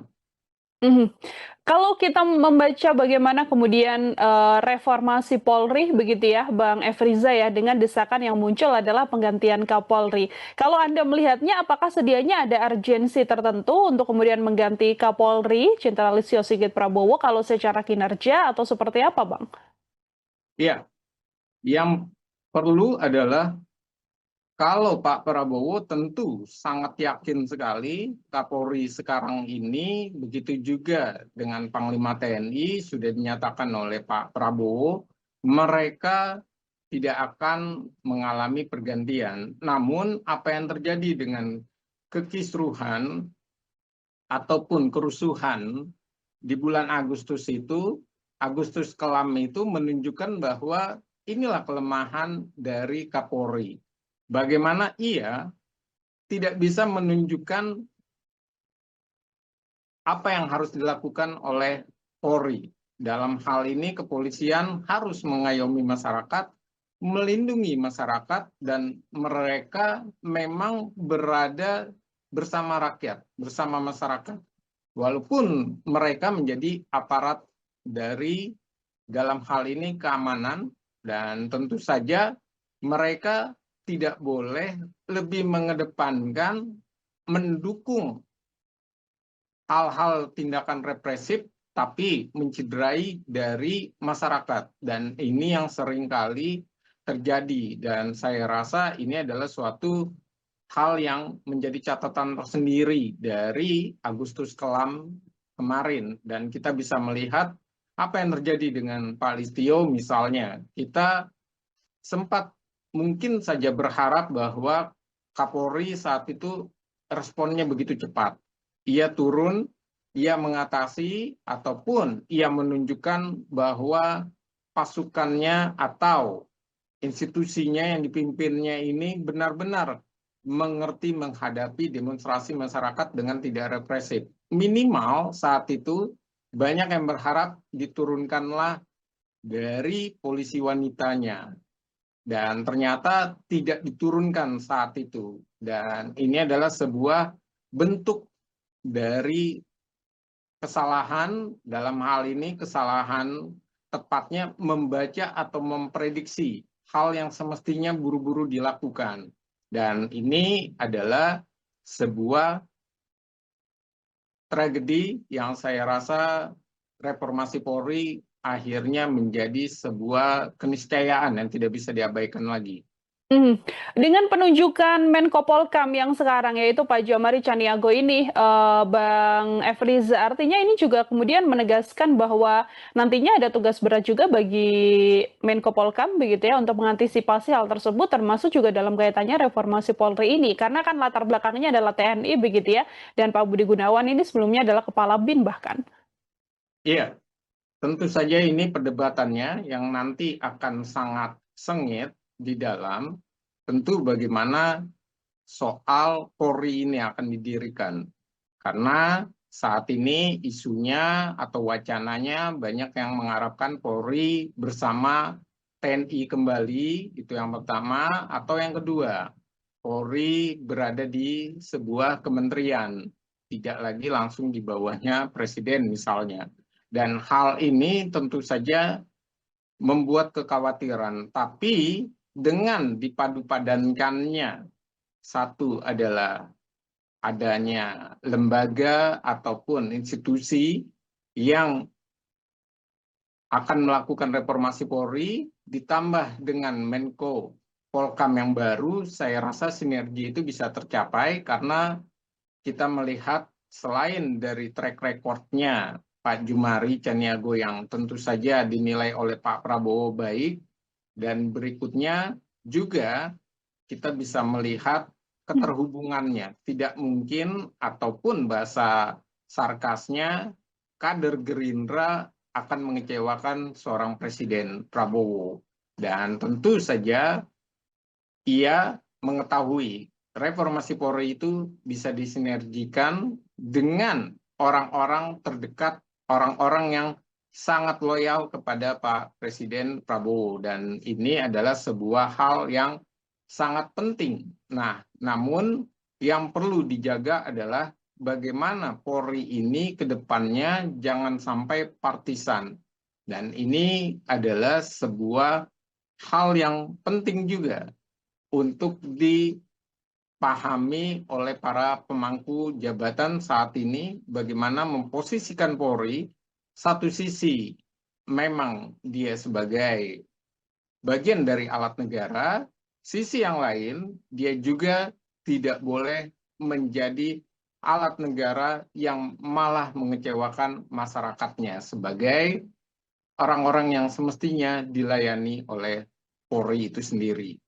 Mhm. Kalau kita membaca bagaimana kemudian, reformasi Polri begitu ya, Bang Efriza ya, dengan desakan yang muncul adalah penggantian Kapolri. Kalau Anda melihatnya apakah sedianya ada urgensi tertentu untuk kemudian mengganti Kapolri, Jenderal Listio Sigit Prabowo, kalau secara kinerja atau seperti apa, Bang? Ya, yang perlu adalah kalau Pak Prabowo tentu sangat yakin sekali Kapolri sekarang ini, begitu juga dengan Panglima TNI sudah dinyatakan oleh Pak Prabowo, mereka tidak akan mengalami pergantian. Namun apa yang terjadi dengan kekisruhan ataupun kerusuhan di bulan Agustus itu, Agustus kelam itu menunjukkan bahwa inilah kelemahan dari Kapolri. Bagaimana ia tidak bisa menunjukkan apa yang harus dilakukan oleh Polri. Dalam hal ini kepolisian harus mengayomi masyarakat, melindungi masyarakat, dan mereka memang berada bersama rakyat, bersama masyarakat. Walaupun mereka menjadi aparat dari dalam hal ini keamanan, dan tentu saja mereka tidak boleh lebih mengedepankan mendukung hal-hal tindakan represif tapi mencederai dari masyarakat, dan ini yang seringkali terjadi, dan saya rasa ini adalah suatu hal yang menjadi catatan tersendiri dari Agustus kelam kemarin, dan kita bisa melihat apa yang terjadi dengan Pak Listio misalnya. Kita sempat mungkin saja berharap bahwa Kapolri saat itu responnya begitu cepat. Ia turun, ia mengatasi, ataupun ia menunjukkan bahwa pasukannya atau institusinya yang dipimpinnya ini benar-benar mengerti menghadapi demonstrasi masyarakat dengan tidak represif. Minimal saat itu banyak yang berharap diturunkanlah dari polisi wanitanya, dan ternyata tidak diturunkan saat itu. Dan ini adalah sebuah bentuk dari kesalahan, dalam hal ini kesalahan tepatnya membaca atau memprediksi hal yang semestinya buru-buru dilakukan. Dan ini adalah sebuah tragedi yang saya rasa reformasi Polri akhirnya menjadi sebuah keniscayaan yang tidak bisa diabaikan lagi. Mhm. Dengan penunjukan Menko Polkam yang sekarang yaitu Pak Jomari Caniago ini, Bang Efriza, artinya ini juga kemudian menegaskan bahwa nantinya ada tugas berat juga bagi Menko Polkam begitu ya untuk mengantisipasi hal tersebut termasuk juga dalam kaitannya reformasi Polri ini. Karena kan latar belakangnya adalah TNI begitu ya dan Pak Budi Gunawan ini sebelumnya adalah Kepala BIN bahkan. Iya, tentu saja ini perdebatannya yang nanti akan sangat sengit di dalam tentu bagaimana soal Polri ini akan didirikan. Karena saat ini isunya atau wacananya banyak yang mengharapkan Polri bersama TNI kembali, itu yang pertama, atau yang kedua, Polri berada di sebuah kementerian, tidak lagi langsung di bawahnya Presiden misalnya. Dan hal ini tentu saja membuat kekhawatiran, tapi dengan dipadu-padankannya, satu adalah adanya lembaga ataupun institusi yang akan melakukan reformasi Polri, ditambah dengan Menko Polkam yang baru, saya rasa sinergi itu bisa tercapai karena kita melihat selain dari track record-nya Pak Jumari Caniago yang tentu saja dinilai oleh Pak Prabowo baik, dan berikutnya juga kita bisa melihat keterhubungannya. Tidak mungkin, ataupun bahasa sarkasnya, kader Gerindra akan mengecewakan seorang Presiden Prabowo. Dan tentu saja ia mengetahui reformasi Polri itu bisa disinergikan dengan orang-orang terdekat, orang-orang yang sangat loyal kepada Pak Presiden Prabowo. Dan ini adalah sebuah hal yang sangat penting. Nah, namun yang perlu dijaga adalah bagaimana Polri ini ke depannya jangan sampai partisan. Dan ini adalah sebuah hal yang penting juga untuk dipahami oleh para pemangku jabatan saat ini, bagaimana memposisikan Polri. Satu sisi memang dia sebagai bagian dari alat negara, sisi yang lain dia juga tidak boleh menjadi alat negara yang malah mengecewakan masyarakatnya sebagai orang-orang yang semestinya dilayani oleh Polri itu sendiri.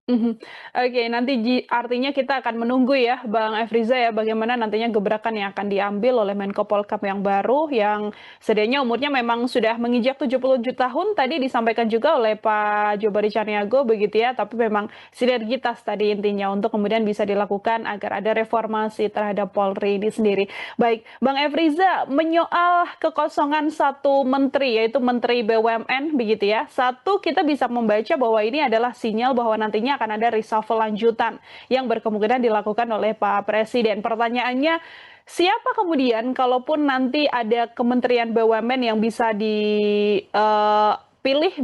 Mhm. Oke, nanti artinya kita akan menunggu ya, Bang Efriza ya, bagaimana nantinya gebrakan yang akan diambil oleh Menko Polhukam yang baru, yang sedianya umurnya memang sudah menginjak 77 tahun, tadi disampaikan juga oleh Pak Jobari Caniago begitu ya, tapi memang sinergitas tadi intinya untuk kemudian bisa dilakukan agar ada reformasi terhadap Polri ini sendiri. Baik, Bang Efriza, menyoal kekosongan satu menteri, yaitu Menteri BUMN begitu ya, satu kita bisa membaca bahwa ini adalah sinyal bahwa nantinya akan ada reshuffle lanjutan yang berkemungkinan dilakukan oleh Pak Presiden. Pertanyaannya, siapa kemudian kalaupun nanti ada Kementerian BUMN yang bisa dipilih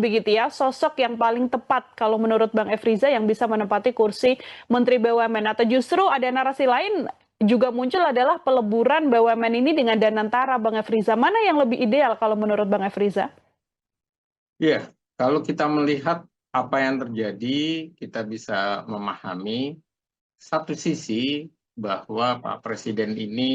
begitu ya, sosok yang paling tepat kalau menurut Bang Efriza yang bisa menempati kursi Menteri BUMN, atau justru ada narasi lain juga muncul adalah peleburan BUMN ini dengan Danantara, Bang Efriza. Mana yang lebih ideal kalau menurut Bang Efriza? Ya, kalau kita melihat apa yang terjadi, kita bisa memahami satu sisi bahwa Pak Presiden ini